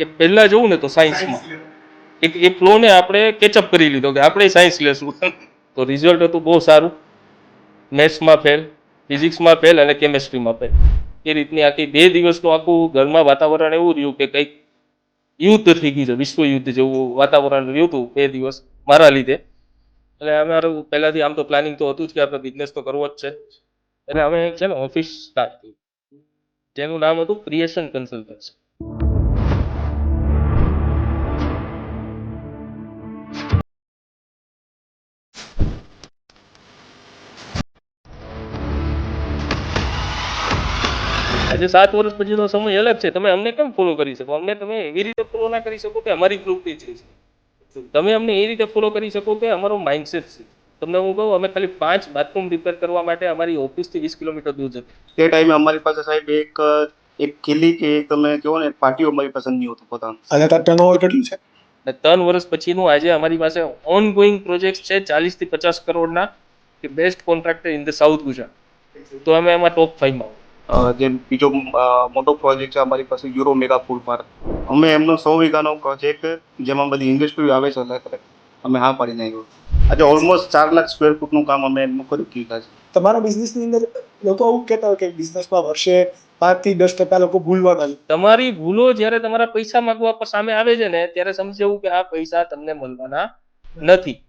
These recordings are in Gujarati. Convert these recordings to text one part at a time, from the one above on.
કે પહેલા જોવું ને તો સાયન્સમાં એ ફ્લોને આપણે કેચઅપ કરી લીધો કે આપણે સાયન્સ લેશું તો રિઝલ્ટ હતું બહુ સારું. મેથ્સમાં ફેલ, ફિઝિક્સમાં ફેલ અને કેમેસ્ટ્રીમાં ફેલ. એ રીતની આખી 2 દિવસનું આખું ઘરમાં વાતાવરણ એવું રહ્યું કે કંઈક યુદ્ધ થઈ ગયું છે, વિશ્વ યુદ્ધ જેવું વાતાવરણ રહ્યું હતું 2 દિવસ મારા લીધે. એટલે અમારું પહેલાથી આમ તો પ્લાનિંગ તો હતું જ કે આપણે બિઝનેસ તો કરવો જ છે. એટલે અમે છે ને ઓફિસ સ્ટાર્ટ કરી, જેનું નામ હતું ક્રિએશન કન્સલ્ટન્સી. આજે 7 વર્ષ પછીનો સમય અલગ છે. તમે અમને કેમ ફોલો કરી શકો? અમને તમે એવી રીતે ફોલો ના કરી શકો કે અમારી પ્રવૃત્તિ છે. તમે અમને એ રીતે ફોલો કરી શકો કે અમારો માઇન્ડસેટ છે. તમને હું કહું, અમે ખાલી 5 બાથરૂમ રિપેર કરવા માટે અમારી ઓફિસથી 20 કિલોમીટર દૂર જતા. તે ટાઈમે અમારી પાસે સાહેબ એક કિલ્લી કે તમે કહો ને પાર્ટીઓ અમારી પાસે નહીં હતું પોતાનું. અને તાર ટર્નઓવર કેટલું છે? 3 વર્ષ પછીનું આજે અમારી પાસે ઓન ગોઈંગ પ્રોજેક્ટ છે 40 થી 50 કરોડના, કે best contractor in the South Gujarat. તો અમે એમાં ટોપ 5 માં. જેમ બીજો મોટો પ્રોજેક્ટ છે અમારી પાસે યુરો મેગા ફૂડ પાર્ક. અમે એમનો 100 વીઘાનો પ્રોજેક્ટ જેમાં બધી ઇન્ડસ્ટ્રી આવે છે અમે હા પાડી નાખ્યો. આજે ઓલમોસ્ટ 4 લાખ સ્ક્વેર ફૂટનું કામ અમે એમનું કરી દીધા છે. તમારા બિઝનેસની અંદર લોકો એવું કહેતા હોય કે બિઝનેસમાં વર્ષે 5 થી 10% લોકો ભૂલવાના છે. તમારી ભૂલો જ્યારે તમારા પૈસા માંગવા પર સામે આવે છે ને, ત્યારે સમજવું કે આ પૈસા તમને મળવાના નથી.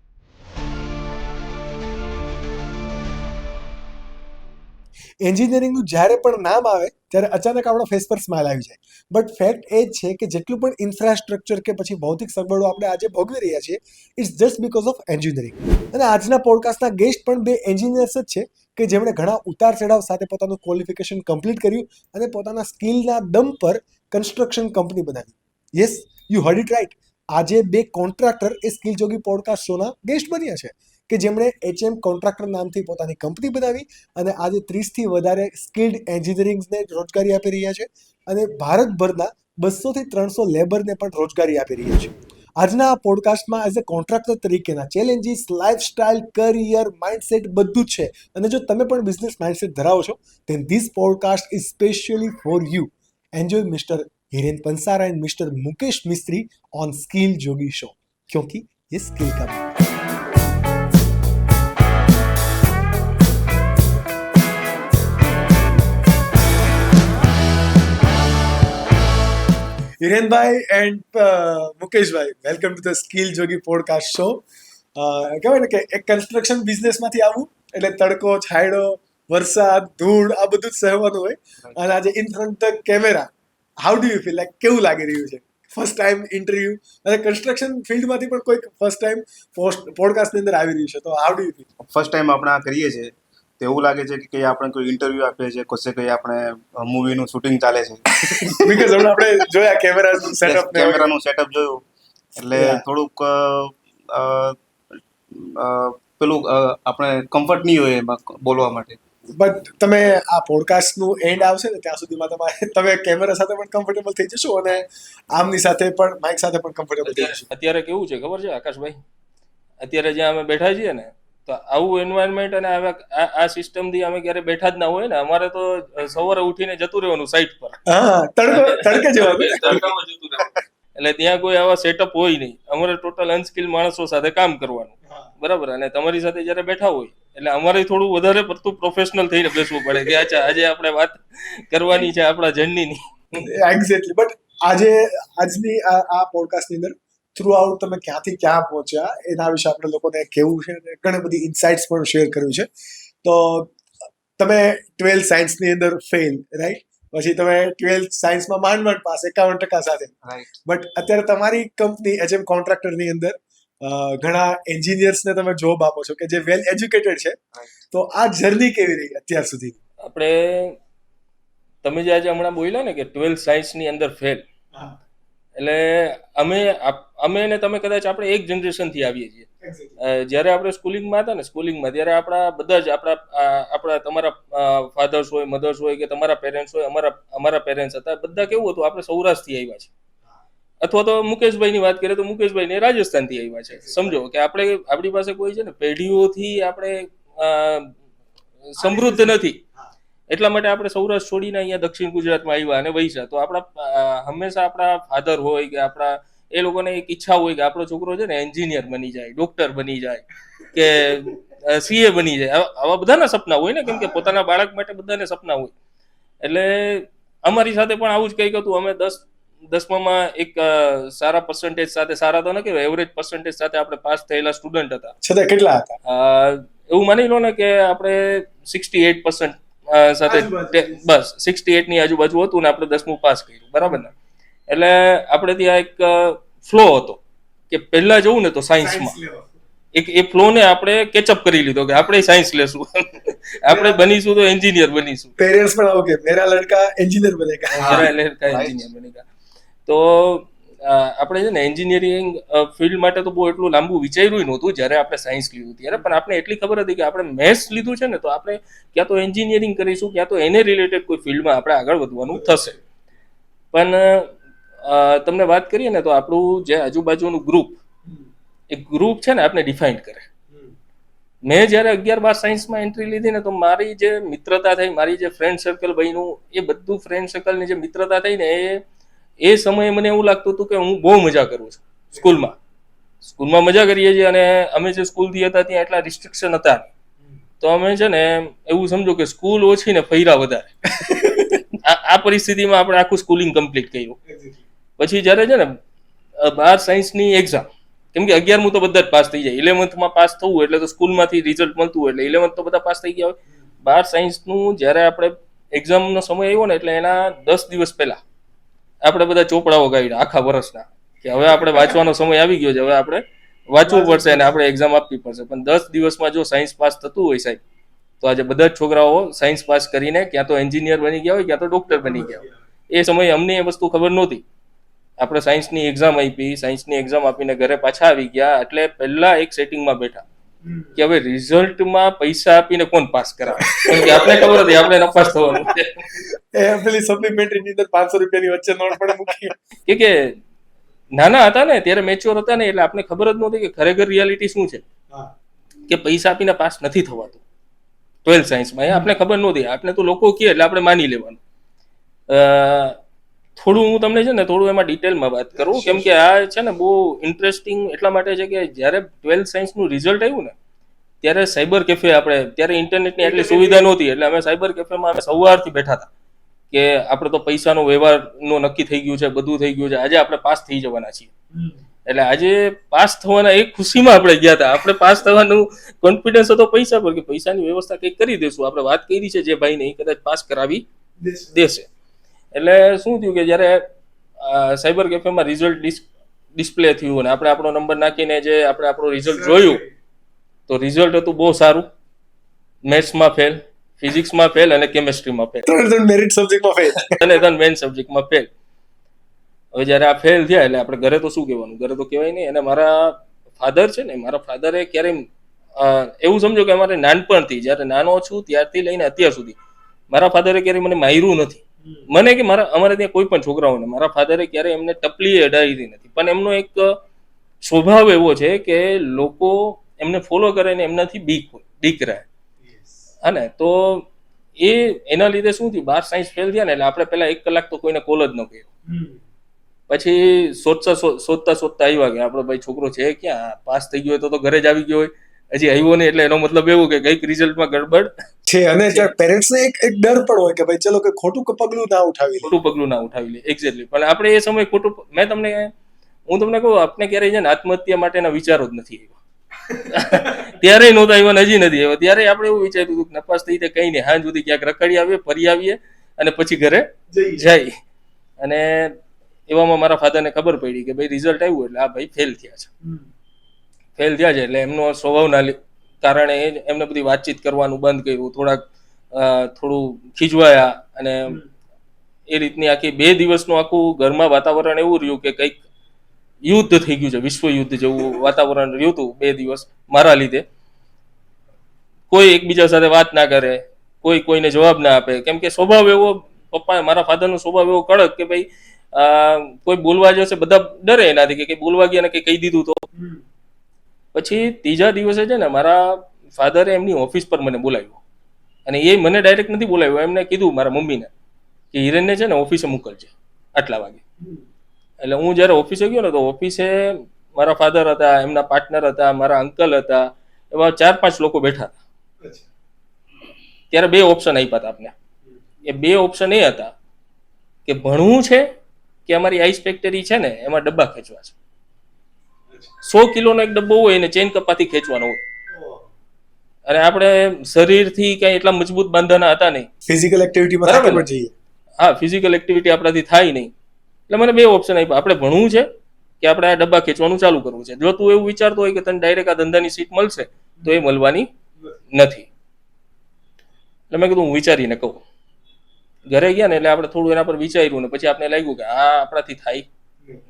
એન્જિનિયરિંગનું જ્યારે પણ નામ આવે ત્યારે અચાનક આપણા ફેસ પર સ્માઇલ આવી જાય. બટ ફેક્ટ એ જ છે કે જેટલું પણ ઇન્ફ્રાસ્ટ્રક્ચર કે પછી ભૌતિક સગવડો આપણે આજે ભોગવી રહ્યા છીએ, it's just because of engineering. અને આજના પોડકાસ્ટના ગેસ્ટ પણ 2 એન્જિનિયર્સ જ છે કે જેમણે ઘણા ઉતાર ચઢાવ સાથે પોતાનું ક્વોલિફિકેશન કમ્પ્લીટ કર્યું અને પોતાના સ્કિલના દમ પર કન્સ્ટ્રક્શન કંપની બનાવી. Yes, you heard it right. આજે 2 કોન્ટ્રાક્ટર એ સ્કિલ જોગી પોડકાસ્ટ શોના ગેસ્ટ બન્યા છે કે જેમણે HM કોન્ટ્રાક્ટર નામથી પોતાની કંપની બનાવી અને આજે 30 થી વધારે સ્કિલ્ડ એન્જિનિયરિંગ્સને રોજગારી આપી રહ્યા છે અને ભારતભરના 200 થી 300 લેબરને પણ રોજગારી આપી રહ્યા છે. આજના આ પોડકાસ્ટમાં એઝ અ કોન્ટ્રાક્ટર તરીકેના ચેલેન્જીસ, લાઇફસ્ટાઇલ, કરિયર, માઇન્ડસેટ બધું જ છે. અને જો તમે પણ બિઝનેસ માઇન્ડસેટ ધરાવો છો, then this podcast is specially for you. Enjoy Mr. Hiren Pansara and mister Mukesh Mistry on skill Jogi show, क्योंकि ये स्किल का बात है. હિરેનભાઈ એન્ડ મુકેશભાઈ, welcome to the skill Jogi podcast show. કહેવાય ને કે એક કન્સ્ટ્રક્શન બિઝનેસમાંથી આવું એટલે તડકો, છાંયડો, વરસાદ, ધૂળ આ બધું જ સહેવાનું હોય. અને આજે in front the camera, how do you feel? Like કેવું લાગી રહ્યું છે? ફર્સ્ટ ટાઈમ ઇન્ટરવ્યુ અને કન્સ્ટ્રક્શન ફિલ્ડમાંથી પણ કોઈક ફર્સ્ટ ટાઈમ પોડકાસ્ટની અંદર આવી રહ્યું છે, તો how do you feel? First time આપણે આ કરીએ છીએ તો એવું લાગે છે કે આપણે કોઈ ઇન્ટરવ્યુ આપીએ છીએ, કશે કંઈ આપણે મૂવીનું શૂટિંગ ચાલે છે. બીકોઝ હમણાં આપણે જોયા કેમેરાનું સેટઅપ, કેમેરાનું સેટઅપ જોયું એટલે થોડુંક પેલું આપણે કમ્ફર્ટ નહીં હોય એમાં બોલવા માટે. બટ તમે આ પોડકાસ્ટનું એન્ડ આવશે ને ત્યાં સુધીમાં તમે કેમેરા સાથે પણ કમ્ફર્ટેબલ થઈ જશો અને આમની સાથે પણ, માઇક સાથે પણ કમ્ફર્ટેબલ થઈ જશો. અત્યારે કેવું છે ખબર છે આકાશભાઈ? અત્યારે જ્યાં અમે બેઠા છીએ ને, તો આવું એન્વાયરમેન્ટ અને આ સિસ્ટમથી અમે ક્યારે બેઠા જ ના હોય ને. અમારે તો સવારે ઉઠીને જતું રહેવાનું સાઈટ પર. હા, તડકે જવાનું. તડકામાં જતું રહેવાનું. એટલે ત્યાં કોઈ આવા સેટઅપ હોય નહીં. અમારે ટોટલ અનસ્કિલ માણસો સાથે કામ કરવાનું, બરાબર. અને તમારી સાથે જ્યારે બેઠા હોય એટલે અમારે થોડું વધારે પડતું પ્રોફેશનલ થઈને બેસવું પડે કે અચ્છા આજે આપણે વાત કરવાની છે આપણા જર્નીની. એક્ઝેક્ટલી. બટ આજની આ પોડકાસ્ટની અંદર થ્રુ આઉટ તમે ક્યાંથી ક્યાં પહોંચ્યા એના વિશે આપણે લોકોને કહેવું છે અને ઘણી બધી ઇન્સાઇટ્સ પણ શેર કર્યું છે. તો તમે 12th સાયન્સની અંદર ફેલ, રાઈટ? પછી તમે 12th સાયન્સમાં માંડ પાસ 51% સાથે. બટ અત્યારે તમારી કંપની HM કોન્ટ્રાક્ટરની અંદર ઘણા એન્જિનિયર્સને તમે જોબ આપો છો કે જે વેલ એજ્યુકેટેડ છે. તો આ જર્ની કેવી રહી અત્યાર સુધી? આપણે તમે જે આજે હમણાં બોલ્યા ને કે 12th સાયન્સની અંદર ફેલ, એટલે અમે ને તમે કદાચ આપણે એક જનરેશનથી આવીએ છીએ. જ્યારે આપણે સ્કૂલિંગમાં હતા ને, સ્કૂલિંગમાં ત્યારે આપણા બધા જ આપણા તમારા ફાધર્સ હોય, મધર્સ હોય કે તમારા પેરેન્ટ્સ હોય, અમારા પેરેન્ટ્સ હતા, બધા કેવું હતું, આપણે સૌરાષ્ટ્રથી આવ્યા છે. અથવા તો મુકેશભાઈની વાત કરીએ તો મુકેશભાઈને રાજસ્થાનથી આવ્યા છે. સમજો કે આપણી પાસે કોઈ છે ને પેઢીઓથી આપણે સમૃદ્ધ નથી. એટલા માટે આપણે સૌરાષ્ટ્ર છોડીને અહીંયા દક્ષિણ ગુજરાતમાં આવ્યા અને વૈસા. તો હંમેશા આપણા ફાધર હોય કે આપણા એ લોકોને એક ઈચ્છા હોય કે આપણો છોકરો છે ને એન્જિનિયર બની જાય, ડોક્ટર બની જાય કે સીએ બની જાય. આવા બધાના સપના હોય ને, કેમ કે પોતાના બાળક માટે બધાને સપના હોય. એટલે અમારી સાથે પણ આવું જ કંઈક હતું. અમે 10માં એક સારા પર્સન્ટેજ સાથે, સારા તો ન કહેવાય, એવરેજ પર્સન્ટેજ સાથે આપણે પાસ થયેલા સ્ટુડન્ટ હતા. છતાં કેટલા હતા? એવું માની લો ને કે આપણે 68% સાથે બસ 68 ની આજુબાજુ હતું ને આપણે 10મું પાસ કર્યું, બરાબર ને. એટલે આપણે ત્યાં એક ફ્લો હતો કે પહેલા જવું ને તો સાયન્સમાં એ ફ્લો ને આપણે કેચઅપ કરી લીધો કે આપણે સાયન્સ લેશું, આપણે બનીશું તો એન્જિનિયર બનીશું. પેરેન્ટ્સ પણ આવું કે મેરા લડકા એન્જિનિયર બનેગા, એન્જિનિયર બનેગા. તો આપણે છે ને એન્જિનિયરિંગ ફિલ્ડ માટે તો બહુ એટલું લાંબુ વિચાર્યું નહોતું જ્યારે આપણે સાયન્સ લીધું ત્યારે. પણ આપણે એટલી ખબર હતી કે આપણે મેથ્સ લીધું છે ને તો આપણે ક્યાં તો એન્જિનિયરિંગ કરીશું, ક્યાં તો એને રિલેટેડ કોઈ ફિલ્ડમાં આપણે આગળ વધવાનું થશે. પણ તમને વાત કરીએ ને તો આપણું જે આજુબાજુનું ગ્રુપ, એ ગ્રુપ છે ને આપણે ડિફાઇન કરે. મેં જ્યારે 11-12 સાયન્સમાં એન્ટ્રી લીધી ને તો મારી જે મિત્રતા થઈ, મારી જે ફ્રેન્ડ સર્કલ બન્યું, એ બધું ફ્રેન્ડ સર્કલની જે મિત્રતા થઈ ને એ સમયે મને એવું લાગતું હતું કે હું બહુ મજા કરું છું સ્કૂલમાં મજા કરીએ છીએ. અને અમે જે સ્કૂલથી હતા ત્યાં એટલા રિસ્ટ્રિક્શન હતા તો અમે છે ને એવું સમજો કે સ્કૂલ ઓછી ને ફૈરા વધારે. આ પરિસ્થિતિમાં આપણે આખું સ્કૂલિંગ કમ્પ્લીટ કર્યું. પછી જ્યારે છે ને 12 સાયન્સની એક્ઝામ, કેમ કે 11મું તો બધા જ પાસ થઈ જાય, 11th પાસ થવું એટલે તો સ્કૂલમાંથી રિઝલ્ટ મળતું હોય એટલે 11th તો બધા પાસ થઈ ગયા હોય. 12 સાયન્સનું જ્યારે આપણે એક્ઝામનો સમય આવ્યો ને એટલે એના 10 દિવસ પહેલા આપણે બધા ચોપડાઓ કાઢ્યા આખા વર્ષના કે હવે આપણે વાંચવાનો સમય આવી ગયો છે, હવે આપણે વાંચવું પડશે અને આપણે એક્ઝામ આપવી પડશે. પણ 10 દિવસમાં જો સાયન્સ પાસ થતું હોય સાહેબ, તો આજે બધા જ છોકરાઓ સાયન્સ પાસ કરીને ક્યાં તો એન્જિનિયર બની ગયા હોય, ક્યાં તો ડોક્ટર બની ગયા હોય. એ સમયે અમને એ વસ્તુ ખબર નહોતી. આપણે સાયન્સની એક્ઝામ આપી, સાયન્સની એક્ઝામ આપીને ઘરે પાછા આવી ગયા એટલે પહેલા એક સેટિંગમાં બેઠા કે હવે રિઝલ્ટમાં પૈસા આપીને કોણ પાસ કરાવે, કેમ કે આપણે ખબર હતી આપણે નપાસ થવાનું છે. એ પેલી સપ્લિમેન્ટરી ની અંદર 500 રૂપિયાની વચ્ચે નોટ પણ મૂકી. કે નાના હતા ને ત્યારે મેચ્યોર હતા ને એટલે આપણે ખબર જ નહોતી કે ખરેખર રિયાલિટી શું છે, કે પૈસા આપીને પાસ નથી થવાતું 12th સાયન્સમાં. આપણે ખબર નહોતી, આપણે તો લોકો કહે એટલે આપણે માની લેવાનું. થોડું હું તમને છે ને થોડું એમાં ડિટેલમાં વાત કરું, કેમ કે આ છે ને બહુ ઇન્ટરેસ્ટિંગ એટલા માટે છે કે જ્યારે 12th સાયન્સનું રિઝલ્ટ આવ્યું ને ત્યારે સાયબર કેફે, આપણે ત્યારે ઇન્ટરનેટની આટલી સુવિધા નહોતી એટલે અમે સાયબર કેફેમાં અમે સવારથી બેઠા હતા કે આપણે તો પૈસાનો વ્યવહારનો નક્કી થઈ ગયું છે, બધું થઈ ગયું છે, આજે આપણે પાસ થઈ જવાના છીએ. એટલે આજે પાસ થવાના એક ખુશીમાં આપણે ગયા હતા. આપણે પાસ થવાનું કોન્ફિડન્સ હતો પૈસા પર કે પૈસાની વ્યવસ્થા કંઈક કરી દેશું. આપણે વાત કરી છે જે ભાઈને એ કદાચ પાસ કરાવી દેશે. એટલે શું થયું કે જ્યારે સાયબર કેફેમાં રિઝલ્ટ ડિસ્પ્લે થયું અને આપણે આપણો નંબર નાખીને જે આપણે આપણું રિઝલ્ટ જોયું તો રિઝલ્ટ હતું બહુ સારું. મેથ્સમાં ફેલ, ફિઝિક્સમાં ફેલ અને કેમેસ્ટ્રીમાં ફેલ. 3 મેરિટ સબ્જેક્ટમાં ફેલ અને 3 મેઇન સબ્જેક્ટમાં ફેલ. હવે જ્યારે આ ફેલ થયા એટલે આપણે ઘરે તો શું કહેવાનું, ઘરે તો કહેવાય નહીં. અને મારા ફાધર છે ને, મારા ફાધરે ક્યારેય એવું સમજો કે અમારે નાનપણથી જ્યારે નાનો છું ત્યારથી લઈને અત્યાર સુધી મારા ફાધરે ક્યારેય મને માર્યું નથી. મને કે અમારે ત્યાં કોઈ પણ છોકરાઓને મારા ફાધરે ક્યારેય એમને ટપલીએ અડાડી નથી. પણ એમનો એક સ્વભાવ એવો છે કે લોકો એમને ફોલો કરે ને એમનાથી બીક રહે. હા ને, તો એના લીધે શું થયું, 12 સાયન્સ ફેલ થયા ને એટલે આપણે પહેલા 1 કલાક તો કોઈને કોલ જ ન કર્યો. પછી શોધતા આવ્યા કે આપણો ભાઈ છોકરો છે ક્યાં, પાસ થઈ ગયો તો ઘરે જ આવી ગયો હોય, હજી આવ્યો નહીં. એટલે એનો મતલબ એવું કે કંઈક રિઝલ્ટમાં ગડબડ છે. અને પેરેન્ટ્સને એક ડર પણ હોય કે ભાઈ ચલો કે ખોટું પગલું ના ઉઠાવી લે. એક્ઝેક્ટલી. પણ આપણે એ સમય ખોટું, હું તમને કહું, આપણે ક્યારેય છે ને આત્મહત્યા માટેના વિચારો જ નથી આવ્યા. ત્યારે નહોતા આવ્યા, હજી નથી આવ્યા. ત્યારે આપણે એવું વિચાર્યું હતું કે નપાસ થઈ જાય કંઈ નહીં, હાંજ સુધી ક્યાંક રખડી આવીએ, ફરી આવીએ અને પછી ઘરે જાય. અને એવામાં મારા ફાધરને ખબર પડી કે ભાઈ રિઝલ્ટ આવ્યું એટલે આ ભાઈ ફેલ થયા છે. એટલે એમનો સ્વભાવના કારણે એમને બધી વાતચીત કરવાનું બંધ કર્યું, થોડું ખીજવાયા. અને એ રીતની આખી 2 દિવસનું આખું ઘરમાં વાતાવરણ એવું રહ્યું કે કંઈક યુદ્ધ થઈ ગયું છે, વિશ્વ યુદ્ધ જેવું વાતાવરણ રહ્યું હતું 2 દિવસ મારા લીધે. કોઈ એકબીજા સાથે વાત ના કરે, કોઈ કોઈને જવાબ ના આપે, કેમ કે સ્વભાવ એવો, મારા ફાધરનો સ્વભાવ એવો કડક કે ભાઈ કોઈ બોલવા જશે બધા ડરે એનાથી કે કઈ બોલવા ગયા ને કઈ કહી દીધું તો. પછી ત્રીજા દિવસે છે ને મારા ફાધરે એમની ઓફિસ પર મને બોલાવ્યો અને એ મને ડાયરેક્ટ નથી બોલાવ્યો, એમને કીધું મારા મમ્મીને કે હિરેનને છે ને ઓફિસે મોકલજે આટલા વાગે. એટલે હું જ્યારે ઓફિસે ગયો ને તો ઓફિસે મારા ફાધર હતા, એમના પાર્ટનર હતા, મારા અંકલ હતા, એવા 4-5 લોકો બેઠા હતા. ત્યારે 2 ઓપ્શન આપ્યા હતા આપને. એ 2 ઓપ્શન એ હતા કે ભણવું છે કે અમારી આઈસ ફેક્ટરી છે ને એમાં ડબ્બા ખેંચવા છે. 100 કિલોનો એક ડબ્બો હોય એને ચેન કપાથી ખેંચવાનો હોય, અને આપણે શરીરથી કઈ એટલા મજબૂત બાંધાના હતા નહીં. ફિઝિકલ એક્ટિવિટીમાં બરાબર થાકી ને? પણ જઈએ. હા, ફિઝિકલ એક્ટિવિટી આપણાથી થાય નહીં. એટલે મને 2 ઓપ્શન આપ્યા, આપણે ભણવું છે કે આપણે આ ડબ્બા ખેંચવાનું ચાલુ કરવું છે. જો તું એવું વિચારતો હોય કે તને ડાયરેક્ટ આ ધંધાની સીટ મળશે તો એ મળવાની નથી. એટલે મેં કીધું હું વિચારીને કહું. ઘરે ગયા ને એટલે આપણે થોડું એના પર વિચાર્યું ને પછી આપણે લાગ્યું કે આ આપણાથી થાય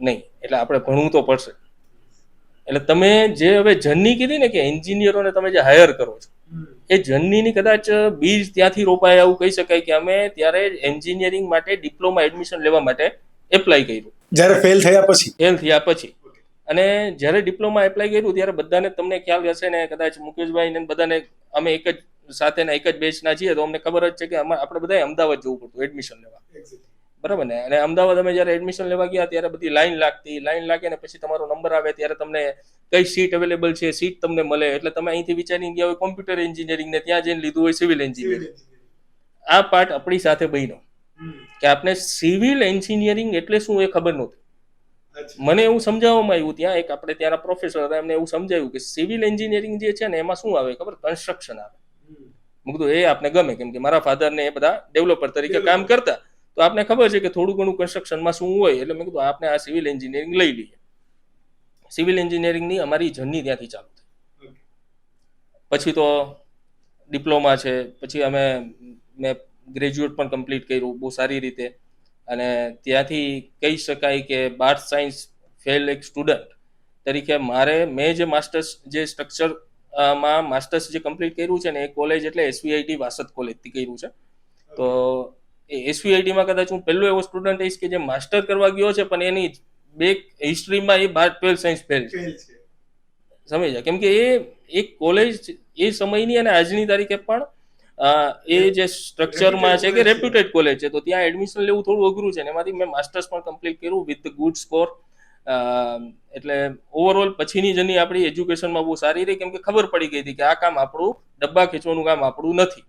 નહીં, એટલે આપણે ભણવું તો પડશે. એટલે તમે જે હવે જર્ની કીધી ને કે એન્જિનિયરોને તમે જે હાયર કરો છો, એ જર્નીની કદાચ બીજ ત્યાંથી રોપાય એવું કહી શકાય કે અમે ત્યારે એન્જિનિયરિંગ માટે ડિપ્લોમા એડમિશન લેવા માટે એપ્લાય કર્યું. જ્યારે ફેલ થયા પછી ફેલ થયા પછી, અને જ્યારે ડિપ્લોમા એપ્લાય કર્યું ત્યારે બધાને તમને ખ્યાલ હશે ને, કદાચ મુકેશભાઈ ને બધાને, અમે એક જ સાથેના એક જ બેચના છીએ તો અમને ખબર જ છે કે આપણે બધાએ અમદાવાદ જવું પડતું એડમિશન લેવા. બરાબર ને? અને અમદાવાદ અમે જ્યારે એડમિશન લેવા ગયા ત્યારે બધી લાઈન લાગે ને પછી તમારો નંબર આવે ત્યારે તમને કઈ સીટ અવેલેબલ છે, સીટ તમને મળે. એટલે તમે અહીંથી વિચારીને ગયા હોય કોમ્પ્યુટર એન્જિનિયરિંગ ને ત્યાં જઈને લીધું હોય સિવિલ એન્જિનિયરિંગ. આ પાર્ટ આપણી સાથે બન્યો કે આપણે સિવિલ એન્જિનિયરિંગ એટલે શું એ ખબર નહોતી. મને એવું સમજાવવામાં આવ્યું, ત્યાં એક આપણે ત્યાંના પ્રોફેસર હતા, એમને એવું સમજાવ્યું કે સિવિલ એન્જિનિયરિંગ જે છે ને એમાં શું આવે ખબર, કન્સ્ટ્રક્શન આવે. મેં કીધું એ આપણે ગમે, કેમ કે મારા ફાધર ને એ બધા ડેવલપર તરીકે કામ કરતા, તો આપણે ખબર છે કે થોડું ઘણું કન્સ્ટ્રક્શનમાં શું હોય. એટલે મેં કીધું આપણે આ સિવિલ એન્જિનિયરિંગ લઈ લઈએ. સિવિલ એન્જિનિયરિંગની અમારી જર્ની ત્યાંથી ચાલુ થઈ. પછી તો ડિપ્લોમા છે, પછી મેં ગ્રેજ્યુએટ પણ કમ્પ્લીટ કર્યું બહુ સારી રીતે. અને ત્યાંથી કહી શકાય કે 12 સાયન્સ ફેલ એક સ્ટુડન્ટ તરીકે મેં જે માસ્ટર્સ જે સ્ટ્રક્ચરમાં માસ્ટર્સ જે કમ્પ્લીટ કર્યું છે ને એ કોલેજ એટલે SVIT વાસદ કોલેજથી કર્યું છે. તો એ SVITમાં કદાચ હું પહેલો એવો સ્ટુડન્ટ હઈશ કે જે માસ્ટર કરવા ગયો છે પણ એની બેક હિસ્ટ્રીમાં એ 12 સાયન્સ ફેલ છે. સમજ્યા? કેમ કે એ કોલેજ એ સમયની અને આજની તારીખે પણ એ જે સ્ટ્રક્ચરમાં છે કે રેપ્યુટેડ કોલેજ છે, તો ત્યાં એડમિશન લેવું થોડું અઘરું છે. ને એમાંથી મેં માસ્ટર્સ પણ કમ્પ્લીટ કર્યું વિથ ગુડ સ્કોર. એટલે ઓવરઓલ પછીની જર્ની આપણી એજ્યુકેશનમાં બહુ સારી રહી, કેમ કે ખબર પડી ગઈ હતી કે આ કામ આપણું, ડબ્બા ખેંચવાનું કામ આપણું નથી.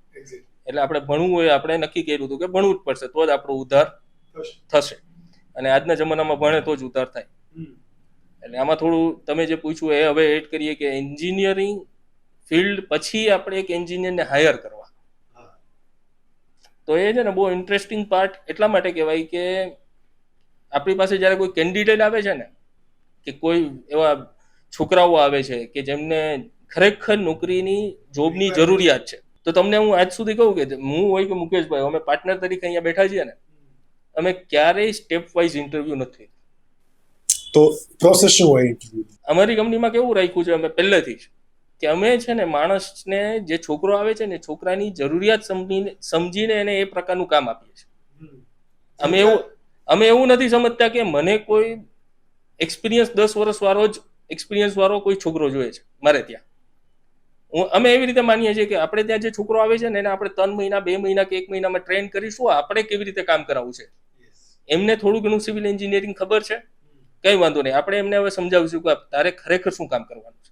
એટલે આપણે ભણવું હોય, આપણે નક્કી કર્યું હતું કે ભણવું જ પડશે તો જ આપણો ઉદ્ધાર થશે. અને આજના જમાનામાં ભણે તો જ ઉદ્ધાર થાય. એટલે આમાં થોડું તમે જે પૂછ્યું એ હવે એડ કરીએ કે એન્જિનિયરિંગ ફિલ્ડ પછી આપણે એક એન્જિનિયરને હાયર કરવા, તો એ છે ને બહુ ઇન્ટરેસ્ટિંગ પાર્ટ એટલા માટે કહેવાય કે આપણી પાસે જ્યારે કોઈ કેન્ડિડેટ આવે છે ને, કે કોઈ એવા છોકરાઓ આવે છે કે જેમને ખરેખર નોકરીની જોબની જરૂરિયાત છે, તો તમને હું આજ સુધી કહું કે હું હોય કે મુકેશભાઈ, અમે પાર્ટનર તરીકે અહીંયા બેઠા છીએ ને, અમે ક્યારેય સ્ટેપ વાઇઝ ઇન્ટરવ્યુ નથી. તો પ્રોસેસ શું હોય ઇન્ટરવ્યુ? અમારી કંપનીમાં કેવું રાખ્યું છે અમે પહેલેથી જ કે અમે છે ને માણસને, જે છોકરો આવે છે ને, છોકરાની જરૂરિયાત સમજીને એને એ પ્રકારનું કામ આપીએ છીએ. અમે એવું નથી સમજતા કે મને કોઈ એક્સપિરિયન્સ 10 વર્ષ વાળો જ એક્સપિરિયન્સ વાળો કોઈ છોકરો જોઈએ છે મારે ત્યાં. અમે એવી રીતે માનીએ છીએ કે આપણે ત્યાં જે છોકરો આવે છે ને એને આપણે 3 મહિના 2 મહિના કે 1 મહિનામાં ટ્રેન કરીશું. આપણે કેવી રીતે કામ કરાવવું છે, એમને થોડું ઘણું સિવિલ એન્જિનિયરિંગ ખબર છે, કંઈ વાંધો નહીં, આપણે એમને હવે સમજાવીશું કે તારે ખરેખર શું કામ કરવાનું છે.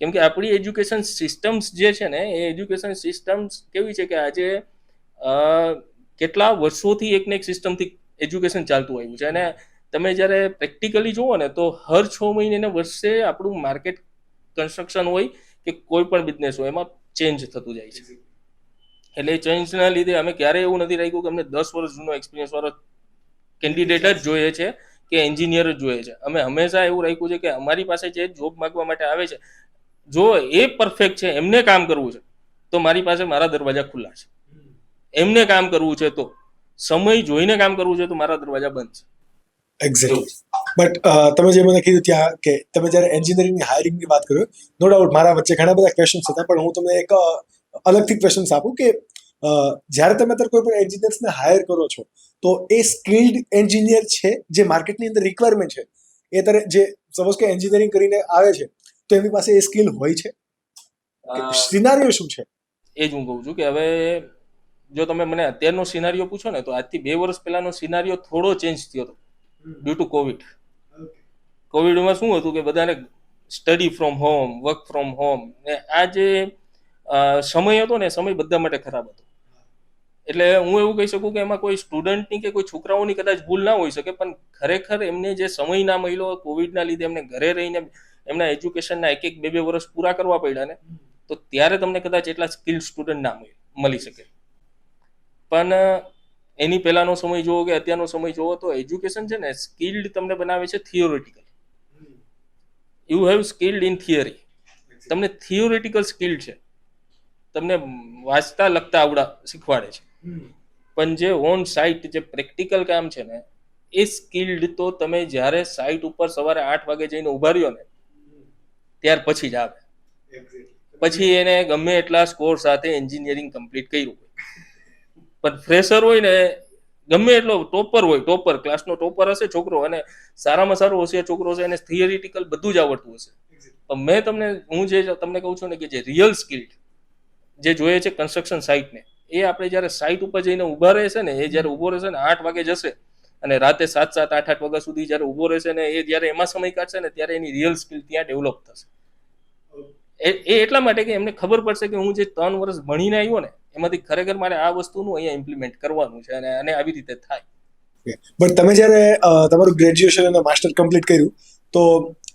કેમ કે આપણી એજ્યુકેશન સિસ્ટમ્સ જે છે ને, એ એજ્યુકેશન સિસ્ટમ્સ કેવી છે કે આજે કેટલા વર્ષોથી એકને એક સિસ્ટમથી એજ્યુકેશન ચાલતું આવ્યું છે. અને તમે જ્યારે પ્રેક્ટિકલી જુઓ ને તો હર 6 મહિને ને વર્ષે આપણું માર્કેટ કન્સ્ટ્રક્શન હોય કે કોઈ પણ બિઝનેસ હોય એમાં ચેન્જ થતું જાય છે. એટલે એ ચેન્જના લીધે અમે ક્યારેય એવું નથી રાખ્યું કે અમને 10 વર્ષ જૂનો એક્સપિરિયન્સ વાળો કેન્ડિડેટ જ જોઈએ છે કે એન્જિનિયર જ જોઈએ છે. અમે હંમેશા એવું રાખ્યું છે કે અમારી પાસે જે જોબ માંગવા માટે આવે છે, જો એ પરફેક્ટ છે, એમને કામ કરવું છે, તો મારી પાસે મારા દરવાજા ખુલ્લા છે. એમને કામ કરવું છે તો, સમય જોઈને કામ કરવું છે તો મારા દરવાજા બંધ છે. એક્ઝેક્ટલી. બટ તમે જે મને કીધું ત્યાં કે તમે જ્યારે એન્જિનિયરિંગની હાયરિંગની વાત કર્યો, નો ડાઉટ મારા વચ્ચે ઘણા બધા ક્વેશ્ચન્સ હતા, પણ હું તમને એક અલગથી ક્વેશ્ચન્સ આપું કે જ્યારે તમે અત્યારે કોઈ પણ એન્જિનિયર્સને હાયર કરો છો તો એ સ્કિલ્ડ એન્જિનિયર છે જે માર્કેટની અંદર રિક્વાયરમેન્ટ છે, એ અત્યારે જે સપોઝ કે એન્જિનિયરિંગ કરીને આવે છે તો એમની પાસે એ સ્કિલ હોય છે? સિનારીઓ શું છે? એ જ હું કહું છું કે હવે જો તમે મને અત્યારનો સિનારીઓ પૂછો ને તો આજથી 2 વર્ષ પહેલાનો સિનારીઓ થોડો ચેન્જ થયો હતો ડ્યુ ટુ કોવિડમાં શું હતું કે બધાને study from home, work from home, ને આ જે સમય હતો ને સમય બધા માટે ખરાબ હતો. એટલે હું એવું કહી શકું કે એમાં કોઈ સ્ટુડન્ટની કે કોઈ છોકરાઓની કદાચ ભૂલ ના હોઈ શકે, પણ ખરેખર એમને જે સમય ના મળ્યો કોવિડના લીધે એમને ઘરે રહીને એમના એજ્યુકેશનના 1-2 વર્ષ પૂરા કરવા પડ્યા ને, તો ત્યારે તમને કદાચ એટલા સ્કિલ સ્ટુડન્ટ ના મળી શકે. પણ એની પહેલાનો સમય જોવો કે અત્યારનો સમય જોવો તો એજ્યુકેશન છે ને સ્કિલ્ડ તમને બનાવે છે theoretical. You have skilled in theory. તમને થિયોરિટિકલ સ્કિલ છે, તમને વાંચતા લખતા શીખવાડે છે, પણ જે ઓન સાઇટ જે પ્રેક્ટિકલ કામ છે ને એ સ્કિલ્ડ તો તમે જ્યારે સાઇટ ઉપર સવારે 8 વાગે જઈને ઉભા રહ્યો ને ત્યાર પછી જ આવે. પછી એને ગમે એટલા સ્કોર સાથે એન્જિનિયરિંગ કમ્પ્લીટ કર્યું પણ ફ્રેશર હોય ને, ગમે એટલો ટોપર ક્લાસનો ટોપર હશે છોકરો, અને સારામાં સારો હોશિયાર છોકરો હશે, એને થિયરિટિકલ બધું જ આવડતું હશે. પણ હું જે તમને કહું છું ને કે જે રિયલ સ્કિલ જે જોઈએ છે કન્સ્ટ્રક્શન સાઇટને, એ આપણે જ્યારે સાઇટ ઉપર જઈને ઊભા રહેશે ને, એ જ્યારે ઊભો રહેશે ને 8 વાગે જશે અને રાતે 7-7, 8-8 વાગ્યા સુધી જ્યારે ઊભો રહેશે ને, એ જ્યારે એમાં સમય કાઢશે ને ત્યારે એની રિયલ સ્કિલ ત્યાં ડેવલપ થશે. એ એટલા માટે કે એમને ખબર પડશે કે હું જે 3 વર્ષ ભણીને આવ્યો ને એમાંથી ખરેખર મારે આ વસ્તુનું અહીંયા ઇમ્પ્લિમેન્ટ કરવાનું છે, અને આવી રીતે થાય. બટ તમે જ્યારે તમારું ગ્રેજ્યુએશન અને માસ્ટર કમ્પ્લીટ કર્યું તો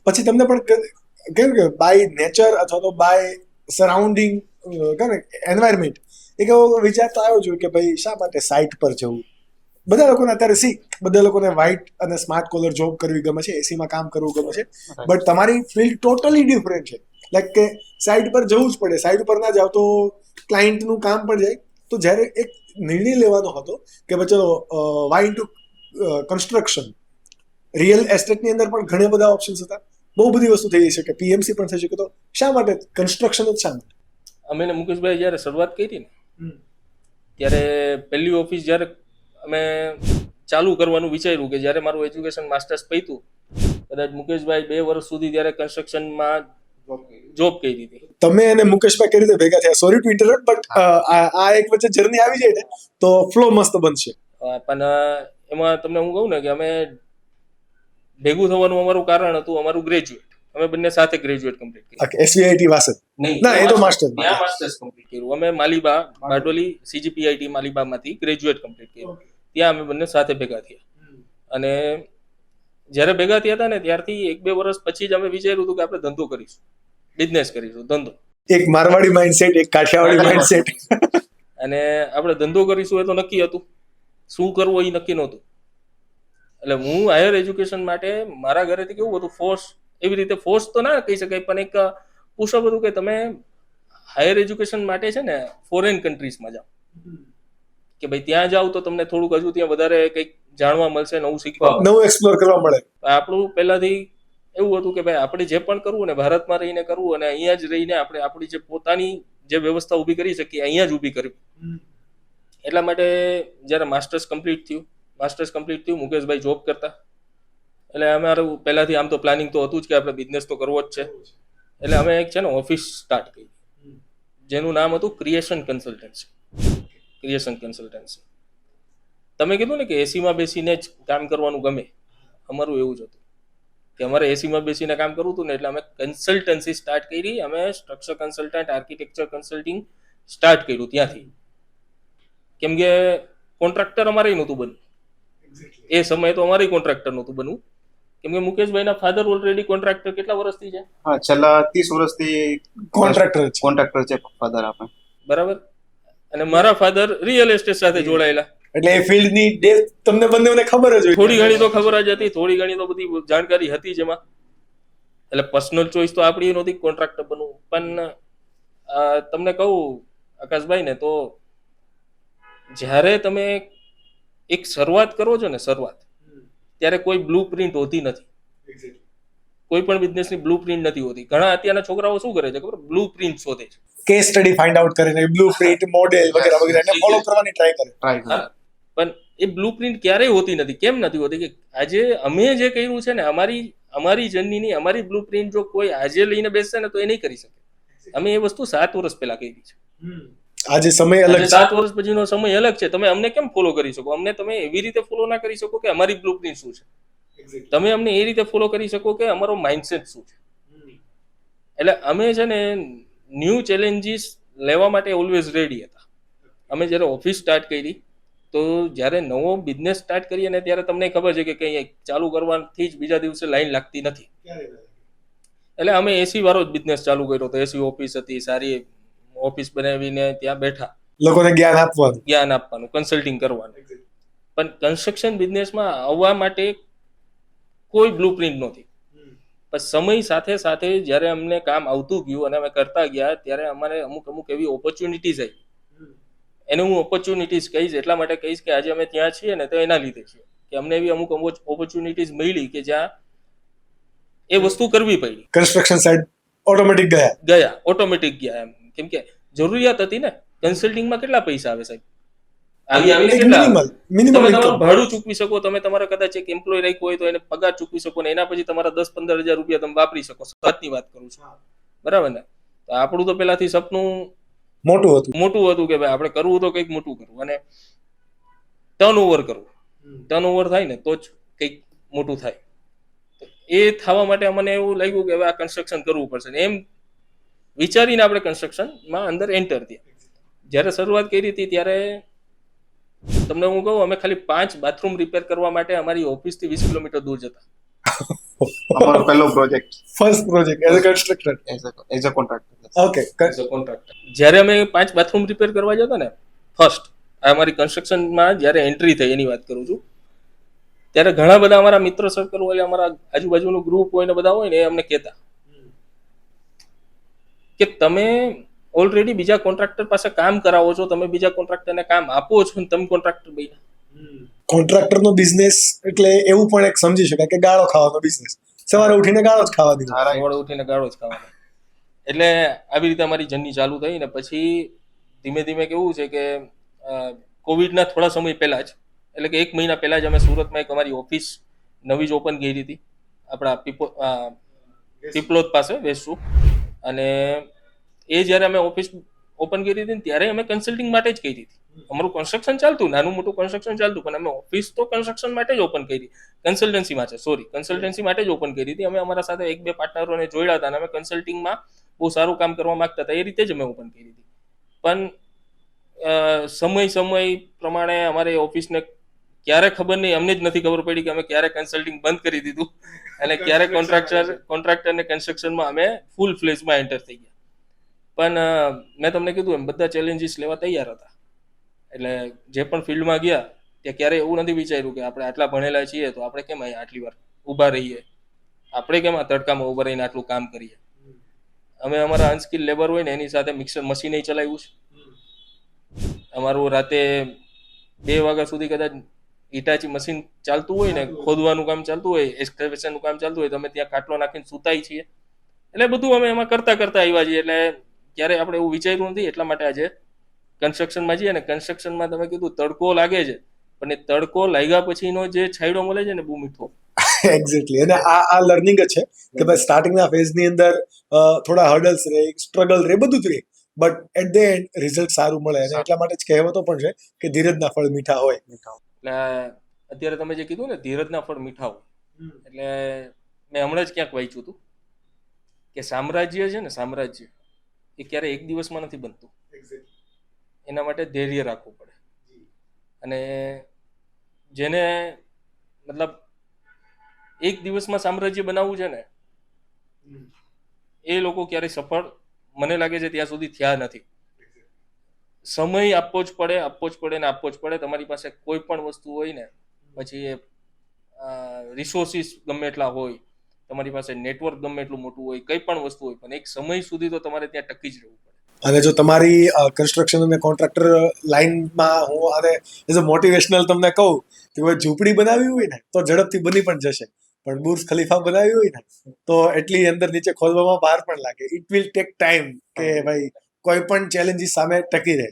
પછી તમને પણ કેવું કે બાય નેચર અથવા તો બાય સરાઉન્ડિંગ એન્વાયરમેન્ટ એક એવો વિચાર તો આવ્યો જોઈએ કે ભાઈ શા માટે સાઇટ પર જવું? બધા લોકોને અત્યારે બધા લોકોને વ્હાઇટ અને સ્માર્ટ કોલર જોબ કરવી ગમે છે, એસીમાં કામ કરવું ગમે છે, બટ તમારી ફિલ્ડ ટોટલી ડિફરન્ટ છે. લાઈક કે સાઇટ પર જવું જ પડે, સાઇટ પર ના જાવ તો ક્લાયન્ટનું કામ પણ જાય. તો જ્યારે એક નિર્ણય લેવાનો હતો કે ભાઈ ચલો વાય ઇન્ટુ કન્સ્ટ્રક્શન, રિયલ એસ્ટેટની અંદર પણ ઘણા બધા ઓપ્શન્સ હતા, બહુ બધી વસ્તુ થઈ શકે, પીએમસી પણ થઈ શકે, તો શા માટે કન્સ્ટ્રક્શન જ શા માટે? અમે ને મુકેશભાઈ જ્યારે શરૂઆત કરી ને ત્યારે પહેલી ઓફિસ જ્યારે અમે ચાલુ કરવાનું વિચાર્યું કે જ્યારે મારું એજ્યુકેશન માસ્ટર્સ પત્યું, કદાચ મુકેશભાઈ 2 વર્ષ સુધી ત્યારે કન્સ્ટ્રક્શનમાં જોબ કરી હતી. તમે અને મુકેશભાઈ કઈ રીતે ભેગા થયા? સોરી ટુ ઇન્ટરપ્ટ, બટ આ એક વચ્ચે જર્ની આવી જાય ને તો ફ્લો મસ્ત બનશે. પણ એમાં તમને હું કહું ને કે અમે ભેગું થવાનું અમારું કારણ હતું અમારું ગ્રેજ્યુએટ. અમે બંને સાથે ગ્રેજ્યુએટ કમ્પ્લીટ કર્યું. એસવીઆઈટી વાસદ ના, એ તો માસ્ટર. ત્યાં માસ્ટર્સ કમ્પ્લીટ કર્યું અમે માલીબા બારડોલી સીજીપીઆઈટી માલીબામાંથી ગ્રેજ્યુએટ કમ્પ્લીટ કર્યું. ત્યાં અમે બંને સાથે ભેગા થયા. અને જ્યારે ભેગા થયા હતા ને ત્યારથી 1-2 વર્ષ પછી જ અમે વિચાર્યું હતું કે આપણે ધંધો કરીશું, બિઝનેસ કરીશું, ધંધો. એક મારવાડી માઇન્ડસેટ, એક કાઠિયાવાડી માઇન્ડસેટ. અને આપણે ધંધો કરીશું એ તો નક્કી હતું, શું કરવું એ નક્કી નહોતું. એટલે હું હાયર એજ્યુકેશન માટે મારા ઘરેથી કેવું હતું, ફોર્સ, એવી રીતે ફોર્સ તો ના કહી શકાય, પણ એક પુશઅપ હતું કે તમે હાયર એજ્યુકેશન માટે છે ને ફોરેન કન્ટ્રીઝમાં જાઓ, કે ભાઈ ત્યાં જાઓ તો તમને થોડુંક હજુ ત્યાં વધારે કંઈક જાણવા મળશે, નવું શીખવા, નવું એક્સપ્લોર કરવા મળે. આપણું પહેલાથી એવું હતું કે ભાઈ આપણે જે પણ કરવું ને ભારતમાં રહીને કરવું, અને અહીંયા જ રહીને આપણે આપણી જે પોતાની જે વ્યવસ્થા ઊભી કરી શકીએ અહીંયા જ ઊભી કરવી. એટલા માટે જ્યારે માસ્ટર્સ કમ્પ્લીટ થયું, મુકેશભાઈ જોબ કરતા, એટલે અમારું પહેલાથી આમ તો પ્લાનિંગ તો હતું જ કે આપણે બિઝનેસ તો કરવો જ છે. એટલે અમે એક છે ને ઓફિસ સ્ટાર્ટ કરી જેનું નામ હતું ક્રિએશન કન્સલ્ટન્સી. તમે કીધું ને કે એસીમાં બેસીને જ કામ કરવાનું ગમે, અમારું એવું જ હતું કે અમારે એસીમાં બેસીને કામ કરવું હતું ને, એટલે અમે કન્સલ્ટન્સી સ્ટાર્ટ કરી. અમે structure consultant, architecture consulting start કર્યું ત્યાંથી. કેમ કે કોન્ટ્રાક્ટર અમારે નહોતું બનવું એ સમયે, તો અમારે કોન્ટ્રાક્ટર નહોતું બનવું, કેમ કે મુકેશભાઈના ફાધર ઓલરેડી કોન્ટ્રાક્ટર કેટલા વર્ષથી છે? હા, છેલ્લા 30 વર્ષથી કોન્ટ્રાક્ટર છે ફાધર આપણે. બરાબર. અને મારા ફાધર રિયલ એસ્ટેટ સાથે જોડાયેલા, એટલે એ ફિલ્ડની ડેપ્થ તમને બંનેને ખબર જ હોય. થોડી ઘણી તો ખબર જ હતી, થોડી ઘણી તો બધી જાણકારી હતી જ એમાં. એટલે પર્સનલ ચોઈસ તો આપણી નહોતી કોન્ટ્રાક્ટર બનવું. પણ તમને કહું આકાશભાઈ ને, તો જ્યારે તમે એક શરૂઆત કરો છો ને, ત્યારે કોઈ બ્લુ પ્રિન્ટ હોતી નથી. કોઈ પણ બિઝનેસની બ્લુ પ્રિન્ટ નથી હોતી. ઘણા અત્યારના છોકરાઓ શું કરે છે ખબર? બ્લુ પ્રિન્ટ શોધે છે, કેસ સ્ટડી ફાઇન્ડ આઉટ કરીને બ્લુ પ્રિન્ટ, મોડેલ વગેરે વગેરે ફોલો કરવાની ટ્રાય કરે. પણ એ બ્લુ પ્રિન્ટ ક્યારેય હોતી નથી. કેમ નથી હોતી? કે આજે અમે જે કર્યું છે ને, અમારી જર્નીની, અમારી બ્લુ પ્રિન્ટ જો કોઈ આજે લઈને બેસશે ને તો એ નહીં કરી શકે. અમે એ વસ્તુ 7 વર્ષ પહેલા કરી છે. આજે સમય અલગ આજે છે. 7 વર્ષ પછીનો સમય અલગ છે. તમે અમને કેમ ફોલો કરી શકો? અમને તમે એવી રીતે ફોલો ના કરી શકો કે અમારી બ્લુપ્રિન્ટ શું છે. તમે અમને એ રીતે ફોલો કરી શકો કે અમારો માઇન્ડસેટ શું છે. એટલે અમે છે ને ન્યૂ ચેલેન્જીસ લેવા માટે ઓલવેઝ રેડી હતા. અમે જ્યારે ઓફિસ સ્ટાર્ટ કરી, તો જ્યારે નવો બિઝનેસ સ્ટાર્ટ કરીએ ને ત્યારે તમને ખબર છે કે કંઈ ચાલુ કરવાથી જ બીજા દિવસે લાઈન લાગતી નથી. એટલે અમે એસી વાળો જ બિઝનેસ ચાલુ કર્યો હતો. એસી ઓફિસ હતી, સારી ઓફિસ બનાવીને ત્યાં બેઠા, લોકોને જ્ઞાન આપવાનું. જ્ઞાન આપવાનું, કન્સલ્ટિંગ કરવાનું. પણ કન્સ્ટ્રક્શન બિઝનેસમાં આવવા માટે કોઈ બ્લુપ્રિન્ટ નહોતી. પણ સમય સાથે સાથે જ્યારે અમને કામ આવતું ગયું અને અમે કરતા ગયા, ત્યારે અમારે અમુક એવી ઓપોર્ચ્યુનિટીઝ આવી. એને હું ઓપોર્ચ્યુનિટીઝ કહીશ, એટલા માટે કહીશ કે આજે અમે ત્યાં છીએ ને તો એના લીધે છીએ કે અમને એવી અમુક ઓપોર્ચ્યુનિટીઝ મળી કે જ્યાં એ વસ્તુ કરવી પડી. કન્સ્ટ્રક્શન સાઇડ ઓટોમેટિક ગયા ઓટોમેટિક ગયા એમ. કેમ કે જરૂરિયાત હતી ને. કન્સલ્ટિંગમાં કેટલા પૈસા આવે સાહેબ? આવીને કેટલા આવે? મિનિમમ તમે ઇન્કમ. તમારું ભાડું ચૂકવી શકો, તમે તમારા કદાચ એક એમ્પ્લોય રાખ્યો હોય તો એને પગાર ચૂકવી શકો ને એના પછી તમારા 10-15 હજાર રૂપિયા તમે વાપરી શકો. સતની વાત કરું છું, બરાબર ને? તો આપણું તો પેલાથી સપનું મોટું હતું કે ભાઈ આપણે કરવું તો કંઈક મોટું કરવું અને ટર્નઓવર કરવું. ટર્નઓવર થાય ને તો જ કંઈક મોટું થાય. એ થવા માટે અમને એવું લાગ્યું કે હવે આ કન્સ્ટ્રક્શન કરવું પડશે. એમ વિચારીને આપણે કન્સ્ટ્રક્શનમાં અંદર એન્ટર થયા. જ્યારે શરૂઆત કરી હતી ત્યારે તમને હું કહું, અમે ખાલી 5 બાથરૂમ રિપેર કરવા માટે અમારી ઓફિસથી 20 કિલોમીટર દૂર જતા. અમારો પહેલો project first project as a constructor. As a contractor. Okay. Contractor જ્યારે અમે 5 બાથરૂમ રિપેર કરવા જતા ને ફર્સ્ટ, અમારી કન્સ્ટ્રક્શનમાં જ્યારે એન્ટ્રી થઈ એની વાત કરું છું, ત્યારે ઘણા બધા અમારા મિત્ર સર્કલ હોય, અમારા આજુબાજુનું ગ્રુપ હોય ને બધા હોય ને, એ અમને કહેતા કે તમે ઓલરેડી બીજા કોન્ટ્રાક્ટર પાસે કામ કરાવો છો, તમે બીજા કોન્ટ્રાક્ટરને કામ આપો છો અને તમે કોન્ટ્રાક્ટર બન્યા. કોન્ટ્રાક્ટરનો બિઝનેસ એટલે એવું પણ એક સમજી શકાય કે ગાળો ખાવાનો બિઝનેસ. સવારે ઉઠીને ગાળો જ ખાવા દીધો. સવારે ઉઠીને ગાળો જ ખાવાનો. એટલે આવી રીતે અમારી જર્ની ચાલુ થઈ ને પછી ધીમે ધીમે કેવું છે કે કોવિડના થોડા સમય પહેલા જ, એટલે કે 1 મહિના પહેલા જ અમે સુરતમાં એક અમારી ઓફિસ નવી જ ઓપન કરી હતી, આપણા પીપલોદ પાસે વેસુ. અને એ જ્યારે અમે ઓફિસ ઓપન કરી હતી ને ત્યારે અમે કન્સલ્ટિંગ માટે જ કરી હતી. અમારું કન્સ્ટ્રક્શન ચાલતું, નાનું મોટું કન્સ્ટ્રક્શન ચાલતું, પણ અમે ઓફિસ તો કન્સ્ટ્રક્શન માટે જ ઓપન કરી, કન્સલ્ટન્સી માટે જ ઓપન કરી હતી. અમે અમારા સાથે 1-2 પાર્ટનરોને જોડ્યા હતા અને અમે કન્સલ્ટિંગમાં બહુ સારું કામ કરવા માંગતા હતા, એ રીતે જ અમે ઓપન કરી હતી. પણ સમય પ્રમાણે અમારે ઓફિસને ક્યારે ખબર નહીં, અમને જ નથી ખબર પડી કે અમે ક્યારે કન્સલ્ટિંગ બંધ કરી દીધું અને ક્યારે કોન્ટ્રાક્ટરને કન્સ્ટ્રક્શનમાં અમે ફૂલ ફ્લેજમાં એન્ટર થઈ ગયા. પણ મેં તમને કીધું એમ બધા ચેલેન્જીસ લેવા તૈયાર હતા. એટલે જે પણ ફિલ્ડમાં ગયા ત્યાં ક્યારેય એવું નથી વિચાર્યું કે આપણે આટલા ભણેલા છીએ તો આપણે કેમ અહીંયા આટલી વાર ઊભા રહીએ, આપણે કેમ આ તડકામાં ઊભા રહીને આટલું કામ કરીએ. અમે અમારા અનસ્કિલ લેબર હોય ને એની સાથે મિક્સર મશીન ચલાવ્યું છે. અમારું રાતે 2 વાગ્યા સુધી કદાચ હિટાચી મશીન ચાલતું હોય ને, ખોદવાનું કામ ચાલતું હોય, એક્સકેવેશનનું કામ ચાલતું હોય તો અમે ત્યાં ખાટલો નાખીને સૂતાય છીએ. એટલે બધું અમે એમાં કરતા આવ્યા છીએ. એટલે ક્યારેય આપણે એવું વિચાર્યું નથી. એટલા માટે આજે કન્સ્ટ્રક્શનમાં જઈએ ને, કન્સ્ટ્રક્શનમાં તમે કીધું તડકો લાગે છે, પણ એ તડકો લાગ્યા પછીનો જે છાંયડો મળે છે ને બહુ મીઠો. એક્ઝેક્ટલી. અને આ લર્નિંગ જ છે કે ભાઈ સ્ટાર્ટિંગના ફેઝની અંદર થોડા હર્ડલ્સ રહે, સ્ટ્રગલ રહે, બધું જ રહે, but at the end result સારું મળે. અને એટલા માટે જ કહેવતો પણ છે કે ધીરજના ફળ મીઠા હોય. એટલે અત્યારે તમે જે કીધું ને ધીરજના ફળ મીઠા હોય, એટલે મેં હમણાં જ ક્યાંક વાંચ્યું હતું કે સામ્રાજ્ય છે ને, સામ્રાજ્ય એ ક્યારેય એક દિવસમાં નથી બનતું. એના માટે ધૈર્ય રાખવું પડે. અને જેને મતલબ એક દિવસમાં સામ્રાજ્ય બનાવવું છે ને, એ લોકો ક્યારેય સફળ મને લાગે છે ત્યાં સુધી થયા નથી. સમય આપવો જ પડે. તમારી પાસે કોઈ પણ વસ્તુ હોય ને, પછી એ રિસોર્સિસ ગમે એટલા હોય, તમારી પાસે નેટવર્ક ગમે એટલું મોટું હોય, કઈ પણ વસ્તુ હોય, પણ એક સમય સુધી તો તમારે ત્યાં ટકી જ રહેવું પડે. અને જો તમારી કન્સ્ટ્રક્શન અને કોન્ટ્રાક્ટર લાઈનમાં હું આને એઝ અ મોટિવેશનલ તમને કહું કે ભાઈ ઝૂંપડી બનાવી હોય ને તો ઝડપથી બની પણ જશે, પણ બુર્જ ખલીફા બનાવી હોય ને તો એટલી અંદર નીચે ખોદવામાં વાર પણ લાગે. ઇટ વિલ ટેક ટાઈમ કે ભાઈ કોઈ પણ ચેલેન્જીસ સામે ટકી રહે.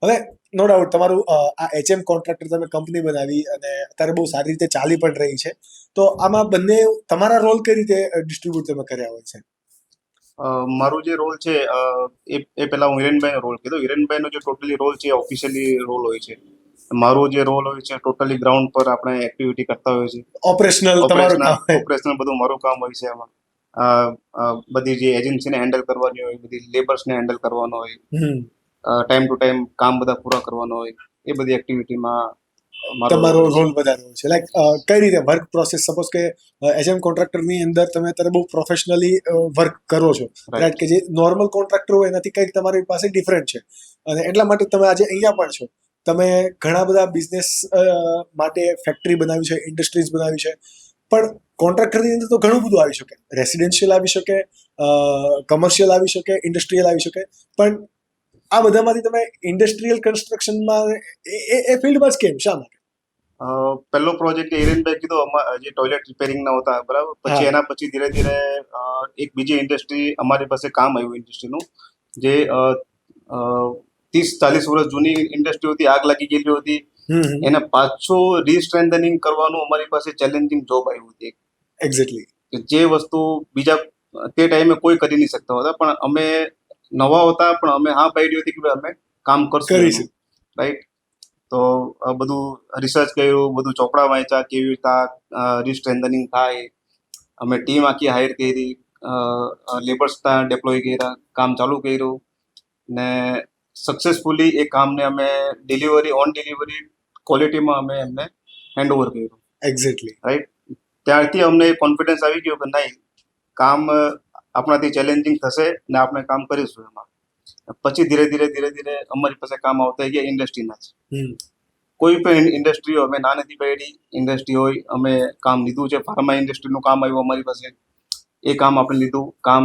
હવે નો ડાઉટ તમારું આ HM કોન્ટ્રાક્ટર તમે કંપની બનાવી અને અત્યારે બહુ સારી રીતે ચાલી પણ રહી છે, તો આમાં બંને તમારા રોલ કઈ રીતે ડિસ્ટ્રીબ્યુટ તમે કર્યા હોય છે? મારું જે રોલ છે એ પહેલા હું હિરેનભાઈનો રોલ કીધો. હિરેનભાઈનો જે ટોટલી રોલ છે એ ઓફિશિયલી રોલ હોય છે. મારો જે રોલ હોય છે ટોટલી ગ્રાઉન્ડ પર આપણે એક્ટિવિટી કરતા હોય છે. ઓપરેશનલ તમારું કામ હોય. ઓપરેશનલ બધું મારું કામ હોય છે એમાં. બધી જે એજન્સીને હેન્ડલ કરવાની હોય, બધી લેબર્સને હેન્ડલ કરવાનો હોય, ટાઈમ ટુ ટાઈમ કામ બધા પૂરા કરવાનો હોય, એ બધી એક્ટિવિટીમાં તમારો રોલ વધારે હોય છે. લાઈક કઈ રીતે વર્ક પ્રોસેસ, સપોઝ કે એજએમ કોન્ટ્રાક્ટરની અંદર તમે અત્યારે બહુ પ્રોફેશનલી વર્ક કરો છો, રાઈટ, કે જે નોર્મલ કોન્ટ્રાક્ટર હોય એનાથી કંઈક તમારી પાસે ડિફરન્ટ છે, અને એટલા માટે તમે આજે અહીંયા પણ છો. તમે ઘણા બધા બિઝનેસ માટે ફેક્ટરી બનાવી છે, ઇન્ડસ્ટ્રીઝ બનાવી છે, પણ કોન્ટ્રાક્ટરની અંદર તો ઘણું બધું આવી શકે. રેસિડેન્શિયલ આવી શકે, કમર્શિયલ આવી શકે, ઇન્ડસ્ટ્રીયલ આવી શકે, પણ આ બધામાંથી તમે ઇન્ડસ્ટ્રીયલ કન્સ્ટ્રક્શનમાં એ ફિલ્ડમાં જ કેમ, શા માટે? પહેલો પ્રોજેક્ટ હિરેનભાઈ કીધો જે ટોયલેટ રિપેરિંગના હતા, બરાબર. પછી એના પછી ધીરે ધીરે એક બીજી ઇન્ડસ્ટ્રી અમારી પાસે કામ આવ્યું, ઇન્ડસ્ટ્રીનું જે 30-40 વર્ષ જૂની ઇન્ડસ્ટ્રી હતી, આગ લાગી ગયેલી હતી. એને પાછું રીસ્ટ્રેન્થનિંગ કરવાનું અમારી પાસે ચેલેન્જિંગ જોબ આવ્યું હતી. એક્ઝેક્ટલી. જે વસ્તુ બીજા તે ટાઈમે કોઈ કરી નહીં શકતા હતા, પણ અમે નવા હતા, પણ અમે હા પાડી હતી કે અમે કામ કરશું, રાઈટ. તો બધું રિસર્ચ કર્યું, બધું ચોપડા વાંચ્યા, કેવી રીતે રીસ્ટ્રેન્થનિંગ થાય. અમે ટીમ આખી હાયર કરી, લેબર્સ ત્યાં ડેપ્લોય કર્યા, કામ ચાલુ કર્યું, ને સક્સેસફુલી એ કામને અમે ઓન ડિલિવરી ક્વોલિટીમાં અમે એમને હેન્ડઓવર કર્યું. Exactly, right. ત્યારથી અમને કોન્ફિડન્સ આવી ગયો કે નહીં, કામ આપણાથી ચેલેન્જિંગ થશે ને આપણે કામ કરીશું એમાં. પછી ધીરે ધીરે અમારી પાસે કામ આવતા ગયા ઇન્ડસ્ટ્રીના જ. કોઈ પણ ઇન્ડસ્ટ્રી હોય, અમે ના નથી પાડી, ઇન્ડસ્ટ્રી હોય અમે કામ લીધું છે. ફાર્મા ઇન્ડસ્ટ્રીનું કામ આવ્યું અમારી પાસે, એ કામ આપણે લીધું. કામ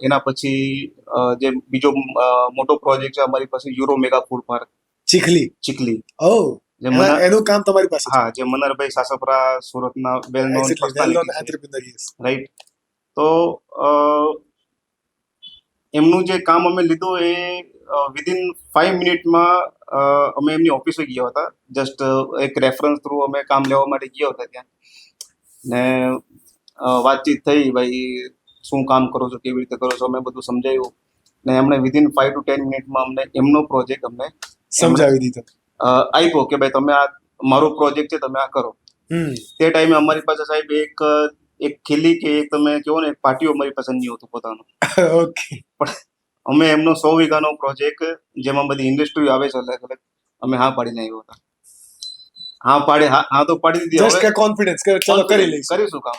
એના પછી જે બીજો મોટો પ્રોજેક્ટ છે અમારી પાસે, euro mega food park Chikhli. એનું કામ તમારી પાસે? હા, જે મનરભાઈ સાસપરા, સુરતના વેલ નોન પર્સનાલિટી, રાઈટ. તો એમનું જે કામ અમે લીધું એ વિધિન 5 મિનિટમાં અમે એમની ઓફિસે ગયા હતા. જસ્ટ એક રેફરન્સ થ્રુ અમે કામ લેવા માટે ગયા હતા ત્યાં, ને વાતચીત થઈ, ભાઈ શું કામ કરો છો, કેવી રીતે કરો છો, અમે બધું સમજાવ્યું, ને એમણે વિધિન 5 to 10 મિનિટમાં અમને એમનો પ્રોજેક્ટ અમને સમજાવી દીધો, આપ્યો કે ભાઈ તમે આ મારો પ્રોજેક્ટ છે, તમે આ કરો. તે ટાઈમે અમારી પાસે સાહેબ એક ખીલી કે તમે કહો ને, એક પાટીઓ અમારી પાસે નહીં હોતું પોતાનું. ઓકે. પણ અમે એમનો 100 વીઘાનો પ્રોજેક્ટ, જેમાં બધી ઇન્ડસ્ટ્રી આવે છે અલગ અલગ, અમે હા પાડીને આવ્યો હતા. હા તો પાડી દીધી. જસ્ટ કે કોન્ફિડન્સ કે ચલો કરી લઈશું, કરીશું કામ.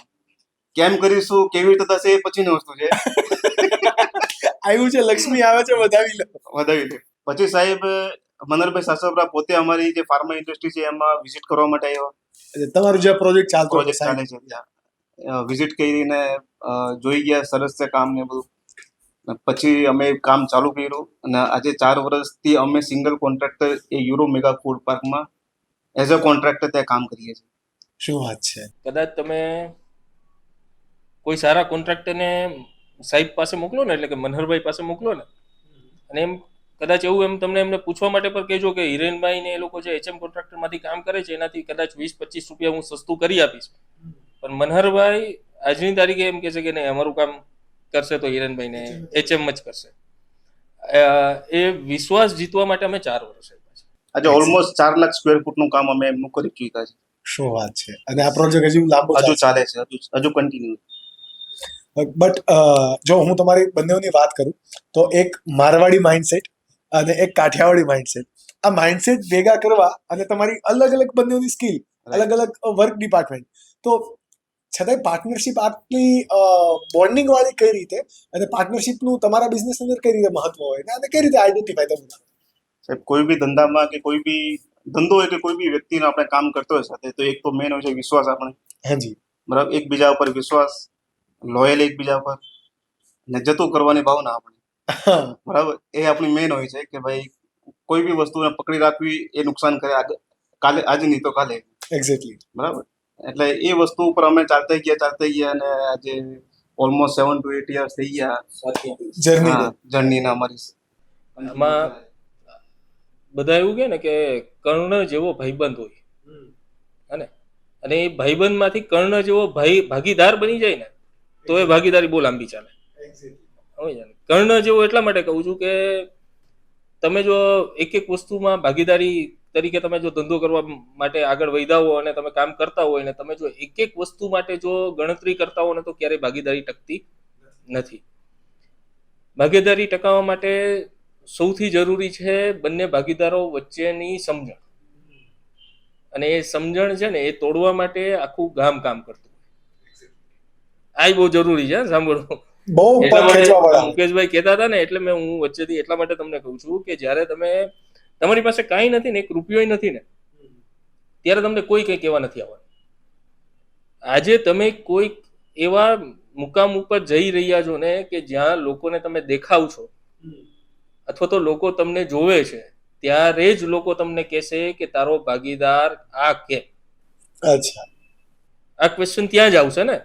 કેમ કરીશું, કેવી રીતે થશે, એ પછીની વસ્તુ છે. આવ્યું છે, લક્ષ્મી આવે છે, વધાવી લો. પછી સાહેબ મનરભાઈ સાસપરા પોતે અમારી જે ફાર્મા ઇન્ડસ્ટ્રી છે એમાં વિઝિટ કરવા માટે આવ્યો. તમારું જે પ્રોજેક્ટ ચાલે છે ત્યાં વિઝિટ કરીને જોઈ ગયા, સરસ છે કામ ને બધું. પછી અમે કામ ચાલુ કર્યું, અને આજે 4 વર્ષથી અમે સિંગલ કોન્ટ્રાક્ટર એ યુરો મેગા ફૂડ પાર્કમાં એઝ અ કોન્ટ્રાક્ટર ત્યાં કામ કરીએ છીએ. શું વાત છે. કદાચ તમે કોઈ સારા કોન્ટ્રાક્ટરને સાહેબ પાસે મોકલો ને, એટલે કે મનહરભાઈ પાસે મોકલો ને, અને એમ કદાચ એવું તમને એમને પૂછવા માટે પણ કહેજો કે હિરેનભાઈ ને એ લોકો જે એચએમ કોન્ટ્રાક્ટરમાંથી કામ કરે છે એનાથી કદાચ 20-25 રૂપિયા હું સસ્તું કરી આપીશ. પણ મનહરભાઈ આજની તારીખે એમ કહે છે કે નહીં, અમારું કામ કરશે તો હિરેનભાઈને એચએમ જ કરશે. એ વિશ્વાસ જીતવા માટે અમે 4 વર્ષ આજે ઓલમોસ્ટ 4 લાખ સ્ક્વેર ફૂટનું કામ અમે એમનું કરી ચૂક્યા છે. શું વાત છે. અને આ પ્રોજેક્ટ હજુ લાંબો ચાલે છે, હજુ કન્ટિન્યુ. બટ જો હું તમારી બંનેની વાત કરું તો એક મારવાડી માઇન્ડસેટ અને એક કાઠિયાવાડી માઇન્ડસેટ, આ માઇન્ડસેટ ભેગા કરવા અને તમારી અલગ અલગ બંનેની સ્કિલ, અલગ અલગ વર્ક ડિપાર્ટમેન્ટ, તો છતાંય પાર્ટનરશિપ આટલી બોન્ડિંગ વાળી કઈ રીતે, અને પાર્ટનરશિપનું તમારા બિઝનેસ અંદર કઈ રીતે મહત્વ હોય, અને કઈ રીતે આઈડેન્ટિફાય તમે? સાહેબ, કોઈ બી ધંધામાં કે કોઈ બી ધંધો હોય કે કોઈ બી વ્યક્તિને આપણે કામ કરતો હોય સાથે, તો એક તો મેન હોય છે વિશ્વાસ. આપણે હાજી, બરાબર, એકબીજા ઉપર વિશ્વાસ, લોયલ એકબીજા ઉપર, ને જતું કરવાની ભાવના આપણી, બરાબર, એ આપણી મેન હોય છે કે ભાઈ કોઈ બી વસ્તુને પકડી રાખવી એ નુકસાન કરે, આજે નહીં તો કાલે. એક્ઝેક્ટલી, બરાબર. એટલે એ વસ્તુ ઉપર અમે ચાલતા ગયા, અને આજે ઓલમોસ્ટ 7 to 8 years થઈ ગયા જર્નીના અમારી. આમાં બધા એવું કે ને કે કર્ણ જેવો ભાઈબંધ હોય, અને એ ભાઈબંધમાંથી કર્ણ જેવો ભાગીદાર બની જાય ને, તો એ ભાગીદારી બહુ લાંબી ચાલે. કર્ણ જેવો એટલા માટે કહું છું કે તમે જો એક એક વસ્તુમાં ભાગીદારી તરીકે તમે જો ધંધો કરવા માટે આગળ વધ્યા હો અને તમે કામ કરતા હોય ને તમે જો એક એક વસ્તુ માટે જો ગણતરી કરતા હો ને તો ક્યારેય ભાગીદારી ટકતી નથી. ભાગીદારી ટકાવવા માટે સૌથી જરૂરી છે બંને ભાગીદારો વચ્ચેની સમજણ, અને એ સમજણ છે ને એ તોડવા માટે આખું ગામ કામ કરતું હોય. આ બહુ જરૂરી છે, સાંભળવું. બહુ એટલા પગ માટે ખેંચવા વાળા. મુકેશભાઈ કહેતા હતા ને, એટલે મેં હું વચ્ચેથી એટલા માટે તમને કહું છું કે જ્યારે તમારી પાસે કાંઈ નથી ને, એક રૂપિયો નથી ને, ત્યારે તમને કોઈ કંઈ કહેવા નથી આવવાનું. આજે તમે કોઈક એવા મુકામ ઉપર જઈ રહ્યા છો ને કે જ્યાં લોકોને તમે દેખાવ છો અથવા તો લોકો તમને જોવે છે, ત્યારે જ લોકો તમને કહેશે કે તારો ભાગીદાર આ કે. અચ્છા, આ ક્વેશ્ચન ત્યાં જ આવશે ને.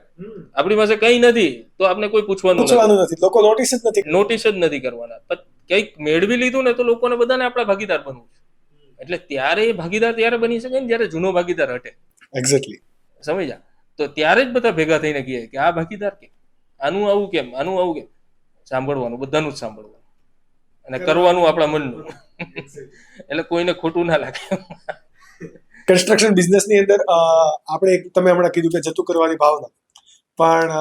આપણી પાસે કંઈ નથી તો આપણે કોઈ પૂછવાનું નથી, લોકો નોટિસ જ નથી. નોટિસ જ નથી કરવાના. પણ કંઈક મેળવી લીધું ને તો લોકોને બધાને આપણા ભાગીદાર બનવું છે. એટલે ત્યારે એ ભાગીદાર ત્યારે બની શકે ને જ્યારે જૂનો ભાગીદાર હટે. એક્ઝેક્ટલી. સમજ્યા? તો ત્યારે જ બધા ભેગા થઈને કહે કે આ ભાગીદાર કેમ, આનું આવું કેમ, આનું આવું કેમ. સાંભળવાનું, બધાનું જ સાંભળવાનું અને કરવાનું આપણા મનનું. એટલે કોઈને ખોટું ના લાગે. કન્સ્ટ્રક્શન બિઝનેસની અંદર આપણે તમે હમણાં કીધું કે જતું કરવાની ભાવના, પણ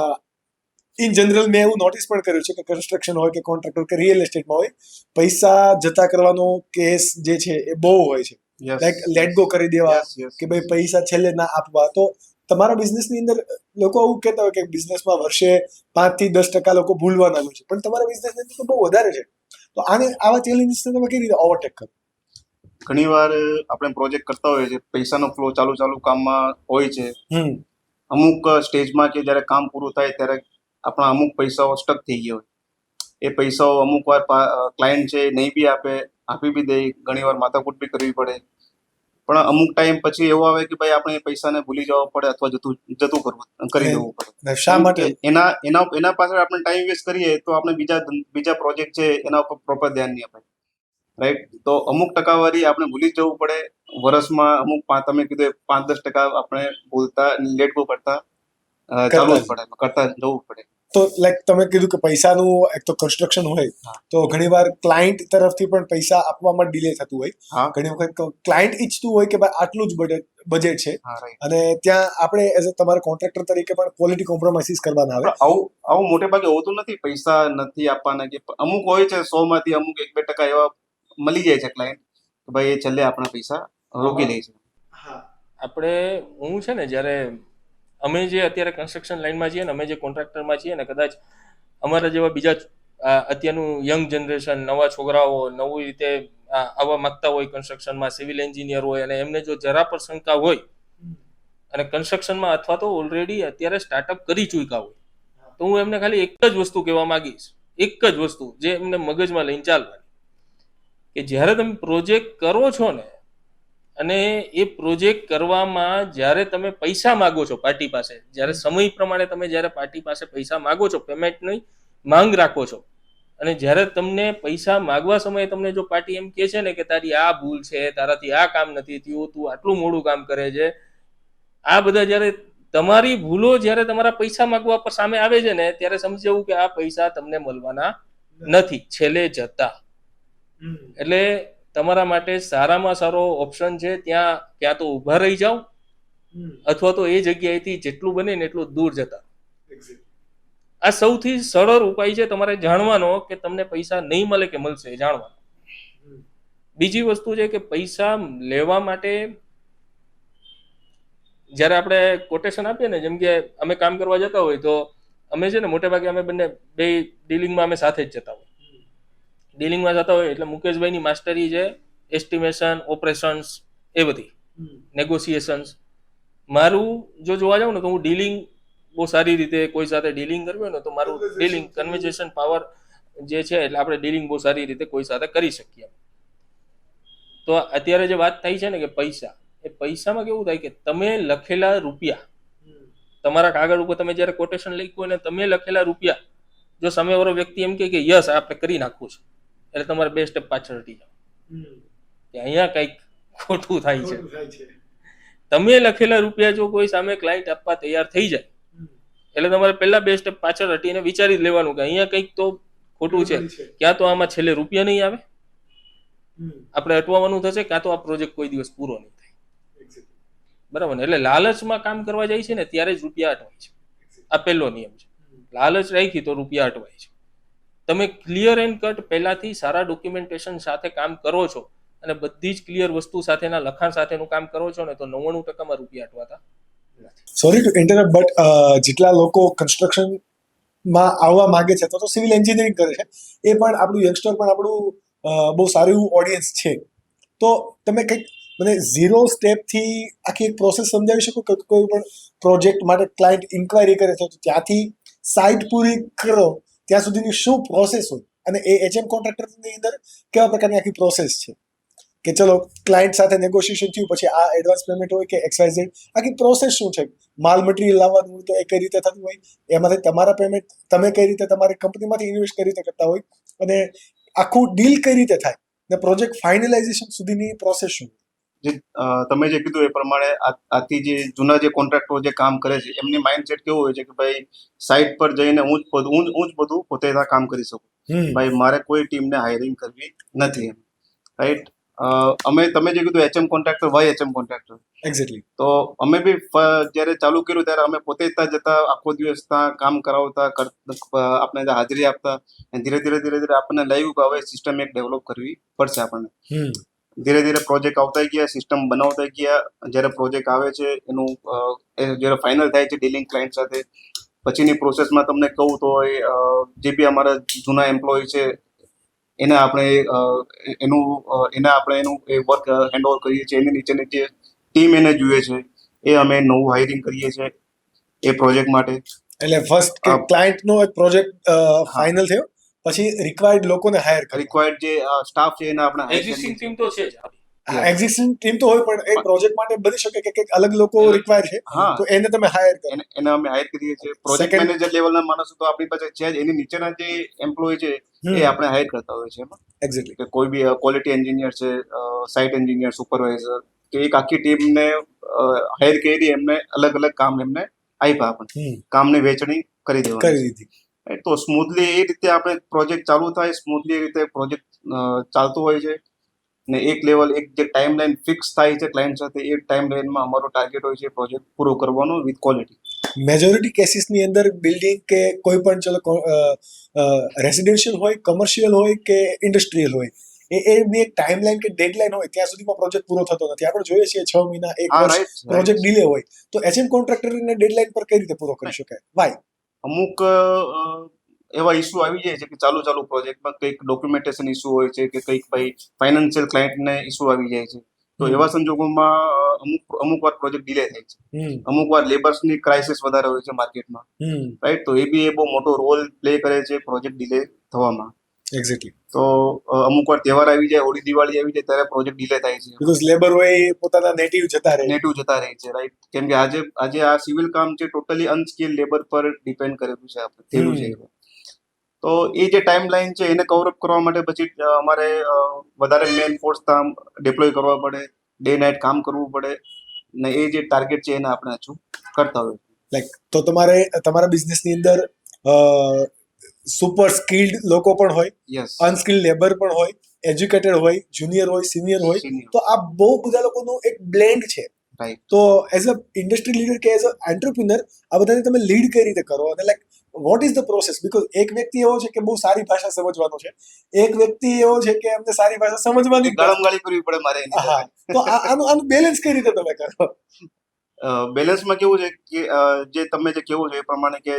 ઇન જનરલ મેં એવું નોટિસ પણ કર્યું છે કે કન્સ્ટ્રક્શન હોય કે કોન્ટ્રાક્ટર કે રિયલ એસ્ટેટમાં હોય, પૈસા જતા કરવાનો કેસ જે છે એ બહુ હોય છે. લાઈક લેટ ગો કરી દેવા કે ભાઈ પૈસા છેલ્લે ના આપવા. તો તમારા બિઝનેસની અંદર લોકો એવું કહેતા હોય કે બિઝનેસમાં વર્ષે 5 થી 10% લોકો ભૂલવાના હોય છે, પણ તમારા બિઝનેસની અંદર તો બહુ વધારે છે. તો આવા ચેલેન્જીસને તમે કેવી રીતે ઓવરટેક કરો? ઘણીવાર આપણે પ્રોજેક્ટ કરતા હોઈએ છીએ, પૈસાનો ફ્લો ચાલુ કામમાં હોય છે. અમુક સ્ટેજમાં કે જ્યારે કામ પૂરું થાય ત્યારે આપણા અમુક પૈસાઓ સ્ટક થઈ ગયા હોય. એ પૈસાઓ અમુક વાર ક્લાયન્ટ છે નહીં બી આપી બી દે, ઘણીવાર માથાકૂટ બી કરવી પડે. પણ અમુક ટાઈમ પછી એવું આવે કે ભાઈ આપણે એ પૈસાને ભૂલી જવા પડે અથવા જતું કરી દેવું પડે. શા માટે? એના પાછળ આપણે ટાઈમ વેસ્ટ કરીએ તો આપણે બીજા પ્રોજેક્ટ છે એના ઉપર પ્રોપર ધ્યાન નહીં અપાય. રાઈટ? તો અમુક ટકાવારી આપણે ભૂલી જવું પડે. વર્ષમાં અમુક તમે કીધું 5-10% આપણે ભૂલતા લેટ ગો કરતા જવું પડે. તો લાઈક તમે કીધું કે પૈસાનું એક તો કન્સ્ટ્રક્શન હોય તો ઘણીવાર ક્લાયન્ટ તરફથી પણ પૈસા આપવામાં ડિલે થતું હોય. ઘણી વખત ક્લાયન્ટ ઈચ્છતું હોય કે ભાઈ આટલું જ બજેટ છે, અને ત્યાં આપણે એઝ અ તમારા કોન્ટ્રાક્ટર તરીકે પણ ક્વોલિટી કોમ્પ્રોમાઇઝ કરવાના આવે. આવું મોટે ભાગે હોતું નથી. પૈસા નથી આપવાના કે અમુક હોય છે, 100 માંથી અમુક 1-2% એવા મળી જાય છે ક્લાયન્ટ કે ભાઈ એ છેલ્લે આપણા પૈસા રોકી લે છે. હું છે ને, જ્યારે અમે જે અત્યારે કન્સ્ટ્રક્શન લાઈનમાં છીએ ને, અમે જે કોન્ટ્રાક્ટરમાં છીએ ને, કદાચ અમારા જેવા બીજા અત્યારનું યંગ જનરેશન, નવા છોકરાઓ નવી રીતે આવવા માંગતા હોય કન્સ્ટ્રક્શનમાં, સિવિલ એન્જિનિયર હોય, અને એમને જો જરા પણ શંકા હોય અને કન્સ્ટ્રક્શનમાં અથવા તો ઓલરેડી અત્યારે સ્ટાર્ટઅપ કરી ચૂક્યા હોય, તો હું એમને ખાલી એક જ વસ્તુ કહેવા માંગીશ, એક જ વસ્તુ જે એમને મગજમાં લઈને ચાલવાની, કે જ્યારે તમે પ્રોજેક્ટ કરો છો ને, અને એ પ્રોજેક્ટ કરવામાં જ્યારે તમે પૈસા માગો છો પાર્ટી પાસે, જ્યારે સમય પ્રમાણે તમે જ્યારે પાર્ટી પાસે પૈસા માગો છો, પેમેન્ટની માંગ રાખો છો, અને જ્યારે તમને પૈસા માગવા સમયે તમને જો પાર્ટી એમ કહે છે ને કે તારી આ ભૂલ છે, તારાથી આ કામ નથી થયું, તું આટલું મોડું કામ કરે છે, આ બધા જ્યારે તમારી ભૂલો જ્યારે તમારા પૈસા માગવા પર સામે આવે છે ને, ત્યારે સમજી જવું કે આ પૈસા તમને મળવાના નથી છેલ્લે જતા. એટલે તમારા માટે સારામાં સારો ઓપ્શન છે ત્યાં તો ઊભા રહી જાઓ, અથવા તો એ જગ્યાએથી જેટલું બને ને એટલું દૂર જતા. આ સૌથી સરળ ઉપાય છે તમારે જાણવાનો, કે તમને પૈસા નહીં મળે કે મળશે જાણવાનો. બીજી વસ્તુ છે કે પૈસા લેવા માટે જ્યારે આપણે કોટેશન આપીએ ને, જેમ કે અમે કામ કરવા જતા હોય તો અમે છે ને મોટે ભાગે અમે બંને બે ડીલિંગમાં અમે સાથે જ જતા હોય. ડીલિંગમાં જતા હોય એટલે મુકેશભાઈની માસ્ટરી છે એસ્ટિમેશન, ઓપરેશન્સ, એ બધી નેગોશિએશન્સ. મારું જો જોવા જાઉં ને તો હું ડીલિંગ બહુ સારી રીતે કોઈ સાથે ડીલિંગ કરવી હોય ને તો મારું ડીલિંગ કન્વર્ઝેશન પાવર જે છે, એટલે આપણે ડીલિંગ બહુ સારી રીતે કોઈ સાથે કરી શકીએ. તો અત્યારે જે વાત થઈ છે ને કે પૈસા, એ પૈસામાં કેવું થાય કે તમે લખેલા રૂપિયા, તમારા કાગળ ઉપર તમે જ્યારે કોટેશન લખ્યું અને તમે લખેલા રૂપિયા, જો સામેવાળો વ્યક્તિ એમ કે યસ આપણે કરી નાખવું છે, એટલે તમારે 2 સ્ટેપ પાછળ હટી જાઓ કે અહીંયા કંઈક ખોટું થાય છે. તમે લખેલા રૂપિયા જો કોઈ સામે ક્લાયન્ટ આપવા તૈયાર થઈ જાય, એટલે તમારે પહેલા 2 સ્ટેપ પાછળ હટીને વિચારી લેવાનું કે અહીંયા કંઈક તો ખોટું છે. ક્યાં તો આમાં છેલ્લે રૂપિયા નહીં આવે, આપણે અટવાવાનું થશે, કાં તો આ પ્રોજેક્ટ કોઈ દિવસ પૂરો નહીં થાય. બરાબર ને? એટલે લાલચમાં કામ કરવા જાય છે ને ત્યારે જ રૂપિયા અટવાય છે. આ પહેલો નિયમ છે. લાલચ રાખી તો રૂપિયા અટવાય છે. તમે ક્લિયર એન્ડ કટ પહેલાથી સારા ડોક્યુમેન્ટેશન સાથે કામ કરો છો અને બધી જ ક્લિયર વસ્તુ સાથેના લખાણ સાથેનું કામ કરો છો ને તો 99% રૂપિયા અટવાતા નથી. સોરી ટુ ઇન્ટરપ્ટ, બટ જેટલા લોકો કન્સ્ટ્રક્શનમાં આવવા માંગે છે તો સિવિલ એન્જિનિયરિંગ કરે છે, એ પણ આપણું યંગસ્ટર પણ આપણું બહુ સારું એવું ઓડિયન્સ છે. તો તમે કંઈક મને 0 સ્ટેપથી આખી એક પ્રોસેસ સમજાવી શકો કે કોઈ પણ પ્રોજેક્ટ માટે ક્લાયન્ટ ઇન્ક્વાયરી કરે છે તો ત્યાંથી સાઇટ પૂરી કરો ત્યાં સુધીની શું પ્રોસેસ હોય, અને એ એચએમ કોન્ટ્રાક્ટરની અંદર કેવા પ્રકારની આખી પ્રોસેસ છે કે ચલો ક્લાયન્ટ સાથે નેગોશિએશન થયું પછી આ એડવાન્સ પેમેન્ટ હોય કે XYZ, આખી પ્રોસેસ શું છે? માલ મટીરિયલ લાવવાનું હોય તો એ કઈ રીતે થતું હોય, એમાંથી તમારા પેમેન્ટ તમે કઈ રીતે તમારી કંપનીમાંથી ઇન્વેસ્ટ કઈ રીતે કરતા હોય, અને આખું ડીલ કઈ રીતે થાય ને પ્રોજેક્ટ ફાઇનલાઇઝેશન સુધીની પ્રોસેસ શું? જે તમે જે કીધું એ પ્રમાણે આથી જે જૂના જે કોન્ટ્રાક્ટરો જે કામ કરે છે એમની માઇન્ડસેટ કેવું હોય છે કે ભાઈ સાઇટ પર જઈને હું જ બધું પોતે કામ કરી શકું, ભાઈ મારે કોઈ ટીમને હાયરિંગ કરવી નથી એમ, રાઈટ? તમે જે કીધું HM contractor, why HM contractor, exactly. તો અમે બી જ્યારે ચાલુ કર્યું ત્યારે અમે પોતે ત્યાં જતા, આખો દિવસ ત્યાં કામ કરાવતા, આપણે હાજરી આપતા, અને ધીરે ધીરે આપણને લાગ્યું કે હવે સિસ્ટમ એક ડેવલપ કરવી પડશે આપણને. ધીરે ધીરે પ્રોજેક્ટ આવતા ગયા, સિસ્ટમ બનાવતા ગયા. જ્યારે પ્રોજેક્ટ આવે છે એનું જ્યારે ફાઇનલ થાય છે ડીલિંગ ક્લાયન્ટ સાથે, પછીની પ્રોસેસમાં તમને કહું તો જે બી અમારા જૂના એમ્પ્લોય છે એને આપણે એનું વર્ક હેન્ડઓવર કરીએ છીએ. એની નીચેની જે ટીમ એને જોઈએ છે એ અમે નવું હાયરિંગ કરીએ છીએ એ પ્રોજેક્ટ માટે. એટલે ફર્સ્ટ કે ક્લાયન્ટનો એક પ્રોજેક્ટ ફાઇનલ થયો પછી રિક્વાયર્ડ લોકોને હાયર કરી, રિક્વાયર્ડ જે સ્ટાફ છે એને આપણે એક્ઝિસ્ટિંગ ટીમ તો છે જ. એક્ઝિસ્ટિંગ ટીમ તો હોય પણ એ પ્રોજેક્ટ માટે બની શકે કે કંઈક અલગ લોકો રિક્વાયર છે તો એને તમે હાયર કરો. એને અમે હાયર કરીએ છીએ. પ્રોજેક્ટ મેનેજર લેવલના માણસો તો આપણી પાસે છે જ, એની નીચેના જે એમ્પ્લોય છે એ આપણે હાયર કરતા હોય છે એમાં. એક્ઝેક્ટલી. કે કોઈ બી ક્વોલિટી એન્જિનિયર છે, સાઇટ એન્જિનિયર, સુપરવાઇઝર, કે એક આખી ટીમને હાયર કરી, એમને અલગ અલગ કામ એમને આપ્યા, આપણને કામની વહેંચણી કરી દીધી. તો સ્મૂથલી એ રીતે આપણે પ્રોજેક્ટ ચાલુ થાય, સ્મૂથલી એ રીતે પ્રોજેક્ટ ચાલતો હોય છે. ને એક લેવલ, એક જે ટાઈમ લાઈન ફિક્સ થાય છે ક્લાયન્ટ સાથે, એ ટાઈમ લાઈનમાં અમારો ટાર્ગેટ હોય છે પ્રોજેક્ટ પૂરો કરવાનો વિથ ક્વોલિટી. મેજોરિટી કેસીસની અંદર બિલ્ડિંગ કે કોઈ પણ ચલો રેસિડેન્શિયલ હોય, કમર્શિયલ હોય કે ઇન્ડસ્ટ્રીયલ હોય, એની એક ટાઈમ લાઈન કે ડેડલાઈન હોય ત્યાં સુધીમાં પ્રોજેક્ટ પૂરો થતો નથી. આપણે જોઈએ છીએ 6 મહિના, 1 વર્ષ પ્રોજેક્ટ ડિલે હોય, તો એચએમ કોન્ટ્રાક્ટરને ડેડલાઈન પર કઈ રીતે પૂરો કરી શકાય? વાય? અમુક એવા ઇસ્યુ આવી જાય છે કે ચાલુ પ્રોજેક્ટમાં કંઈક ડોક્યુમેન્ટેશન ઇસ્યુ હોય છે કે કંઈક ભાઈ ફાઇનાન્શિયલ ક્લાયન્ટને ઇસ્યુ આવી જાય છે. તો એવા સંજોગોમાં અમુક વાર પ્રોજેક્ટ ડિલે થાય છે. અમુક વાર લેબર્સની ક્રાઇસિસ વધારે હોય છે માર્કેટમાં, રાઈટ? તો એ બી બહુ મોટો રોલ પ્લે કરે છે પ્રોજેક્ટ ડિલે થવામાં. એક્ઝેક્ટલી. તો અમુક વાર તહેવાર આવી જાય, હોળી દિવાળી આવી જાય ત્યારે પ્રોજેક્ટ ડિલે થાય છે. બીકોઝ લેબર હોય પોતાના નેટિવ જતા રહે છે, રાઈટ? કેમ કે આજે આ સિવિલ કામ છે ટોટલી અનસ્કિલ્ડ લેબર પર ડિપેન્ડ કરેલું છે, આપણે થયેલું છે. તો એ જે ટાઈમ લાઈન છે એને કવર અપ કરવા માટે પછી અમારે વધારે મેન ફોર્સ ડિપ્લોય કરવા પડે, ડે નાઇટ કામ કરવું પડે, ને એ જે ટાર્ગેટ છે એને આપણે અચીવ કરતા હોય. લાઈક તો તમારે તમારા બિઝનેસની અંદર સુપર સ્કિલ્ડ લોકો પણ હોય, અનસ્કિલ્ડ લેબર પણ હોય, એજ્યુકેટેડ હોય, જુનિયર હોય, સિનિયર હોય, તો આ બહુ બધા લોકોનું એક બ્લેન્ડ છે. તો એઝ અ ઇન્ડસ્ટ્રી લીડર કે એઝ અ એન્ટરપ્રિનર આ બધાને તમે લીડ કઈ રીતે કરો, અને like what is the process? Because એક વ્યક્તિ એવો છે કે બહુ સારી ભાષા સમજવાનો છે, એક વ્યક્તિ એવો છે કે એમને સારી ભાષા સમજવાની ગાળમગાળી કરવી પડે મારે. હા, તો આનું બેલેન્સ કઈ રીતે તમે કરો? બેલેન્સમાં કેવું છે કે જે તમે જે કેવું છે એ પ્રમાણે કે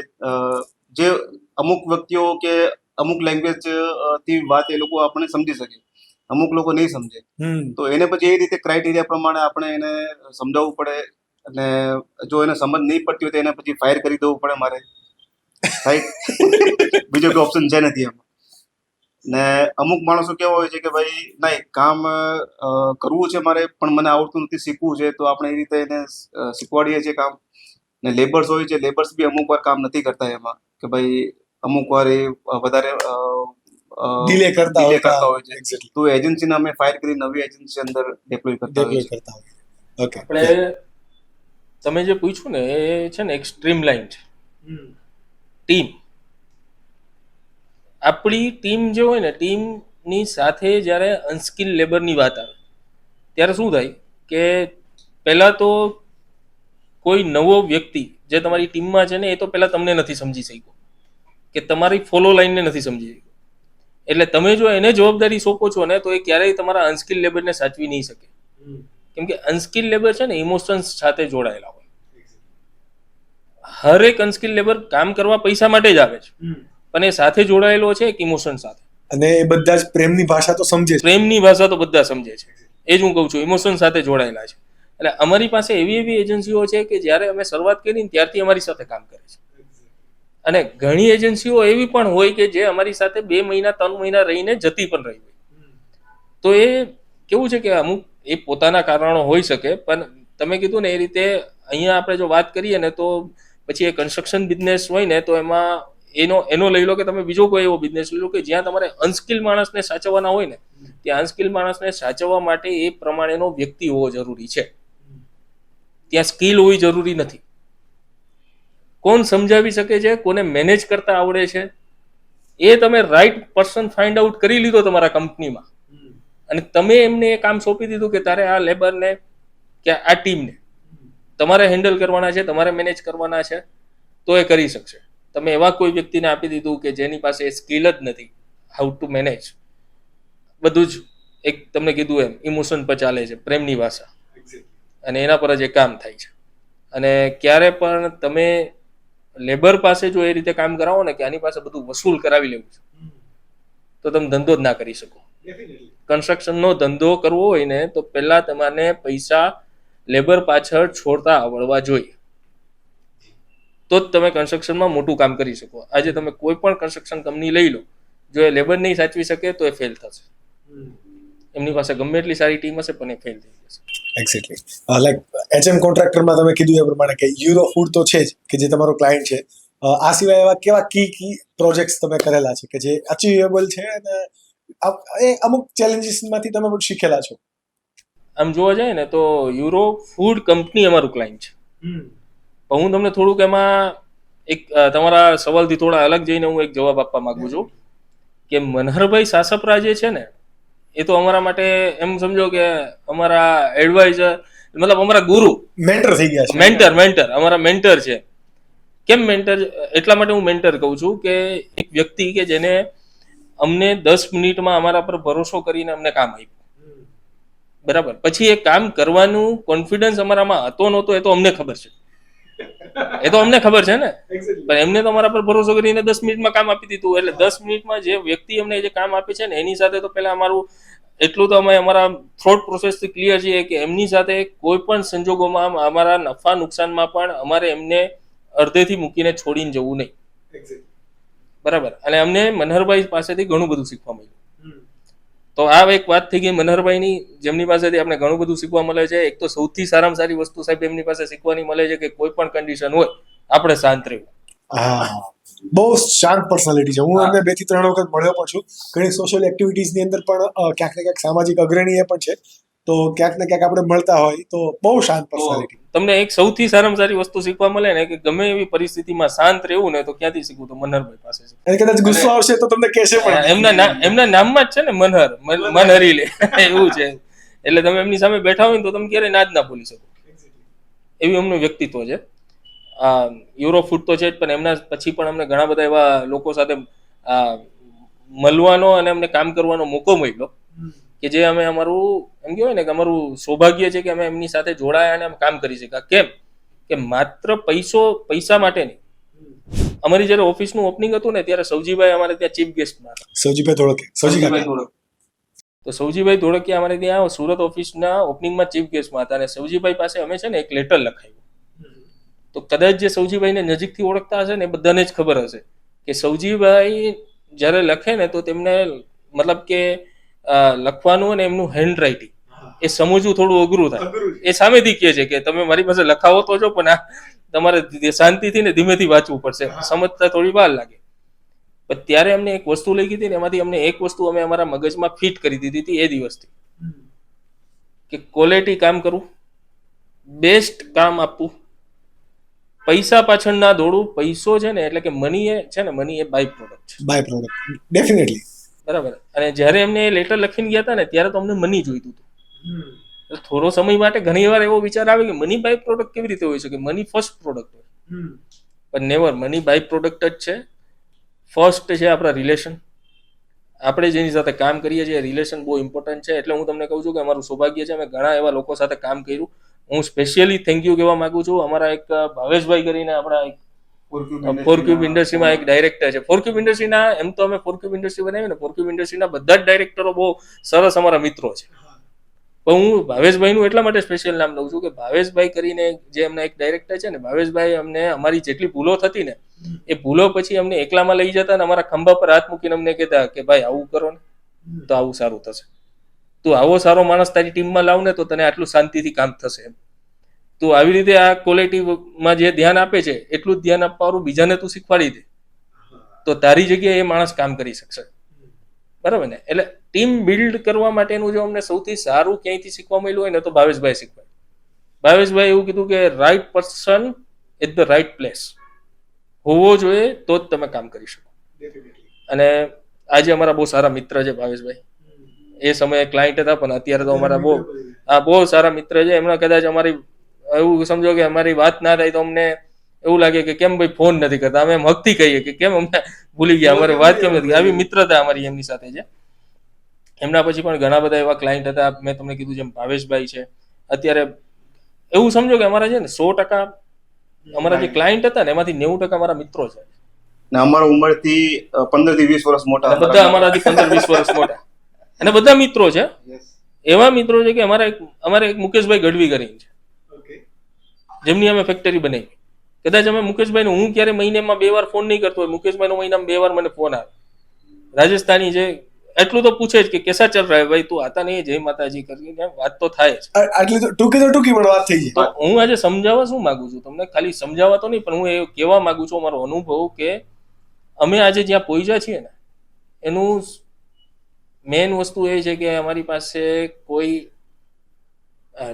જે અમુક વ્યક્તિઓ કે અમુક લેંગ્વેજ થી વાત એ લોકો આપણે સમજી શકે, અમુક લોકો નહીં સમજે, તો એને પછી એ રીતે ક્રાઇટેરિયા પ્રમાણે આપણે એને સમજાવવું પડે. અને જો એને સમજ નહીં પડતી હોય તો એને પછી ફાયર કરી દેવું પડે મારે, રાઈટ? બીજો કોઈ ઓપ્શન છે નથી એમાં. ને અમુક માણસો કેવા હોય છે કે ભાઈ નહીં, કામ કરવું છે મારે પણ મને આવડતું નથી, શીખવું છે, તો આપણે એ રીતે એને શીખવાડીએ છીએ કામ. ને લેબર્સ હોય છે, લેબર્સ બી અમુક વાર કામ નથી કરતા એમાં, કે ભાઈ અમુક વાર એ વધારે ડિલે કરતા હોય છે. તો એજન્સીને અમે ફાયર કરી નવી એજન્સી અંદર ડિપ્લોય કરતા હોય. ઓકે. આપણે તમે જે પૂછ્યું ને એ છે ને એક સ્ટ્રીમ લાઈન છે, ટીમ. આપણી ટીમ જે હોય ને, ટીમની સાથે જ્યારે અનસ્કિલ લેબરની વાત આવે ત્યારે શું થાય કે પહેલાં તો કોઈ નવો વ્યક્તિ જે તમારી ટીમમાં છે ને એ તો પહેલાં તમને નથી સમજી શક્યો કે તમારી ફોલો લાઈનને નથી સમજી શક્યો. એટલે તમે જો એને જવાબદારી સોંપો છો ને તો એ ક્યારેય તમારા અનસ્કિલ લેબરને સાચવી નહીં શકે. કેમ કે અનસ્કિલ લેબર છે ને ઇમોશન્સ સાથે જોડાયેલા હોય. હર એક અનસ્કિલ લેબર કામ કરવા પૈસા માટે જ આવે છે, પણ એ સાથે જોડાયેલો છે એક ઇમોશન સાથે. અને એ બધા જ પ્રેમની ભાષા તો સમજે છે. પ્રેમની ભાષા તો બધા સમજે છે, એ જ હું કહું છું, ઇમોશન સાથે જોડાયેલા છે. એટલે અમારી પાસે એવી એજન્સીઓ છે કે જ્યારે અમે શરૂઆત કરી ને ત્યારથી અમારી સાથે કામ કરે છે. અને ઘણી એજન્સીઓ એવી પણ હોય કે જે અમારી સાથે 2 મહિના 3 મહિના રહીને જતી પણ રહી હોય. તો એ કેવું છે કે અમુક એ પોતાના કારણો હોઈ શકે, પણ તમે કીધું ને એ રીતે અહીંયા આપણે જો વાત કરીએ ને તો પછી એ કન્સ્ટ્રક્શન બિઝનેસ હોય ને તો એમાં એનો લઈ લો કે તમે બીજો કોઈ એવો બિઝનેસ લઈ લો કે જ્યાં તમારે અનસ્કિલ માણસને સાચવવાના હોય ને, ત્યાં અનસ્કિલ માણસને સાચવવા માટે એ પ્રમાણેનો વ્યક્તિ હોવો જરૂરી છે. ત્યાં સ્કિલ હોવી જરૂરી નથી. કોણ સમજાવી શકે છે, કોને મેનેજ કરતા આવડે છે, એ તમે રાઈટ પર્સન ફાઇન્ડ આઉટ કરી લીધો તમારા કંપનીમાં અને તમે એમને એ કામ સોંપી દીધું કે તારે આ લેબરને કે આ ટીમને તમારે હેન્ડલ કરવાના છે, તમારે મેનેજ કરવાના છે, તો એ કરી શકશે. તમે એવા કોઈ વ્યક્તિને આપી દીધું કે જેની પાસે એ સ્કિલ જ નથી હાઉ ટુ મેનેજ, બધું જ એક તમને કીધું એમ ઇમોશન પર ચાલે છે, પ્રેમની ભાષા, અને એના પર જ એ કામ થાય છે. અને ક્યારે પણ તમે લેબર પાસે જો એ રીતે કામ કરાવો ને કે આની પાસે બધું વસૂલ કરાવી લેવું છે, તો તમે ધંધો જ ના કરી શકો. કન્સ્ટ્રક્શનનો ધંધો કરવો હોય ને તો પહેલા તમારે પૈસા લેબર પાછળ છોડતા આવડવા જોઈએ, તો જ તમે કન્સ્ટ્રક્શનમાં મોટું કામ કરી શકો. આજે તમે કોઈ પણ કન્સ્ટ્રક્શન કંપની લઈ લો, જો એ લેબર નહીં સાચવી શકે તો એ ફેલ થશે. એમની પાસે ગમે એટલી સારી ટીમ હશે પણ એ ફેલ થઈ જશે. એક્ઝેક્ટલી. લાઈક HM કોન્ટ્રાક્ટરમાં તમે કીધું એ પ્રમાણે કે યુરો ફૂડ તો છે જ કે જે તમારો ક્લાયન્ટ છે. આ સિવાય એવા કેવા કી પ્રોજેક્ટ્સ તમે કરેલા છે કે જે અચીવેબલ છે અને એ અમુક ચેલેન્જીસમાંથી તમે પણ શીખેલા છો? આમ જોવા જાય ને તો યુરો ફૂડ કંપની અમારું ક્લાયન્ટ છે. પણ હું તમને થોડુંક એમાં એક તમારા સવાલથી થોડા અલગ જઈને હું એક જવાબ આપવા માંગુ છું કે મનહરભાઈ સાસપરા જે છે ને એ તો અમારા માટે એમ સમજો કે અમારા એડવાઇઝર, મતલબ અમારા ગુરુ, મેન્ટર થઈ ગયા છે. મેન્ટર અમારા મેન્ટર છે. કેમ મેન્ટર? એટલા માટે હું મેન્ટર કહું છું કે એક વ્યક્તિ કે જેને અમને 10 મિનિટમાં અમારા પર ભરોસો કરીને અમને કામ આપ્યું, બરાબર. પછી એ કામ કરવાનું કોન્ફિડન્સ અમારામાં હતો નહોતો એ તો અમને ખબર છે, ને. પણ એમને તો અમારા પર ભરોસો કરીને 10 મિનિટમાં કામ આપી દીધું. એટલે 10 મિનિટમાં જે વ્યક્તિ અમને જે કામ આપે છે ને એની સાથે તો પહેલા અમારું એટલું તો અમે અમારા થોટ પ્રોસેસથી ક્લિયર છીએ કે એમની સાથે કોઈ પણ સંજોગોમાં અમારા નફા નુકસાનમાં પણ અમારે એમને અડધેથી મૂકીને છોડીને જવું નહીં, બરાબર. અને અમને મનહરભાઈ પાસેથી ઘણું બધું શીખવા મળ્યું. તો આ એક વાત થઈ ગઈ મનહરભાઈની, જેમની પાસેથી આપણે ઘણું બધું શીખવા મળે છે. એક તો સૌથી સારામાં સારી વસ્તુ સાહેબ એમની પાસે શીખવાની મળે છે કે કોઈ પણ કન્ડિશન હોય આપણે શાંત રહેવું. હા, બહુ શાંત પર્સનાલિટી છે. હું એમને 2 થી 3 વખત મળ્યો પણ છું. ઘણી સોશિયલ એક્ટિવિટીઝની અંદર પણ ક્યાંક ને ક્યાંક સામાજિક અગ્રણી પણ છે. તો ક્યાંક ને ક્યાંક આપણે મળતા હોય તો બહુ શાંત પર્સનાલિટી. તમને એક સૌથી સારામાં સારી વસ્તુ શીખવા મળે ને કે ગમે એવી પરિસ્થિતિમાં શાંત રહેવું ને તો ક્યાંથી શીખવું? તો મનહરભાઈ પાસે છે. અને કદાચ ગુસ્સો આવશે તો તમને કહેશે પણ. એમના નામમાં જ છે ને મનહરી લે એવું છે. એટલે તમે એમની સામે બેઠા હોય ને તો તમે ક્યારેય ના જ ના બોલી શકો, એવી એમનું વ્યક્તિત્વ છે. યુરો ફૂડ તો છે જ, પણ એમના પછી પણ અમને ઘણા બધા એવા લોકો સાથે મળવાનો અને અમને કામ કરવાનો મોકો મળ્યો કે જે અમે અમારું એમ કહેવાય ને કે અમારું સૌભાગ્ય છે કે અમે એમની સાથે જોડાયા અને અમે કામ કરી શક્યા. કેમ કે માત્ર પૈસા માટે નહીં. અમારી જ્યારે ઓફિસનું ઓપનિંગ હતું ને ત્યારે સૌજીભાઈ અમારે ત્યાં ચીફ ગેસ્ટમાં હતા. સૌજીભાઈ ધોળકિયા. તો સૌજીભાઈ ધોળકિયા અમારે ત્યાં સુરત ઓફિસના ઓપનિંગમાં ચીફ ગેસ્ટમાં હતા અને સૌજીભાઈ પાસે અમે છે ને એક લેટર લખાયું. તો કદાચ જે સૌજીભાઈને નજીકથી ઓળખતા હશે ને એ બધાને જ ખબર હશે કે સૌજીભાઈ જ્યારે લખે ને તો તેમને મતલબ કે લખવાનું અને એમનું હેન્ડ રાઇટિંગ એ સમજવું થોડું અઘરું થાય. એ સામેથી કહે છે કે તમે મારી પાસે લખાવો તો જો, પણ આ તમારે શાંતિથી ને ધીમેથી વાંચવું પડશે, સમજતા થોડી વાર લાગે. પણ ત્યારે અમને એક વસ્તુ લઈ ગઈ હતી ને એમાંથી અમને એક વસ્તુ અમે અમારા મગજમાં ફિટ કરી દીધી હતી એ દિવસથી કે ક્વોલિટી કામ કરવું, બેસ્ટ કામ આપવું, પૈસા પાછળ ના દોડું. પૈસો છે ને એટલે કે મની એ છે ને, મની એ બાય પ્રોડક્ટ છે, બાય પ્રોડક્ટ ડેફિનેટલી. બરાબર. અને જ્યારે એમને લેટર લખીને ગયા હતા ને ત્યારે તો અમને મની જોઈતું હતું. એટલે થોડો સમય માટે ઘણી વાર એવો વિચાર આવે કે મની બાય પ્રોડક્ટ કેવી રીતે હોય શકે, મની ફર્સ્ટ પ્રોડક્ટ હોય. પણ નેવર, મની બાય પ્રોડક્ટ જ છે. ફર્સ્ટ છે આપણા રિલેશન. આપણે જેની સાથે કામ કરીએ છીએ રિલેશન બહુ ઇમ્પોર્ટન્ટ છે. એટલે હું તમને કહું છું કે અમારું સૌભાગ્ય છે, અમે ઘણા એવા લોકો સાથે કામ કર્યું. હું સ્પેશિયલી થેન્ક યુ કહેવા માંગુ છું. અમારા એક ભાવેશભાઈ કરીને આપણા એક ફોરક્યુબ ઇન્ડસ્ટ્રીમાં એક ડાયરેક્ટર છે. ફોરક્યુબ ઇન્ડસ્ટ્રીના એમ તો અમે ફોરક્યુબ ઇન્ડસ્ટ્રી બનાવી ને, ફોરક્યુબ ઇન્ડસ્ટ્રીના બધા જ ડાયરેક્ટરો બહુ સરસ અમારા મિત્રો છે. પણ હું ભાવેશભાઈનું એટલા માટે સ્પેશિયલ નામ લઉં છું કે ભાવેશભાઈ કરીને જે એમના એક ડાયરેક્ટર છે ને, ભાવેશભાઈ અમને અમારી જેટલી ભૂલો થતી ને એ ભૂલો પછી અમને એકલામાં લઈ જતા ને અમારા ખંભા પર હાથ મૂકીને અમને કહેતા કે ભાઈ આવું કરો ને તો આવું સારું થશે, તું આવો સારો માણસ તારી ટીમમાં લાવ ને તો તને આટલું શાંતિથી કામ થશે. તું આવી રીતે આ ક્વોલિટીમાં જે ધ્યાન આપે છે એટલું જ ધ્યાન આપવાનું બીજાને તું શીખવાડી દે તો તારી જગ્યાએ એ માણસ કામ કરી શકશે, બરાબર ને. એટલે ટીમ બિલ્ડ કરવા માટેનું જો અમને સૌથી સારું ક્યાંયથી શીખવા મળ્યું હોય ને તો ભાવેશભાઈ શીખવાય. ભાવેશભાઈ એવું કીધું કે right person at the right place હોવો જોઈએ તો જ તમે કામ કરી શકો. અને આજે અમારા બહુ સારા મિત્ર છે ભાવેશભાઈ. એ સમયે ક્લાયન્ટ હતા પણ અત્યારે તો અમારા બહુ સારા મિત્ર છે. એમના કદાચ અમારી એવું સમજો કે અમારી વાત ના થાય તો અમને એવું લાગે કે કેમ ભાઈ ફોન નથી કરતા. અમે એમ હકથી કહીએ કે કેમ અમને ભૂલી ગયા, અમારી વાત કેમ નથી. આવી મિત્રતા અમારી એમની સાથે છે. એમના પછી પણ ઘણા બધા એવા ક્લાયન્ટ હતા. મેં તમને કીધું જેમ ભાવેશભાઈ છે. અત્યારે એવું સમજો કે અમારા છે ને 100% અમારા જે ક્લાયન્ટ હતા ને એમાંથી 90% અમારા મિત્રો છે. ને અમારા ઉંમરથી 15 થી 20 વર્ષ મોટા અને બધા અમારાથી 15-20 વર્ષ મોટા અને બધા મિત્રો છે. એવા મિત્રો છે કે અમારે એક મુકેશભાઈ ગઢવી કરીને છે, જેમની અમે ફેક્ટરી બનાવી. કદાચ અમે મુકેશભાઈને હું ક્યારે મહિનામાં 2 વાર ફોન નહીં કરતો હોય, મુકેશભાઈનો મહિનામાં 2 વાર મને ફોન આવે. રાજસ્થાની છે, એટલું તો પૂછે જ કે કેસા ચલ રહા હે ભાઈ, તું આતા નહીં, જય માતાજી કરીને વાત તો થાય જ. આટલી તો ટૂંકી પણ વાત થઈ ગઈ. તો હું આજે સમજાવવા શું માંગુ છું તમને, ખાલી સમજાવવા તો નહીં પણ હું એ કહેવા માંગુ છું અમારો અનુભવ કે અમે આજે જ્યાં પહોંચ્યા છીએ ને એનું મેઇન વસ્તુ એ છે કે અમારી પાસે કોઈ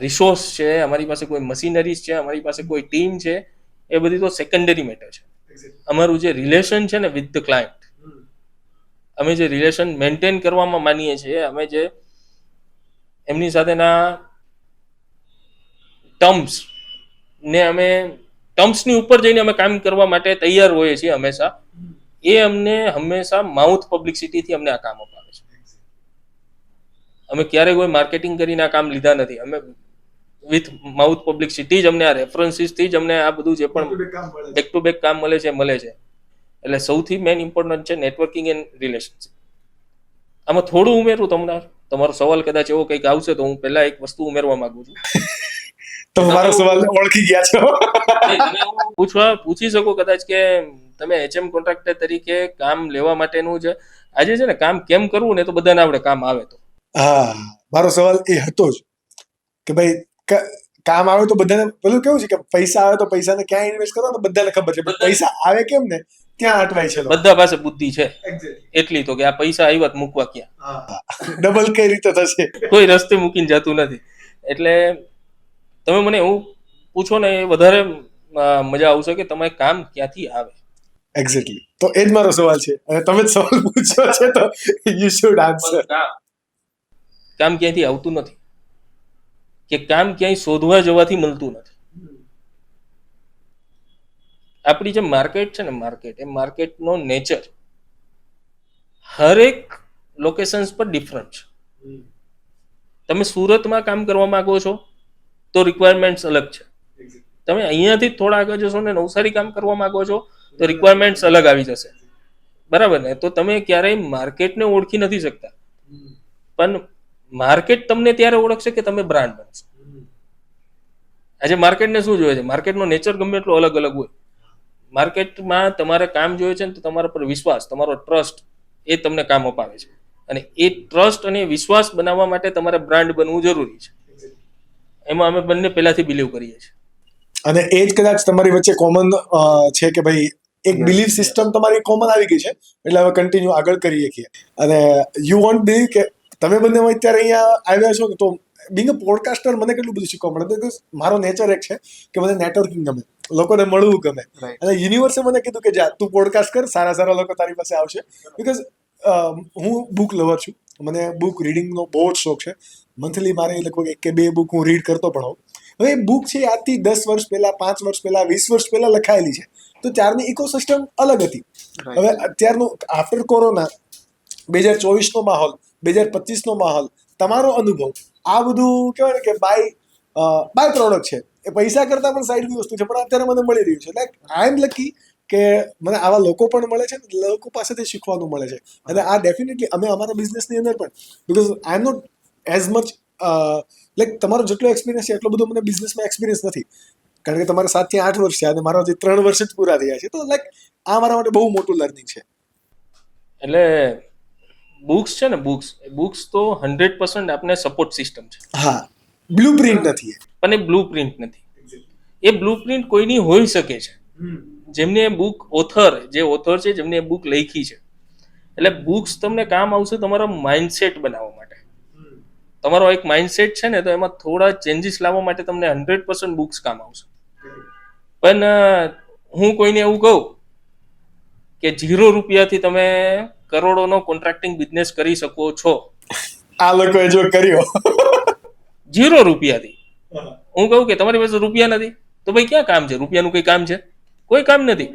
રિસોર્સ છે, અમારી પાસે કોઈ મશીનરીઝ છે, અમારી પાસે કોઈ ટીમ છે, એ બધી તો સેકન્ડરી મેટર છે. અમારું જે રિલેશન છે ને વિથ ધ ક્લાયન્ટ, અમે જે રિલેશન મેન્ટેન કરવામાં માનીએ છીએ, અમે જે એમની સાથેના ટર્મ્સ ને અમે ટર્મ્સની ઉપર જઈને અમે કામ કરવા માટે તૈયાર હોઈએ છીએ હંમેશા. એ અમને હંમેશા માઉથ પબ્લિસિટીથી અમને આ કામ અપાવે છે. અમે ક્યારેય કોઈ માર્કેટિંગ કરીને આ કામ લીધા નથી. અમે વિથ માઉથ પબ્લિસિટી જ અમને આ રેફરન્સીસથી જ અમને આ બધું જે પણ બેક ટુ બેક કામ મળે છે. એટલે સૌથી મેઇન ઇમ્પોર્ટન્ટ છે નેટવર્કિંગ એન્ડ રિલેશનશિપ. આમાં થોડું ઉમેરું તમારો સવાલ કદાચ એવો કંઈક આવશે તો હું પહેલા એક વસ્તુ ઉમેરવા માંગુ છું. તો મારો સવાલ ઓળખી ગયા છો. પૂછી શકો કદાચ કે તમે HM કોન્ટ્રાક્ટર તરીકે કામ લેવા માટેનું છે આજે છે ને કામ કેમ કરવું ને તો બધાને આપણે કામ આવે તો. હા, મારો સવાલ એ હતો જ કે ભાઈ કામ આવે તો બધાને, પેલું કેવું છે કે પૈસા આવે તો પૈસાને ક્યાં ઇન્વેસ્ટ કરો તો બધાને ખબર છે, પૈસા આવે કેમ ને ત્યાં અટવાય છે. બધા પાસે બુદ્ધિ છે એટલી તો કે આ પૈસા આવ્યા તો મૂકવા ક્યાં, ડબલ કઈ રીતે થશે, કોઈ રસ્તે મૂકીને જતું નથી. એટલે તમે મને એવું પૂછો ને એ વધારે મજા આવશે કે તમે કામ ક્યાંથી આવે. એક્ઝેક્ટલી, તો એ જ મારો સવાલ છે અને તમે જ સવાલ પૂછો છે તો યુ શુડ આન્સર. કામ ક્યાંથી આવતું નથી કે કામ ક્યાંય શોધવા જવાથી મળતું નથી. આપણી જે માર્કેટ છે ને માર્કેટ, એ માર્કેટનો નેચર હરેક લોકેશન્સ પર ડિફરન્ટ છે. તમે સુરતમાં કામ કરવા માંગો છો તો રિક્વાયરમેન્ટ્સ અલગ છે. તમે અહીંયાથી થોડા આગળ જશો ને નવસારી કામ કરવા માંગો છો તો રિક્વાયરમેન્ટ્સ અલગ આવી જશે, બરાબર ને. તો તમે ક્યારેય માર્કેટને ઓળખી નથી શકતા, પણ માર્કેટ તમને ત્યારે ઓળખશે કે તમે બ્રાન્ડ બનશો. આજે માર્કેટને શું જોઈએ છે, માર્કેટનો નેચર ગમે એટલો અલગ અલગ હોય. માર્કેટમાં તમારે કામ જોઈએ છે ને તો તમારા પર વિશ્વાસ, તમારો ટ્રસ્ટ એ તમને કામ અપાવે છે. અને એ ટ્રસ્ટ અને વિશ્વાસ બનાવવા માટે તમારે બ્રાન્ડ બનવું જરૂરી છે. એમાં અમે બંને પહેલાથી બિલીવ કરીએ છીએ. અને એ જ કદાચ તમારી વચ્ચે કોમન છે કે ભાઈ એક બિલીફ સિસ્ટમ તમારી કોમન આવી ગઈ છે, એટલે હવે કન્ટિન્યુ આગળ કરીએ છીએ. અને યુ વોન્ટ બિલીવ કે તમે બંને અત્યારે અહીંયા આવ્યા છો તો બિંગ અ પોડકાસ્ટર મને કેટલું બધું શીખવા મળે બિકોઝ મારો નેચર એક છે કે મને નેટવર્કિંગ ગમે, લોકોને મળવું ગમે. Right. અને યુનિવર્સે મને કીધું કે જા તું પોડકાસ્ટ કર, સારા સારા લોકો તારી પાસે આવશે. બિકોઝ હું બુક લવર છું, મને બુક રીડિંગનો બહુ જ શોખ છે. મંથલી મારે લગભગ 1 કે 2 બુક હું રીડ કરતો પણ હોઉં. હવે એ બુક છે આજથી 10 વર્ષ પહેલા, 5 વર્ષ પહેલા, 20 વર્ષ પહેલા લખાયેલી છે, તો ત્યારની ઇકોસિસ્ટમ અલગ હતી. Right. હવે અત્યારનું આફ્ટર કોરોના 2024નો માહોલ, 2025નો માહોલ, તમારો અનુભવ, આ બધું કહેવાય ને કે બાય પ્રોડક્ટ છે. એ પૈસા કરતાં પણ સાઈડની વસ્તુ છે, પણ અત્યારે મને મળી રહ્યું છે. લાઈક આઈ એમ લકી કે મને આવા લોકો પણ મળે છે, લોકો પાસેથી શીખવાનું મળે છે. અને આ ડેફિનેટલી અમે અમારા બિઝનેસની અંદર પણ, because I am not as much like તમારો જેટલો એક્સપિરિયન્સ છે એટલો બધો મને બિઝનેસમાં એક્સપિરિયન્સ નથી, કારણ કે તમારે 7 થી 8 વર્ષ છે અને મારા હજી 3 વર્ષ જ પૂરા થયા છે. તો લાઈક આ મારા માટે બહુ મોટું લર્નિંગ છે. એટલે બુક્સ છે ને, બુક્સ તો 100% આપને સપોર્ટ સિસ્ટમ છે, હા, બ્લુ પ્રિન્ટ નથી એ. પણ એ બ્લુ પ્રિન્ટ નથી. એ બ્લુ પ્રિન્ટ કોઈની હોઈ શકે છે જેમને બુક ઓથર છે, જેમને બુક લખી છે. એટલે બુક્સ તમને કામ આવશે તમારા માઇન્ડસેટ બનાવવા માટે. તમારો એક માઇન્ડસેટ છે ને, તો એમાં થોડા ચેન્જીસ લાવવા માટે તમને 100% બુક્સ કામ આવશે. પણ હું કોઈને એવું કહું કે 0 રૂપિયાથી તમે કરોડોનો કોન્ટ્રાક્ટિંગ બિઝનેસ કરી શકો છો, આ લોકોએ જો કર્યો 0 રૂપિયાથી. હું કહું કે તમારી પાસે રૂપિયા નથી, તો ભાઈ ક્યાં કામ છે? રૂપિયાનું કોઈ કામ છે? કોઈ કામ નથી.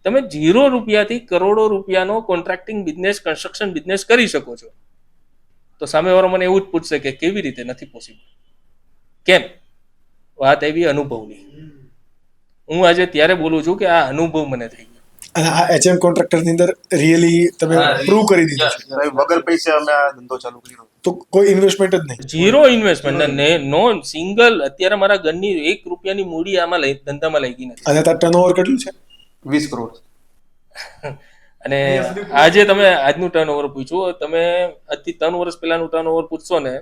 તમે 0 રૂપિયાથી કરોડો રૂપિયાનો કોન્ટ્રાક્ટિંગ બિઝનેસ, કન્સ્ટ્રક્શન બિઝનેસ કરી શકો છો. તો સામેવાળો મને એવું જ પૂછશે કે કેવી રીતે નથી પોસિબલ? કેમ? વાત એવી અનુભવની. હું આજે ત્યારે બોલું છું કે આ અનુભવ મને થઈ ગયો. અને આ એચએમ કોન્ટ્રાક્ટરની અંદર રિયલી તમે પ્રૂવ કરી દીધું છે. સાહેબ, વગર પૈસે અમે આ ધંધો ચાલુ કર્યો. તો કોઈ ઇન્વેસ્ટમેન્ટ જ નહીં. 0 ઇન્વેસ્ટમેન્ટ ને નો સિંગલ. અત્યારે મારા ઘરની 1 રૂપિયાની મૂડી આમાં ધંધામાં લાગી નથી. અને તાર ટર્નઓવર કેટલું છે? 20 કરોડ. અને આજે તમે આજનું ટર્નઓવર પૂછ્યું, તમે આજથી 3 વર્ષ પહેલાનું ટર્નઓવર પૂછશો ને,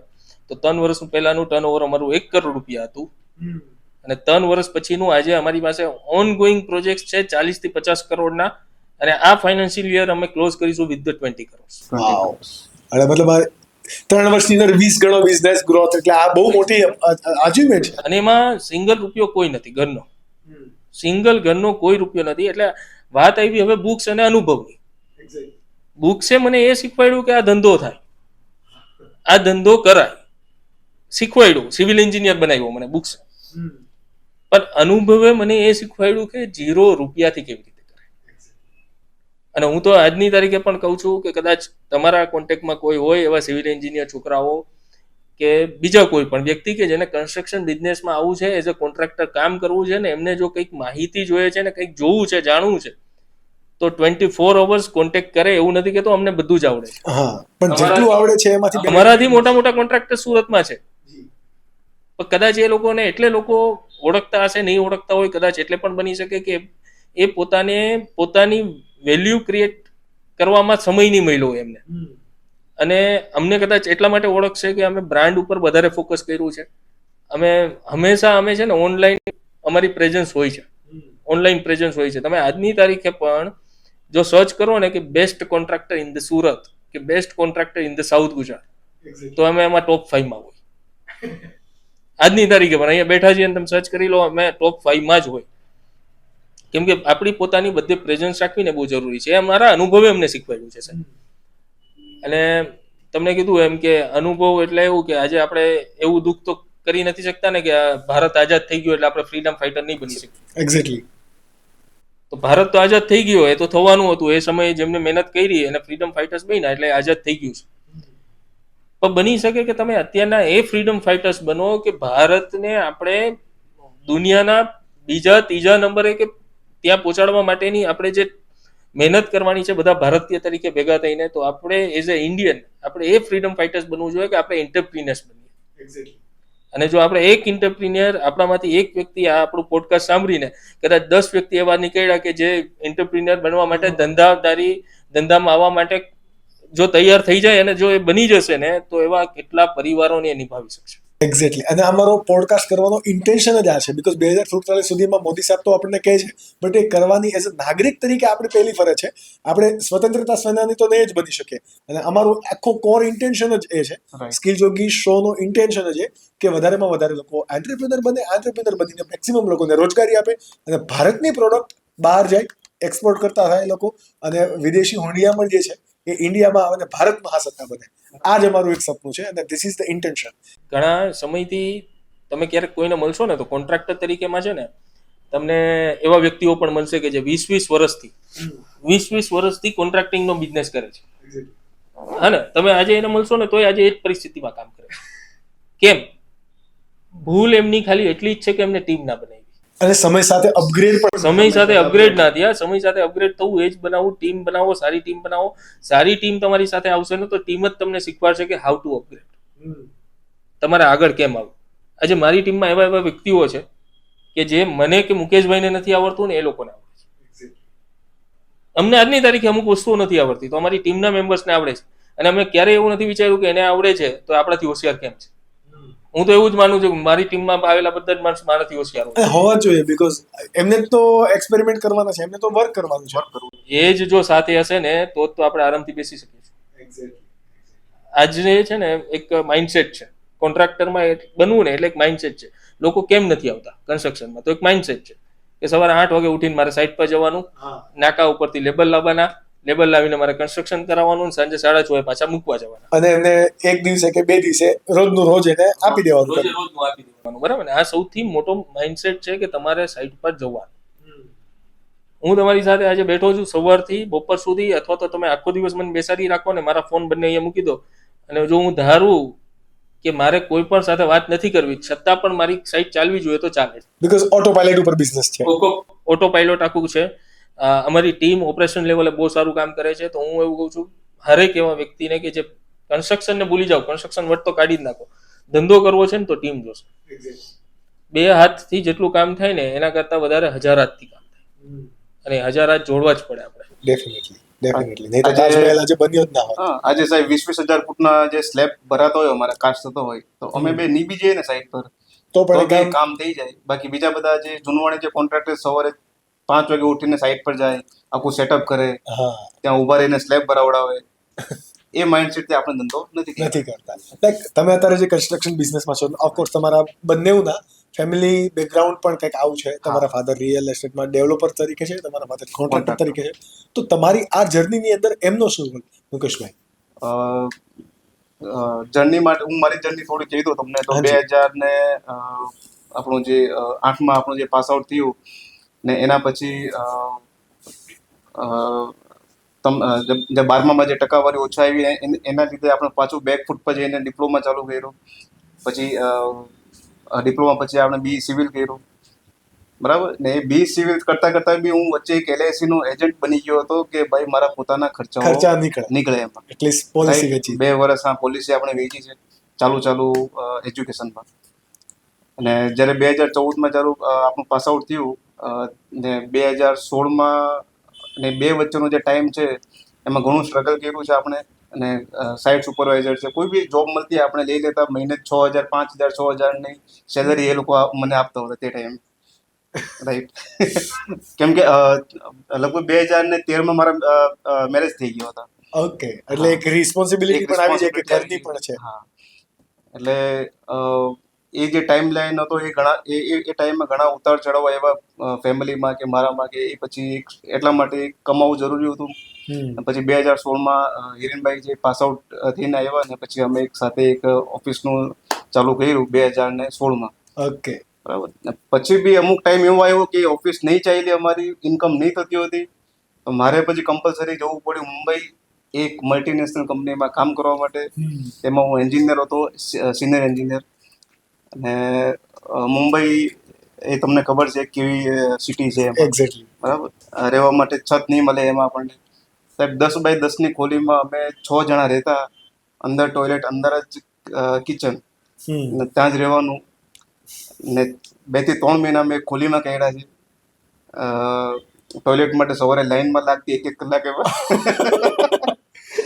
તો 3 વર્ષ પહેલાનું ટર્નઓવર અમારું 1 કરોડ રૂપિયા હતું. અને 3 વર્ષ પછીનું આજે અમારી પાસે ઓન ગોઈંગ પ્રોજેક્ટ છે 40 થી 50 કરોડના. અને આ ફાઇનાન્શિયલ યર અમે ક્લોઝ કરીશું વિથ ધ 20 કરોડ. અને મતલબ 3 વર્ષની અંદર 20 ગણો બિઝનેસ ગ્રોથ, એટલે આ બહુ મોટી અચીવમેન્ટ છે. અને એમાં સિંગલ રૂપિયો કોઈ નથી ઘરનો, સિંગલ ઘરનો કોઈ રૂપિયો નથી. એટલે વાત આવી હવે બુક્સ અને અનુભવની. બુક્સે મને એ શીખવાડ્યું કે આ ધંધો થાય, આ ધંધો કરાય, શીખવાડ્યું. સિવિલ એન્જિનિયર બનાવ્યો મને બુક્સ. પણ અનુભવે મને એ શીખવાડ્યું કે 0 રૂપિયાથી કેવી રીતે કરાય. અને હું તો આજની તારીખે પણ કહું છું કે કદાચ તમારા કોન્ટેક્ટમાં કોઈ હોય એવા સિવિલ એન્જિનિયર છોકરાઓ કે બીજા કોઈ પણ વ્યક્તિ કે જેને કન્સ્ટ્રક્શન બિઝનેસમાં આવવું છે, એઝ અ કોન્ટ્રાક્ટર કામ કરવું છે ને, એમને જો કંઈક માહિતી જોઈએ છે ને કંઈક જોવું છે, જાણવું છે, તો 24 અવર્સ કોન્ટેક્ટ કરે. એવું નથી કે તો અમને બધું જ આવડે છે. હા, પણ જેટલું આવડે છે એમાંથી અમારાથી મોટા મોટા કોન્ટ્રાક્ટર સુરતમાં છે. પણ કદાચ એ લોકોને એટલે લોકો ઓળખતા હશે, નહીં ઓળખતા હોય કદાચ, એટલે પણ બની શકે કે એ પોતાની વેલ્યુ ક્રિએટ કરવામાં સમય નહીં મળ્યો હોય એમને. અને અમને કદાચ એટલા માટે ઓળખશે કે અમે બ્રાન્ડ ઉપર વધારે ફોકસ કર્યું છે. અમે હંમેશા છે ને ઓનલાઈન અમારી પ્રેઝન્સ હોય છે, ઓનલાઈન પ્રેઝન્સ હોય છે. તમે આજની તારીખે પણ જો સર્ચ કરો ને કે best contractor in the Surat કે best contractor in the South Gujarat, તો અમે એમાં ટોપ 5 હોય આજની તારીખે. પણ અહીંયા બેઠા છીએ તમે સર્ચ કરી લો, અમે ટોપ 5 જ હોય. કેમ કે આપણી પોતાની બધે પ્રેઝન્સ રાખવીને બહુ જરૂરી છે. એ મારા અનુભવે અમને શીખવાડ્યું છે સાહેબ. અને તમને કીધું એમ કે અનુભવ એટલે એવું કે આજે આપણે એવું દુઃખ તો કરી નથી શકતા ને કે ભારત આઝાદ થઈ ગયો એટલે આપણે ફ્રીડમ ફાઈટર નહીં બની શકીએ. એક્ઝેક્ટલી. તો ભારત તો આઝાદ થઈ ગયો, એ તો થવાનું હતું. એ સમયે જેમને મહેનત કરી અને ફ્રીડમ ફાઈટર્સ બન્યા એટલે આઝાદ થઈ ગયું છે. પણ બની શકે કે તમે અત્યારના એ ફ્રીડમ ફાઈટર્સ બનો કે ભારતને આપણે દુનિયાના બીજા ત્રીજા નંબરે કે ત્યાં પહોંચાડવા માટેની આપણે જે મહેનત કરવાની છે બધા ભારતીય તરીકે ભેગા થઈને, તો આપણે એઝ અ ઇન્ડિયન આપણે એ ફ્રીડમ ફાઈટર્સ બનવું જોઈએ કે આપણે એન્ટરપ્રિનર્સ બનીએ. અને જો આપણે એક એન્ટરપ્રિન્યોર, આપણામાંથી એક વ્યક્તિ આ આપણું પોડકાસ્ટ સાંભળીને કદાચ 10 વ્યક્તિ એવા નીકળ્યા કે જે એન્ટરપ્રિન્યોર બનવા માટે, ધંધામાં આવવા માટે જો તૈયાર થઈ જાય અને જો એ બની જશે ને, તો એવા કેટલા પરિવારોને નિભાવી શકશે. એક્ઝેક્ટલી. અને અમારો પોડકાસ્ટ કરવાનો ઇન્ટેન્શન જ આ છે, બીકોઝ 2047 સુધીમાં મોદી સાહેબ તો આપણને કહે છે, બટ એ કરવાની એઝ અ નાગરિક તરીકે આપણી પહેલી ફરજ છે. આપણે સ્વતંત્રતા સેનાની તો નહીં જ બની શકીએ, અને અમારું આખો કોર ઇન્ટેન્શન જ એ છે. Right. સ્કિલ જોગી શોનો ઇન્ટેન્શન જ એ કે વધારેમાં વધારે લોકો એન્ટરપ્રિનર બનીને મેક્સિમમ લોકોને રોજગારી આપે, અને ભારતની પ્રોડક્ટ બહાર જાય, એક્સપોર્ટ કરતા થાય લોકો, અને વિદેશી હુંડિયામણ જે છે એ ઇન્ડિયામાં અને ભારતમાં સત્તા બને. આ જ અમારું એક સપનું છે, અને ધીસ ઇઝ ધ ઇન્ટેન્શન. ઘણા સમયથી તમે ક્યારેક કોઈને મળશો ને તો કોન્ટ્રાક્ટર તરીકેમાં છે ને તમને એવા વ્યક્તિઓ પણ મળશે કે જે 20 વર્ષથી કોન્ટ્રાક્ટિંગનો બિઝનેસ કરે છે. હા ને, તમે આજે એને મળશો ને તોય આજે એ જ પરિસ્થિતિમાં કામ કરે છે. કેમ? ભૂલ એમની ખાલી એટલી જ છે કે એમને ટીમ ના બનાવી. અને સમય સાથે અપગ્રેડ પણ સમય સાથે અપગ્રેડ ના થયા. સમય સાથે અપગ્રેડ થવું એ જ બનાવવું. ટીમ બનાવો, સારી ટીમ બનાવો. સારી ટીમ તમારી સાથે આવશે ને તો ટીમ જ તમને શીખવાડશે કે હાઉ ટુ અપગ્રેડ, તમારે આગળ કેમ આવવું. આજે મારી ટીમમાં એવા એવા વ્યક્તિઓ છે કે જે મને કે મુકેશભાઈને નથી આવડતું ને એ લોકોને આવડે છે. અમને આજની તારીખે અમુક વસ્તુઓ નથી આવડતી તો અમારી ટીમના મેમ્બર્સને આવડે છે, અને અમે ક્યારેય એવું નથી વિચાર્યું કે એને આવડે છે તો આપણાથી હોશિયાર કેમ છે. હું તો એવું જ માનું છું કે મારી ટીમમાં આવેલા બધા જ માણસો મારાથી હોશિયાર હોય. હોવા જોઈએ, બીકોઝ એમને તો એક્સપેરિમેન્ટ કરવાના છે, એમને તો વર્ક કરવાનું છે. એ જ જો સાથે હશે ને તો જ તો આપણે આરામથી બેસી શકીએ. આજે છે ને એક માઇન્ડસેટ છે કોન્ટ્રાક્ટરમાં બનવું ને એટલે એક માઇન્ડસેટ છે. લોકો કેમ નથી આવતા કન્સ્ટ્રક્શનમાં? તો એક માઇન્ડસેટ છે કે સવારે 8 વાગે ઉઠીને મારે સાઇટ પર જવાનું, નાકા ઉપરથી લેબલ લાવવાના, લેબલ લાવીને મારે કન્સ્ટ્રક્શન કરાવવાનું, સાંજે 6:30 પાછા મૂકવા જવાના, અને એમને એક દિવસે કે બે દિવસે રોજનું રોજ એને આપી દેવાનું. રોજે રોજનું આપી દેવાનું. બરાબર ને? આ સૌથી મોટો માઇન્ડસેટ છે કે તમારે સાઇટ પર જવાનું. હું તમારી સાથે આજે બેઠો છું સવારથી બપોર સુધી, અથવા તો તમે આખો દિવસ મને બેસાડી રાખો ને મારા ફોન બંને અહીંયા મૂકી દો, અને જો હું ધારું કે મારે કોઈ પણ સાથે વાત નથી કરવી છતાં પણ મારી સાઇટ ચાલવી જોઈએ તો ચાલે. બીકોઝ ઓટો પાયલટ ઉપર બિઝનેસ છે. ઓટો પાયલોટ આખું છે. અમારી ટીમ ઓપરેશન લેવલે બહુ સારું કામ કરે છે. તો હું એવું કહું છું હરેક એવા વ્યક્તિને કે જે કન્સ્ટ્રક્શનને ભૂલી જાઓ, કન્સ્ટ્રક્શન વર્ડ તો કાઢી જ નાખો, ધંધો કરવો છે ને તો ટીમ જોશે. 2 હાથથી જેટલું કામ થાય ને એના કરતાં વધારે 1000 હાથથી કામ થાય, અને 1000 હાથ જોડવા જ પડે આપણે. ડેફિનેટલી નહીં તો તાજમહેલ આજે બન્યો જ ના હોત. હા, આજે સાહેબ 20,000 ફૂટના જે સ્લેબ ભરાતો હોય અમારે કાસ્ટ થતો હોય તો અમે બે નીબી જઈએ ને સાઈડ પર તો તો પણ બી કામ કામ થઈ જાય. બાકી બીજા બધા જે જૂનવાણી જે કોન્ટ્રાક્ટર સવારે 5 વાગે ઉઠીને સાઈડ પર જાય, આખું સેટઅપ કરે, હા ત્યાં ઉભા રહીને સ્લેબ ભરાવડાવે, એ માઇન્ડસેટથી આપણે ધંધો નથી કરતા. નથી કરતા. લાઈક તમે અત્યારે જે કન્સ્ટ્રક્શન બિઝનેસમાં છો, ઓફકોર્સ તમારા બંનેના ફેમિલી બેકગ્રાઉન્ડ પણ કંઈક આવું છે. તમારા ફાધર રિયલ એસ્ટેટમાં ડેવલપર તરીકે છે, તમારા ફાધર કોન્ટ્રાક્ટર તરીકે છે. તો તમારી આ જર્નીની અંદર એમનો શું રોલ, મુકેશભાઈ? જર્ની માટે હું મારી જર્ની થોડી કહી દઉં તમને તો. હાજી. 2000 ને આપણું જે 8માં આપણું જે પાસ આઉટ થયું ને એના પછી જે 12માં જે ટકાવારી ઓછા આવી એના લીધે આપણે પાછું બેકફૂટ પર જઈને ડિપ્લોમા ચાલુ કર્યું. પછી ડિપ્લોમા પછી આપણે બી સિવિલ કર્યું, બરાબર ને. એ બી સિવિલ કરતા બી હું વચ્ચે એક LIC નો એજન્ટ બની ગયો હતો કે ભાઈ મારા પોતાના ખર્ચા નીકળે એમાં. એટલીસ્ટ પોલિસી વેચી. 2 વર્ષ આ પોલિસી આપણે વેચી છે ચાલુ એજ્યુકેશનમાં. અને જ્યારે 2014માં આપણું પાસ આઉટ થયું ને 2016માં ને 2 વચ્ચેનો જે ટાઈમ છે એમાં ઘણું સ્ટ્રગલ કર્યું છે આપણે. અને સાઇટ સુપરવાઇઝર છે, કોઈ બી જોબ મળતી આપણે લઈ લેતા. મહિને 6,000 5,000 6,000 ની સેલરી એ લોકો મને આપતા હતા તે ટાઈમ, રાઈટ. કેમ કે લગભગ 2013માં મારા મેરેજ થઈ ગયા હતા. ઓકે, એટલે એક રિસ્પોન્સિબિલિટી પણ આવી જાય કે ઘરની પણ છે. હા, એટલે એ જે ટાઈમ લાઈન હતો એ ટાઈમમાં ઘણા ઉતાર ચઢાવ એવા ફેમિલીમાં કે મારામાં કે એ પછી એટલા માટે કમાવું જરૂરી હતું. પછી 2016માં હિરેનભાઈ જે પાસ આઉટ થઈને આવ્યા ને પછી અમે એક સાથે એક ઓફિસનું ચાલુ કર્યું 2016માં. ઓકે, બરાબર. પછી બી અમુક ટાઈમ એવો આવ્યો કે ઓફિસ નહીં ચાલી, અમારી ઇન્કમ નહીં થતી હતી, તો મારે પછી કમ્પલસરી જવું પડ્યું મુંબઈ એક મલ્ટીનેશનલ કંપનીમાં કામ કરવા માટે. તેમાં હું એન્જિનિયર હતો, સિનિયર એન્જિનિયર. અને મુંબઈ એ તમને ખબર છે કેવી સિટી છે એક્ઝેક્ટલી. બરાબર. રહેવા માટે છત નહીં મળે એમાં આપણને. સાહેબ 10x10ની ખોલીમાં અમે 6 જણા રહેતા, અંદર ટોયલેટ, અંદર જ કિચન, ત્યાં જ રહેવાનું. ને 2 થી 3 મહિના મેં ખોલીમાં કાઢ્યા છે. ટોયલેટ માટે સવારે લાઈનમાં લાગતી 1 કલાક એમાં.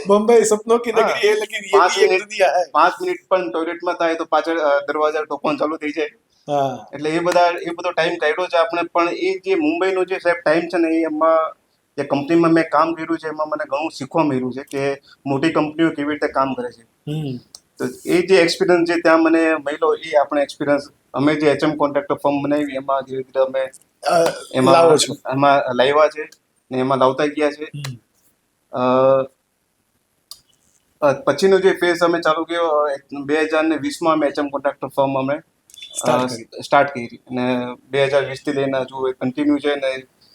બોમ્બે સપનों की नगरी है लेकिन ये 5 भी एक મિનિટ दुनिया है 5 મિનિટ પણ ટોયલેટમાં થાય તો પાછળ દરવાજા ઠોકવાનું ચાલુ થઈ જાય. હા એટલે એ બધો ટાઈમ કાઢ્યો છે આપણે. પણ એ જે મુંબઈનો જે સાહેબ ટાઈમ છે ને એ એમાં જે કંપનીમાં મેં કામ કર્યું છે એમાં મને ઘણું શીખવા મળ્યું છે કે મોટી કંપનીઓ કેવી રીતે કામ કરે છે. તો એ જે એક્સપિરિયન્સ જે ત્યાં મને મળ્યો એ આપણે એક્સપિરિયન્સ અમે જે એચએમ કોન્ટ્રાક્ટર ફર્મ બનાવી એમાં ધીરે ધીરે અમે લાવો છો. એમાં લાવ્યા છે ને એમાં લાવતા ગયા છે. પછીનો જે ફેઝ અમે ચાલુ કર્યો 2020માં અમે એચએમ કોન્ટ્રાક્ટર ફર્મ અમે સ્ટાર્ટ કરી અને 2020 થી લઈને હજુ કન્ટિન્યુ છે ને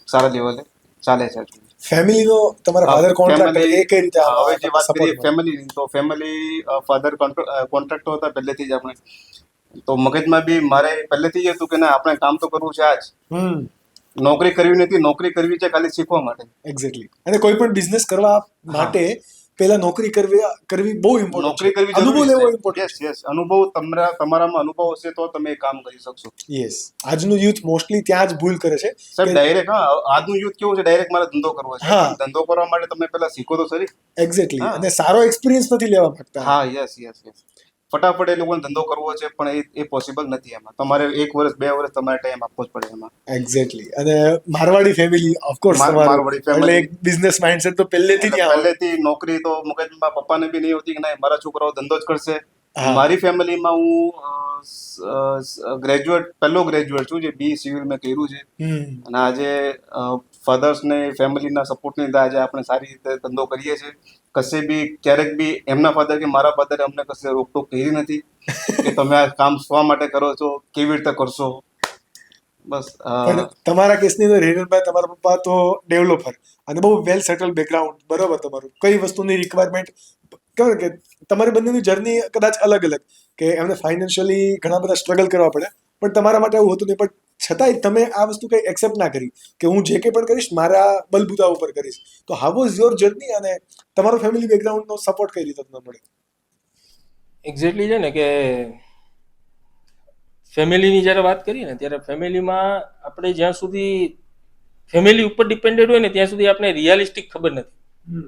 સારા લેવલે ચાલે છે. ફેમિલીનો તમારા ફાધર કોન્ટ્રાક્ટર એ કઈ રીતે હવે જે વાત કરીએ ફેમિલીની તો ફેમિલી ફાધર કોન્ટ્રાક્ટર હતા પહેલેથી જ આપણે. તો મગજમાં બી મારે પહેલેથી જ હતું કે ના આપણે કામ તો કરવું છે આજ. નોકરી કરવી નથી, નોકરી કરવી છે ખાલી શીખવા માટે. એક્ઝેક્ટલી. અને કોઈ પણ બિઝનેસ કરવા માટે પહેલા નોકરી કરવી બહુ ઇમ્પોર્ટન્ટ. નોકરી કરવી અનુભવ લેવો ઇમ્પોર્ટન્ટ. યસ અનુભવ તમારામાં અનુભવ હશે તો તમે કામ કરી શકશો. યસ. આજનું યુથ મોસ્ટલી ત્યાં જ ભૂલ કરે છે. સાહેબ ડાયરેક્ટ આજનું યુથ કેવું છે ડાયરેક્ટ મારે ધંધો કરવો છે. ધંધો કરવા માટે તમે પહેલા શીખો તો ખરી. એક્ઝેક્ટલી. અને સારો એક્સપિરિયન્સ નથી લેવા માંગતા. હા યસ ફટાફટ એ લોકોને ધંધો કરવો છે પણ એ પોસિબલ નથી. એમાં તમારે 1 વર્ષ 2 વર્ષ તમારે ટાઈમ આપવો જ પડે એમાં. એક્ઝેક્ટલી. અને Marwari family of course Marwari family એટલે બિઝનેસ માઇન્ડસેટ તો પહેલેથી નોકરી તો મગજમાં પપ્પાને બી નહીં હોતી કે ના મારા છોકરાઓ ધંધો જ કરશે. મારી ફેમિલીમાં હું પહેલો ગ્રેજ્યુએટ છું જે બી સિવિલ મેં કર્યું છે. અને આજે ફાધર્સ ને ફેમિલીના સપોર્ટની લીધે આજે આપણે સારી રીતે ધંધો કરીએ છીએ. કશે બી ક્યારેક બી એમના ફાધર કે મારા ફાધરે અમને કશે રોકટોક કરી નથી કે તમે આ કામ શા માટે કરો છો, કેવી રીતે કરશો. બસ તમારા કેસની અંદર હિરણભાઈ તમારા પપ્પા તો ડેવલપર અને બહુ વેલ સેટલ બેકગ્રાઉન્ડ, બરોબર. તમારું કઈ વસ્તુની રિક્વાયરમેન્ટ કેવું કે તમારી બંનેની જર્ની કદાચ અલગ અલગ કે એમને ફાઇનાન્શિયલી ઘણા બધા સ્ટ્રગલ કરવા પડે, પણ તમારા માટે એવું હતું નહીં. પણ છતાંય તમે આ વસ્તુ કંઈ એક્સેપ્ટ ના કરી કે હું જે કંઈ પણ કરીશ મારા બલબૂતા ઉપર કરીશ. તો હાઉ વોઝ યોર જર્ની અને તમારો ફેમિલી બેકગ્રાઉન્ડનો સપોર્ટ કઈ રીતે તમને મળ્યો? એક્ઝેક્ટલી છે ને કે ફેમિલીની જ્યારે વાત કરીએ ને ત્યારે ફેમિલીમાં આપણે જ્યાં સુધી ફેમિલી ઉપર ડિપેન્ડેડ હોય ને ત્યાં સુધી આપણે રિયાલિસ્ટિક ખબર નથી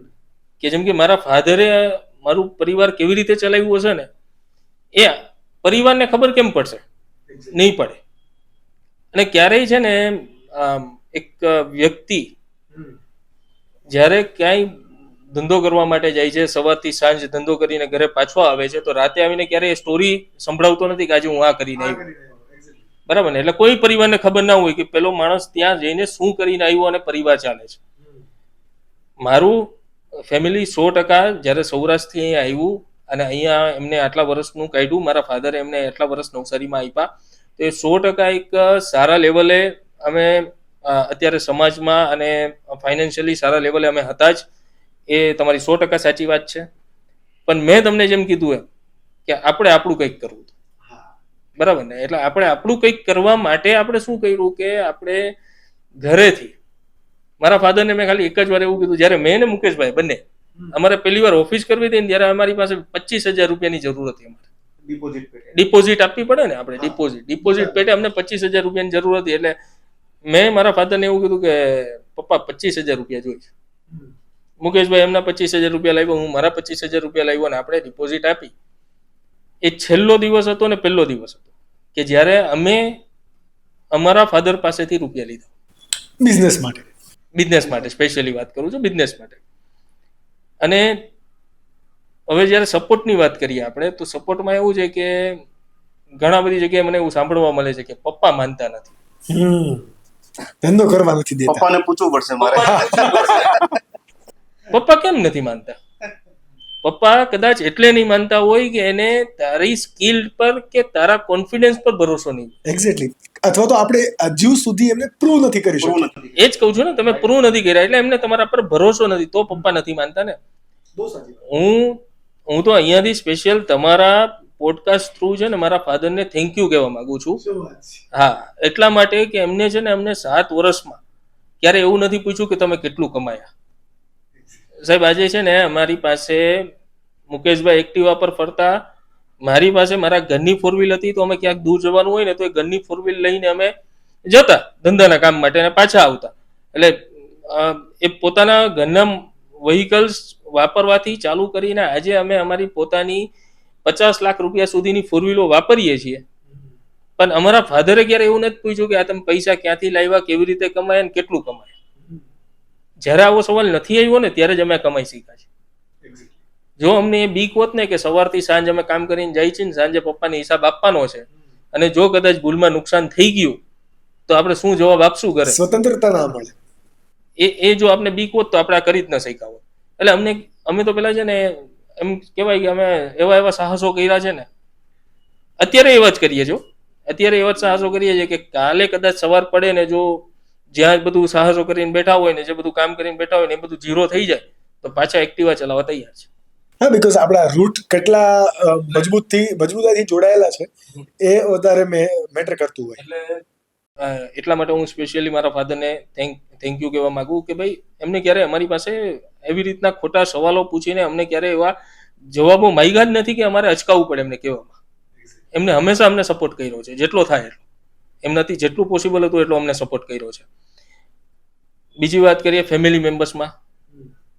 કે જેમ કે મારા ફાધરે મારું પરિવાર કેવી રીતે ચલાવ્યું હશે ને એ પરિવારને ખબર કેમ પડશે? નહીં પડે. અને ક્યારેય છે ને એક વ્યક્તિ જ્યારે ક્યાંય ધંધો કરવા માટે જાય છે, સવારથી સાંજ ધંધો કરીને ઘરે પાછો આવે છે, તો રાતે આવીને ક્યારેય સ્ટોરી સંભળાવતો નથી કે આજે હું આ કરીને આવ્યો. બરાબર ને? એટલે કોઈ પરિવારને ખબર ના હોય કે પેલો માણસ ત્યાં જઈને શું કરીને આવ્યો અને પરિવાર ચાલે છે. મારું ફેમિલી 100% જ્યારે સૌરાષ્ટ્રથી અહીંયા આવ્યું અને અહીંયા એમને આટલા વર્ષનું કાઢ્યું, મારા ફાધરે એમને આટલા વર્ષ નવસારીમાં આપ્યા, તો એ 100% એક સારા લેવલે અમે અત્યારે સમાજમાં અને ફાઇનાન્શિયલી સારા લેવલે અમે હતા જ. એ તમારી 100% સાચી વાત છે. પણ મેં તમને જેમ કીધું એમ કે આપણે આપણું કંઈક કરવું, બરાબર ને? એટલે આપણે આપણું કંઈક કરવા માટે આપણે શું કર્યું કે આપણે ઘરેથી મારા ફાધરને મેં ખાલી એક જ વાર એવું કીધું, જ્યારે મેં ને મુકેશભાઈ બંને અમારે પહેલી વાર ઓફિસ કરવી હતી ને ત્યારે અમારી પાસે 25,000 રૂપિયાની જરૂર હતી. અમારે ડિપોઝિટ આપવી પડે ને, આપણે ડિપોઝિટ પેટે અમને 25,000 રૂપિયાની જરૂર હતી. એટલે મેં મારા ફાધરને એવું કીધું કે પપ્પા 25,000 રૂપિયા જોઈએ. મુકેશભાઈ એમના 25,000 રૂપિયા લાવ્યો, હું મારા 25,000 રૂપિયા લાવ્યો અને આપણે ડિપોઝિટ આપી. એ છેલ્લો દિવસ હતો ને પહેલો દિવસ હતો કે જ્યારે અમે અમારા ફાધર પાસેથી રૂપિયા લીધા બિઝનેસ માટે સ્પેશિયલી વાત કરું છું, બિઝનેસ માટે. અને હવે જ્યારે સપોર્ટની વાત કરીએ આપણે, તો સપોર્ટમાં એવું છે કે ઘણા બધી જગ્યાએ મને એવું સાંભળવા મળે છે કે પપ્પા માનતા નથી, ધંધો કરવા નથી દેતા. પપ્પાને પૂછવું પડશે મારે. પપ્પા કેમ નથી માનતા? પપ્પા કદાચ એટલે નહીં માનતા હોય કે એને તારી સ્કિલ પર કે તારા કોન્ફિડન્સ પર ભરોસો નહીં. એક્ઝેક્ટલી. અથવા તો આપણે હજુ સુધી એમને પ્રૂવ નથી કરી શકતા. એ જ કહું છું ને, તમે પ્રૂવ નથી કર્યા એટલે એમને તમારા પર ભરોસો નથી, તો પપ્પા નથી માનતા ને. હું તો અહીંયાથી સ્પેશિયલ તમારા પોડકાસ્ટ થ્રુ છે ને મારા ફાધરને થેન્ક યુ કહેવા માંગુ છું. હા, એટલા માટે કે એમને છે ને અમને 7 વર્ષમાં ક્યારે એવું નથી પૂછ્યું કે તમે કેટલું કમાયા. સાહેબ આજે છે ને અમારી પાસે મુકેશભાઈ એક્ટિવા પર ફરતા, મારી પાસે મારા ઘરની 4 વ્હીલ હતી, તો અમે ક્યાંક દૂર જવાનું હોય ને તો એ ઘરની 4 વ્હીલ લઈને અમે જતા ધંધાના કામ માટે અને પાછા આવતા. એટલે એ પોતાના ઘરના વ્હીકલ્સ વાપરવાથી ચાલુ કરીને આજે અમે અમારી પોતાની 50 લાખ રૂપિયા સુધીની ફોર વ્હીલો વાપરીએ છીએ. પણ અમારા ફાધરે ક્યારે એવું નથી પૂછ્યું કે આ તમે પૈસા ક્યાંથી લાવ્યા, કેવી રીતે કમાયા અને કેટલું કમાયા. જ્યારે આવો સવાલ નથી આવ્યો ને ત્યારે જ અમે કમાઈ શીખ્યા છે. જો અમને એ બીક હોત ને કે સવારથી સાંજ અમે કામ કરીને જાય છે ને સાંજે પપ્પાને હિસાબ આપવાનો છે, અને જો કદાચ ભૂલમાં નુકસાન થઈ ગયું તો આપણે શું જવાબ આપશું ઘરે, સ્વતંત્રતા ના મળે. એ જો આપણે બીક હોત તો આપણે આ કરી જ ન શક્યા હોત. એટલે અમે તો પેલા છે ને એમ કહેવાય કે અમે એવા સાહસો કર્યા છે ને, અત્યારે એવા જ કરીએ છો. અત્યારે એવા જ સાહસો કરીએ છીએ કે કાલે કદાચ સવાર પડે ને જો જ્યાં બધું સાહસો કરીને બેઠા હોય ને જે બધું કામ કરીને બેઠા હોય ને એ બધું ઝીરો થઈ જાય તો પાછા એક્ટિવા ચલાવવા તૈયાર છે. હા, બીકોઝ આપણા રૂટ કેટલા મજબૂતાઈથી જોડાયેલા છે એ વધારે મેટર કરતું હોય. એટલે એટલા માટે હું સ્પેશિયલી મારા ફાધરને થેન્ક યુ કહેવા માંગુ કે ભાઈ એમને ક્યારે અમારી પાસે એવી રીતના ખોટા સવાલો પૂછીને અમને ક્યારે એવા જવાબો માંગ્યા જ નથી કે અમારે અચકાવવું પડે એમને કહેવામાં. એમને હંમેશા અમને સપોર્ટ કર્યો છે, જેટલો થાય એટલો. એમનાથી જેટલું પોસિબલ હતું એટલો અમને સપોર્ટ કર્યો છે. બીજી વાત કરીએ ફેમિલી મેમ્બર્સમાં,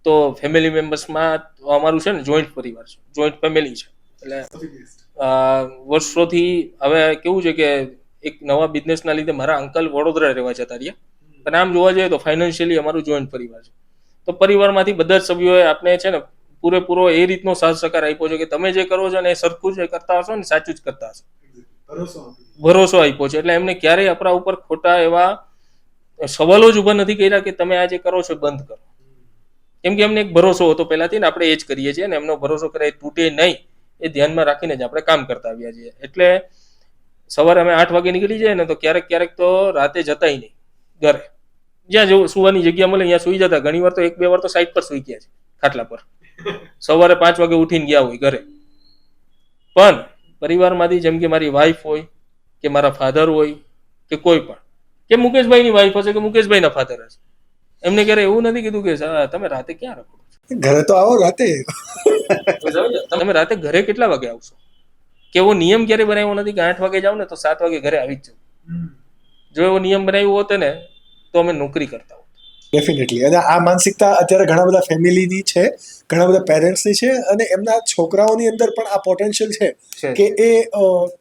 તો ફેમિલી મેમ્બર્સમાં અમારું છે ને જોઈન્ટ પરિવાર છે, જોઈન્ટ ફેમિલી છે. એટલે વર્ષોથી હવે કેવું છે કે એક નવા બિઝનેસના લીધે મારા અંકલ વડોદરા રહેવા જતા રહ્યા, પણ આમ જોવા જઈએ તો ફાઇનાન્શિયલી અમારું જોઈન્ટ પરિવાર છે. તો પરિવારમાંથી બધા જ સભ્યોએ આપણે છે ને પૂરેપૂરો એ રીતનો સાથ સહકાર આપ્યો છે કે તમે જે કરો છો ને એ સરખું જ કરતા હશો ને સાચું જ કરતા હશો, ભરોસો આપ્યો છે. એટલે એમને ક્યારેય આપણા ઉપર ખોટા એવા સવાલો જ ઊભા નથી કર્યા કે તમે આ જે કરો છો બંધ કરો. કેમ કે એમને એક ભરોસો હતો પહેલાથી ને આપણે એ જ કરીએ છીએ ને એમનો ભરોસો કરે તૂટે નહીં એ ધ્યાનમાં રાખીને જ આપણે કામ કરતા આવ્યા છીએ. એટલે સવારે અમે 8 વાગે નીકળી જાય ને તો ક્યારેક તો રાતે જતાય નહીં ઘરે. જ્યાં જો સુવાની જગ્યા મળે ત્યાં સુઈ જતા. ઘણી વાર તો 1-2 વાર તો સાઈડ પર સુઈ ગયા છે ખાટલા પર. સવારે 5 વાગે ઉઠીને ગયા હોય ઘરે. પણ પરિવારમાંથી જેમ કે મારી વાઈફ હોય કે મારા ફાધર હોય કે કોઈ પણ, કે મુકેશભાઈની વાઈફ હશે કે મુકેશભાઈના ફાધર હશે, એમને ક્યારે એવું નથી કીધું કે તમે રાતે ક્યાં રખો છો, ઘરે તો આવો રાતે. તમે રાતે ઘરે કેટલા વાગે આવશો. કે એવો નિયમ ક્યારે બનાવ્યો નથી કે 8 વાગે જાવ ને તો 7 વાગે ઘરે આવી જ જાવ. જો એવો નિયમ બનાવ્યો હોત ને તો અમે નોકરી કરતા હોત. ડેફિનેટલી. અને આ માનસિકતા અત્યારે ઘણા બધા ફેમિલીની છે, ઘણા બધા પેરેન્ટ્સની છે, અને એમના છોકરાઓની અંદર પણ આ પોટેન્શિયલ છે કે એ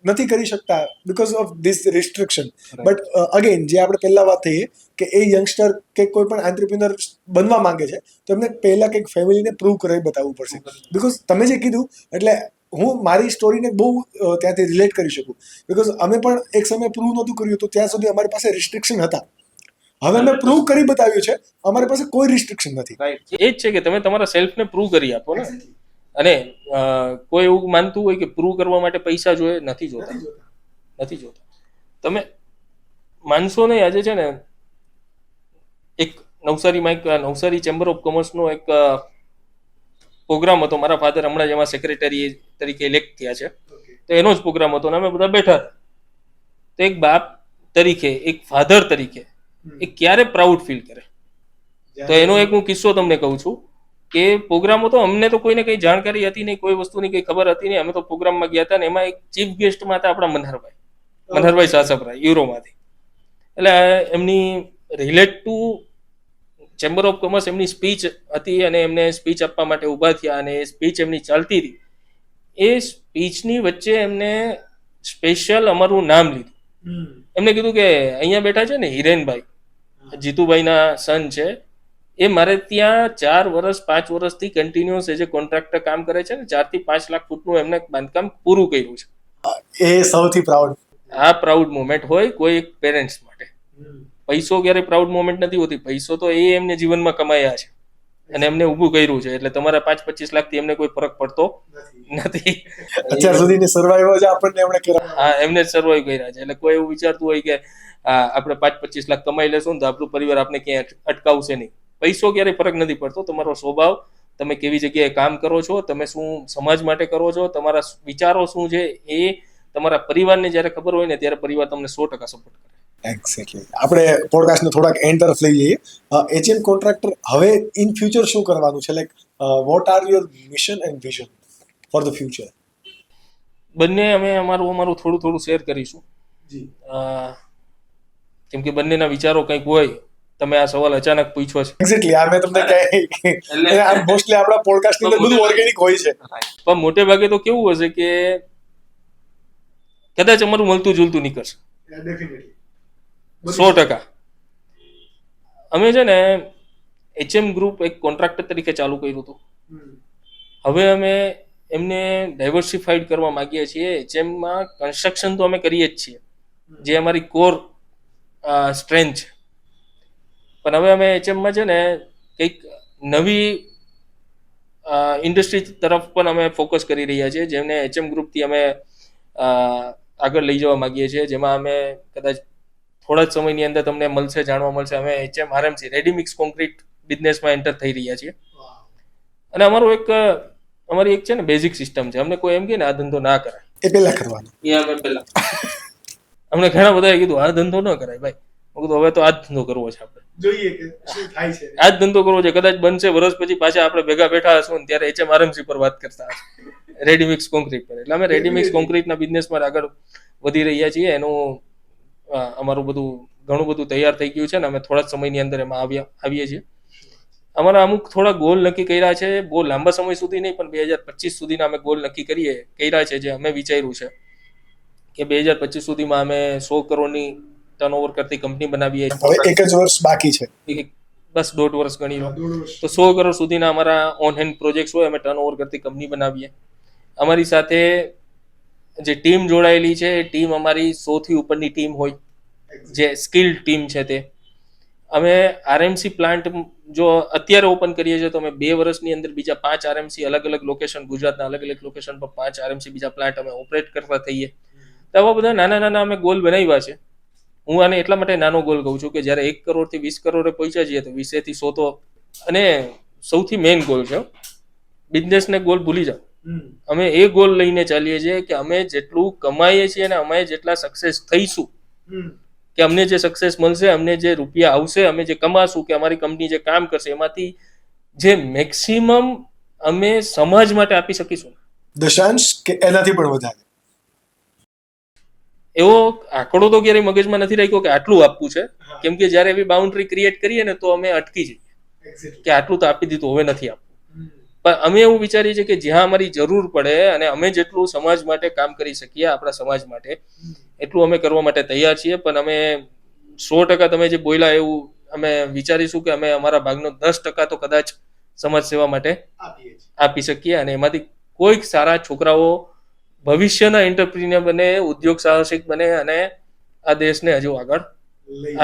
નથી કરી શકતા because of this restriction. But again જે આપણે પહેલા વાત થઈએ કે એ યંગસ્ટર કે કોઈ પણ એન્ટરપ્રિન્યોર બનવા માંગે છે તો એમને પહેલા કંઈક ફેમિલીને પ્રૂવ કરી બતાવવું પડશે. બીકોઝ તમે જે કીધું એટલે હું મારી સ્ટોરીને બહુ ત્યાંથી રિલેટ કરી શકું. બીકોઝ અમે પણ એક સમય પ્રૂવ નહોતું કર્યું તો ત્યાં સુધી અમારી પાસે રિસ્ટ્રિક્શન હતા. હવે અમે પ્રૂવ કરી બતાવ્યું છે, અમારી પાસે કોઈ રિસ્ટ્રિક્શન નથી. એ જ છે કે તમે તમારા સેલ્ફને પ્રૂવ કરી આપો ને. અને કોઈ એવું માનતું હોય કે પ્રૂવ કરવા માટે પૈસા જોઈએ, નથી જોતા. તમે માનશો નહીં, આજે છે ને એક નવસારીમાં એક નવસારી ચેમ્બર ઓફ કોમર્સનો એક પ્રોગ્રામ હતો. મારા ફાધર હમણાં જ એમાં સેક્રેટરી તરીકે ઇલેક્ટ થયા છે, તો એનો જ પ્રોગ્રામ હતો અને અમે બધા બેઠા હતા. તો એક બાપ તરીકે, એક ફાધર તરીકે એ ક્યારે પ્રાઉડ ફીલ કરે. તો એનો એક હું કિસ્સો તમને કહું છું કે પ્રોગ્રામ હતો, અમને તો કોઈને કઈ જાણકારી હતી નહીં, કોઈ વસ્તુની કઈ ખબર હતી નહીં. અમે તો પ્રોગ્રામમાં ગયા હતા ને એમાં એક ચીફ ગેસ્ટમાં હતા આપણા મનહરભાઈ સાસપરા યુરોમાંથી. એટલે એમની relate to chamber of commerce એમની સ્પીચ હતી અને એમને સ્પીચ આપવા માટે ઊભા થયા અને એ સ્પીચ એમની ચાલતી હતી. એ સ્પીચની વચ્ચે એમને સ્પેશિયલ અમારું નામ લીધું. એમને કીધું કે અહીંયા બેઠા છે ને હિરેનભાઈ, જીતુભાઈના સન છે, એ મારે ત્યાં 4 વર્ષ 5 વર્ષથી કન્ટિન્યુઅસ એઝ એ કોન્ટ્રાક્ટર કામ કરે છે ને 4 થી 5 લાખ ફૂટનું એમને બાંધકામ પૂરું કર્યું છે. એ સૌથી પ્રાઉડ. આ પ્રાઉડ મોમેન્ટ હોય કોઈ એક પેરેન્ટ્સ માટે. પૈસો ક્યારે પ્રાઉડ મોમેન્ટ નથી હોતી. પૈસો તો એ એમને જીવનમાં કમાયા છે અને એમને ઊભું કર્યું છે. એટલે તમારા 5-25 લાખથી એમને કોઈ ફરક પડતો નથી. અત્યાર સુધીની સર્વાઈવ જ આપણને એમણે કર્યા. હા, એમને જ સર્વાઈવ કર્યા છે. એટલે કોઈ એવું વિચારતું હોય કે આપણે 5-25 લાખ કમાઈ લેશું ને તો આપણું પરિવાર આપણે ક્યાંય અટકાવશે નહીં. પૈસો ક્યારેય ફરક નથી પડતો. તમારો સ્વભાવ, તમે કેવી જગ્યાએ કામ કરો છો, તમે શું સમાજ માટે કરો છો, તમારા વિચારો શું છે, એ તમારા પરિવારને જ્યારે ખબર હોય ને ત્યારે પરિવાર તમને 100% સપોર્ટ કરે. એક્ઝેક્ટલી. આપણે પોડકાસ્ટને થોડાક એન્ડ તરફ લઈ જઈએ. એચએમ કોન્ટ્રાક્ટર હવે ઇન ફ્યુચર શું કરવાનું છે? Like what are your mission and vision for the future? બંને અમે અમારું થોડું શેર કરીશું. કેમ કે બંનેના વિચારો કંઈક હોય. તમે આ સવાલ અચાનક પૂછ્યો છે. એક્ઝેક્ટલી આ મેં તમને કહે આ મોસ્ટલી આપણા પોડકાસ્ટ ની અંદર બધું ઓર્ગેનિક હોય છે. પણ મોટે ભાગે તો કેવું હશે કે કદાચ અમારું મળતું જુલતું નીકળશે. ડેફિનેટલી 100%. અમે છે ને HM ગ્રુપ એક કોન્ટ્રાક્ટર તરીકે ચાલુ કર્યું હતું. હવે અમે એમને ડાયવર્સિફાઈડ કરવા માંગીએ છીએ. HMમાં કન્સ્ટ્રક્શન તો અમે કરીએ જ છીએ, જે અમારી કોર સ્ટ્રેન્થ છે. પણ હવે અમે HMમાં છે ને કંઈક નવી ઇન્ડસ્ટ્રી તરફ પણ અમે ફોકસ કરી રહ્યા છીએ, જેમને HM ગ્રુપથી અમે આગળ લઈ જવા માંગીએ છીએ, જેમાં અમે કદાચ થોડા જ સમયની અંદર તમને જાણવા મળશે. અમે HM RMC ready mix concrete બિઝનેસમાં એન્ટર થઈ રહ્યા છીએ. અને અમારી એક છે ને બેઝિક સિસ્ટમ છે. અમને કોઈ એમ કે ને આ ધંધો ના કરાય, એ પહેલા કરવાનું. એ અમે પહેલા અમને ઘણા બધાએ કીધું આ ધંધો ન કરાય ભાઈ. મેં કીધું હવે તો આ જ ધંધો કરવો છે, આપણે જોઈએ કે શું થાય છે. આ જ ધંધો કરવો છે. કદાચ બનશે વર્ષ પછી પાછા આપણે ભેગા બેઠા હશું ને ત્યારે HM RMC પર વાત કરતા હશું, રેડી મિક્સ કોન્ક્રીટ પર. એટલે અમે રેડી મિક્સ કોન્ક્રીટના બિઝનેસમાં આગળ વધી રહ્યા છીએ. એનું અમારું ઘણું બધું તૈયાર થઈ ગયું છે ને અમે થોડા જ સમયની અંદર એમાં આવીએ છીએ. અમારા અમુક થોડા ગોલ નક્કી કર્યા છે, બહુ લાંબા સમય સુધી નહીં, પણ 2025 સુધીના અમે ગોલ નક્કી કર્યા છે, જે અમે વિચાર્યું છે કે 2025 સુધીમાં અમે 100 કરોડની ટર્નઓવર કરતી કંપની બનાવીએ. હવે એક જ વર્ષ બાકી છે, બસ 1.5 વર્ષ ગણી લો તો 100 કરોડ સુધીના અમારા ઓન હેન્ડ પ્રોજેક્ટ્સ હોય, અમે ટર્નઓવર કરતી કંપની બનાવીએ. અમારી સાથે જે ટીમ જોડાયેલી છે એ ટીમ અમારી 100 થી ઉપરની ટીમ હોય, જે સ્કિલ્ડ ટીમ છે. તે અમે RMC પ્લાન્ટ જો અત્યારે ઓપન કરીએ છીએ તો અમે 2 વર્ષની અંદર બીજા 5 RMC અલગ અલગ લોકેશન, ગુજરાતના અલગ અલગ લોકેશન પર 5 RMC બીજા પ્લાન્ટ અમે ઓપરેટ કરતા થઈએ. તો આવા બધા નાના નાના અમે ગોલ બનાવ્યા છે. હું આને એટલા માટે નાનો ગોલ કહું છું કે જ્યારે 1 કરોડથી 20 કરોડે પહોંચ્યા છીએ તો 20 થી 100 તો, અને સૌથી મેઇન ગોલ છે, બિઝનેસને ગોલ ભૂલી જાઓ. અમે એ ગોલ લઈને ચાલીએ છીએ કે અમે જેટલું કમાઈએ છીએ અને અમે જેટલા સક્સેસ થઈશું, કે અમને જે સક્સેસ મળશે, અમને જે રૂપિયા આવશે, અમે જે કમાશું, કે અમારી કંપની જે કામ કરશે, એમાંથી જે મેક્સિમમ અમે સમાજ માટે આપી શકીશું. દશાંશ કે એનાથી પણ વધારે એવો આંકડો તો ક્યારેય મગજમાં નથી રાખ્યો કે આટલું આપવું છે, કેમ કે જ્યારે એવી બાઉન્ડ્રી ક્રિએટ કરીએ ને તો અમે અટકી જઈએ કે આટલું તો આપી દીધું, હવે નથી આપવું. પણ અમે એવું વિચારીએ છીએ કે જ્યાં અમારી જરૂર પડે અને અમે જેટલું સમાજ માટે કામ કરી શકીએ, આપણા સમાજ માટે, એટલું અમે કરવા માટે તૈયાર છીએ. પણ અમે 100% તમે જે બોલ્યા એવું અમે વિચારીશું કે અમે અમારા ભાગનો 10% તો કદાચ સમાજ સેવા માટે આપી શકીએ. અને એમાંથી કોઈક સારા છોકરાઓ ભવિષ્યના એન્ટરપ્રિન્યોર બને, ઉદ્યોગ સાહસિક બને અને આ દેશને હજુ આગળ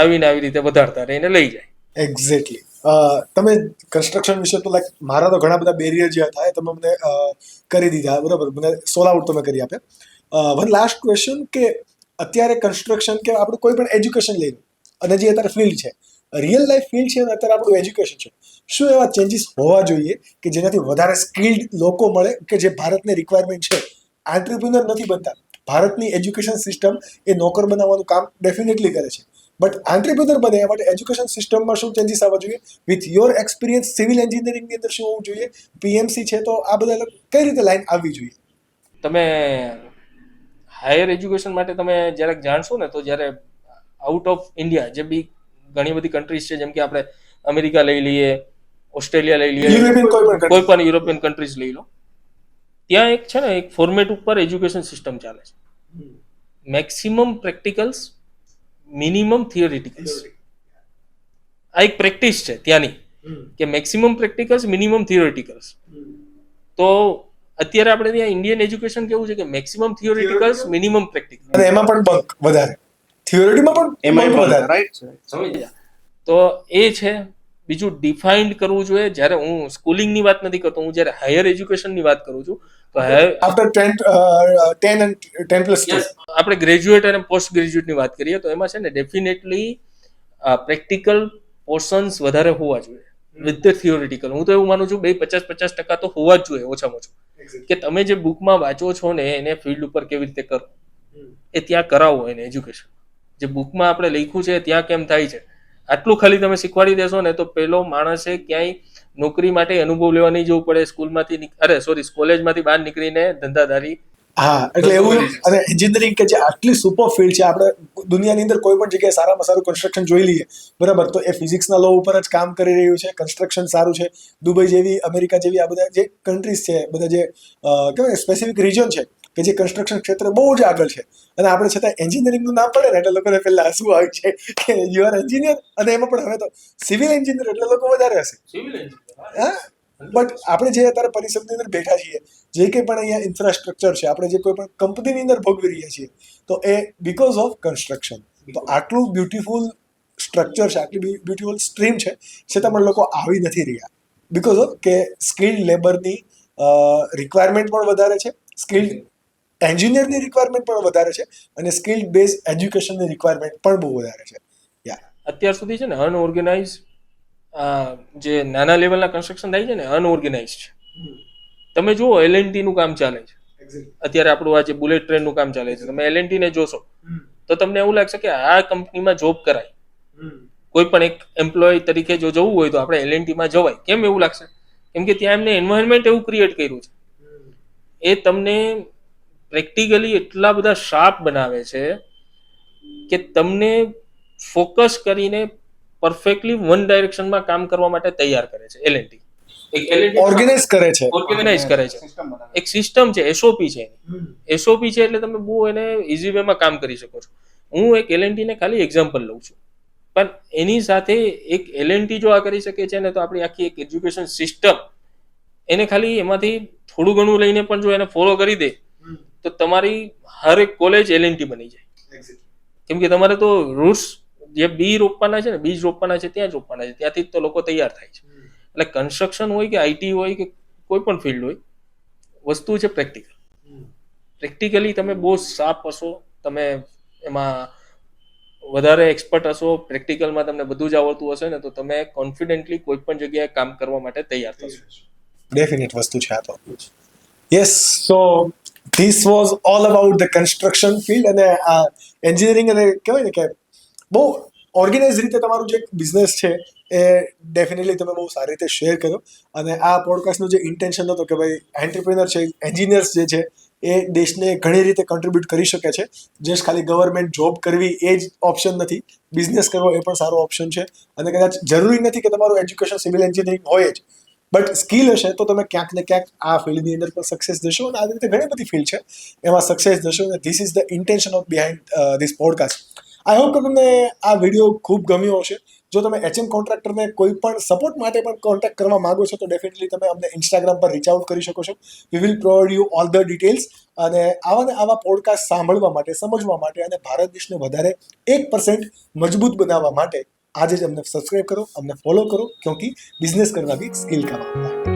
આવીને આવી રીતે વધારતા રહીને લઈ જાય. એક્ઝેક્ટલી. તમે કન્સ્ટ્રક્શન વિશે તો મારા તો ઘણા બધા બેરિયર જે હતા એ તમે મને કરી દીધા, બરાબર, મને સોલ આઉટ તમે કરી આપ્યા. વન લાસ્ટ ક્વેશ્ચન કે અત્યારે કન્સ્ટ્રક્શન કે આપણું કોઈ પણ એજ્યુકેશન લઈ લો, અને જે અત્યારે ફિલ્ડ છે, રિયલ લાઈફ ફિલ્ડ છે અને અત્યારે આપણું એજ્યુકેશન છે, શું એવા ચેન્જીસ હોવા જોઈએ કે જેનાથી વધારે સ્કિલ્ડ લોકો મળે, કે જે ભારતની રિક્વાયરમેન્ટ છે? એન્ટરપ્રિન્યોર નથી બનતા. ભારતની એજ્યુકેશન સિસ્ટમ એ નોકર બનાવવાનું કામ ડેફિનેટલી કરે છે, બટ એન્ટરપ્રિન્યોર બને એ માટે એજ્યુકેશન સિસ્ટમમાં શું ચેન્જીસ આવવા જોઈએ? વિથ યોર એક્સપિરિયન્સ સિવિલ એન્જિનિયરિંગની અંદર શું હોવું જોઈએ? PMC છે તો આ બધા કઈ રીતે લાઈન આવવી જોઈએ? તમે હાયર એજ્યુકેશન માટે તમે જ્યારે જાણશો ને, તો જ્યારે આઉટ ઓફ ઇન્ડિયા જે બી ઘણી બધી કન્ટ્રીઝ છે, જેમ કે આપણે અમેરિકા લઈ લઈએ, ઓસ્ટ્રેલિયા લઈ લઈએ, કોઈ પણ યુરોપિયન કન્ટ્રીઝ લઈ લો, ત્યાં એક છે ને એક ફોર્મેટ ઉપર એજ્યુકેશન સિસ્ટમ ચાલે છે. Maximum practicals, minimum theoreticals. આ એક પ્રેક્ટિસ છે ત્યાંની, કે મેક્સિમમ પ્રેક્ટિકલ્સ, મિનિમમ થિયોરિટિકલ્સ. તો અત્યારે આપણે ત્યાં ઇન્ડિયન એજ્યુકેશન કેવું છે કે મેક્સિમમ થિયોરિટિકલ્સ, મિનિમમ પ્રેક્ટિકલ, અને એમાં પણ બંક વધારે, થિયોરિટીમાં પણ એમાં વધારે, રાઈટ છે. સમજ્યા? તો એ છે. બીજું ડિફાઇન્ડ કરવું જોઈએ. જ્યારે હું સ્કૂલિંગની વાત નથી કરતો, હું જ્યારે હાયર એજ્યુકેશનની વાત કરું છું તો આફ્ટર 10 and 10+2 આપણે ગ્રેજ્યુએટ અને પોસ્ટ ગ્રેજ્યુએટની વાત કરીએ તો એમાં છે ને ડેફિનેટલી પ્રેક્ટિકલ પોર્શન્સ વધારે હોવા જોઈએ વિથ ધ થિયોરિટિકલ. હું તો એવું માનું છું 50% તો હોવા જ જોઈએ ઓછામાં ઓછું, કે તમે જે બુકમાં વાંચો છો ને એને ફિલ્ડ ઉપર કેવી રીતે કરો, એ ત્યાં કરાવો. એને એજ્યુકેશન જે બુકમાં આપણે લખ્યું છે ત્યાં કેમ થાય છે, આટલું ખાલી તમે શીખવાડી દેશો ને તો પેલો માણસે ક્યાંય નોકરી માટે અનુભવ લેવા નહીં જવું પડે. કોલેજમાંથી બહાર નીકળીને ધંધાદારી હા એટલે એવું અને એન્જિનિયરિંગ કે જે આટલી સુપર ફિલ્ડ છે, આપણે દુનિયાની અંદર કોઈ પણ જગ્યાએ સારામાં સારું કન્સ્ટ્રક્શન જોઈ લઈએ બરાબર, તો એ ફિઝિક્સના લો ઉપર જ કામ કરી રહ્યું છે, કન્સ્ટ્રક્શન સારું છે. દુબઈ જેવી, અમેરિકા જેવી આ બધા જે કન્ટ્રીઝ છે, બધા જે કહેવાય સ્પેસિફિક રિજન છે કે જે કન્સ્ટ્રક્શન ક્ષેત્રે બહુ જ આગળ છે, અને આપણે છતાં એન્જિનિયરિંગનું નામ પડે ને એટલે લોકોને પહેલા હસવું આવી છે કે યુ આર એન્જિનિયર, અને એમાં પણ હવે તો સિવિલ એન્જિનિયર એટલે લોકો વધારે હશે. હા, બટ આપણે જે અત્યારે પરિષદની અંદર બેઠા છીએ, જે કંઈ પણ અહીંયા ઇન્ફ્રાસ્ટ્રક્ચર છે, આપણે જે કોઈ પણ કંપનીની અંદર ભોગવી રહ્યા છીએ, તો એ બીકોઝ ઓફ કન્સ્ટ્રક્શન. તો આટલું બ્યુટીફુલ સ્ટ્રક્ચર છે, આટલી બ્યુટીફુલ સ્ટ્રીમ છે, છતાં પણ લોકો આવી નથી રહ્યા બીકોઝ ઓફ કે સ્કિલ્ડ લેબરની રિક્વાયરમેન્ટ પણ વધારે છે, સ્કિલ્ડ એન્જિનિયરની રિક્વાયરમેન્ટ પણ વધારે છે, અને સ્કિલ્ડ બેઝ એજ્યુકેશનની રિક્વાયરમેન્ટ પણ બહુ વધારે છે. અત્યાર સુધી છે ને અનઓર્ગેનાઇઝ જે નાના લેવલના કન્સ્ટ્રક્શન થાય છે ને અનઓર્ગેનાઇઝ છે. તમે જુઓ L&T નું કામ ચાલે છે અત્યારે, આપણું આ જે બુલેટ ટ્રેનનું કામ ચાલે છે, તમે L&T ને જોશો તો તમને એવું લાગશે કે આ કંપનીમાં જોબ કરાય. કોઈ પણ એક એમ્પ્લોય તરીકે જો જવું હોય તો આપણે L&T માં જવાય. કેમ એવું લાગશે? કેમ કે ત્યાં એમને એન્વાયરમેન્ટ એવું ક્રિએટ કર્યું છે, એ તમને પ્રેક્ટિકલી એટલા બધા શાર્પ બનાવે છે કે તમને ફોકસ કરીને પરફેક્ટલી વન ડાયરેક્શનમાં કામ કરવા માટે તૈયાર કરે છે. L&T ઓર્ગેનાઇઝ કરે છે. ઓર્ગેનાઇઝ કરે છે, એક સિસ્ટમ છે, SOP છે. SOP છે એટલે તમે બહુ એને ઇઝી વેમાં કામ કરી શકો છો. હું એક L&T ને ખાલી એક્ઝામ્પલ લઉં છું, પણ એની સાથે એક L&T જો આ કરી શકે છે ને, તો આપણી આખી એક એજ્યુકેશન સિસ્ટમ એને ખાલી એમાંથી થોડું ઘણું લઈને પણ જો એને ફોલો કરી દે તો તમારી હર એક કોલેજ L&T બની જાય. કેમ કે તમારે તો રૂટ્સ જે બીજ રોપવાના છે, ત્યાં જ રોપવાના છે, ત્યાંથી જ તો લોકો તૈયાર થાય છે. એટલે કન્સ્ટ્રક્શન હોય કે IT હોય કે કોઈ પણ ફિલ્ડ હોય, વસ્તુ છે પ્રેક્ટિકલ. પ્રેક્ટિકલી તમે બહુ શાર્પ હશો, તમે એમાં વધારે એક્સપર્ટ હશો, પ્રેક્ટિકલમાં તમને બધું જ આવડતું હશે ને, તો તમે કોન્ફિડન્ટલી કોઈ પણ જગ્યાએ કામ કરવા માટે તૈયાર થશો. ડેફિનેટ વસ્તુ છે આ તો. Yes, so this was all about the construction field, અને આ એન્જિનિયરિંગ, અને કહેવાય ને કે બહુ ઓર્ગેનાઇઝ રીતે તમારું જે બિઝનેસ છે એ ડેફિનેટલી તમે બહુ સારી રીતે શેર કર્યો. અને આ પોડકાસ્ટનું જે ઇન્ટેન્શન હતો કે ભાઈ એન્ટરપ્રિનર છે, એન્જિનિયર્સ જે છે એ દેશને ઘણી રીતે કન્ટ્રીબ્યુટ કરી શકે છે. જસ્ટ ખાલી ગવર્મેન્ટ જોબ કરવી એ જ ઓપ્શન નથી, બિઝનેસ કરવો એ પણ સારો ઓપ્શન છે. અને કદાચ જરૂરી નથી કે તમારું એજ્યુકેશન સિવિલ એન્જિનિયરિંગ હોય જ, બટ સ્કિલ હશે તો તમે ક્યાંક ને ક્યાંક આ ફિલ્ડની અંદર પણ સક્સેસ જશો. અને આવી રીતે ઘણી બધી ફિલ્ડ છે એમાં સક્સેસ જશો. અને this is the intention of behind this podcast. I hope કે તમને આ વિડીયો ખૂબ ગમ્યો હશે. જો તમે HM કોન્ટ્રાક્ટરને કોઈ પણ સપોર્ટ માટે પણ કોન્ટેક્ટ કરવા માંગો છો તો ડેફિનેટલી તમે અમને ઇન્સ્ટાગ્રામ પર રીચ આઉટ કરી શકો છો. We will provide you all the details. અને આવા ને આવા પોડકાસ્ટ સાંભળવા માટે, સમજવા માટે, અને ભારત દેશને વધારે 1% મજબૂત બનાવવા માટે આજે જ અમને સબસ્ક્રાઇબ કરો, અમને ફોલો કરો, ક્યોંકि બિઝનેસ करना भी स्किल का मामला है.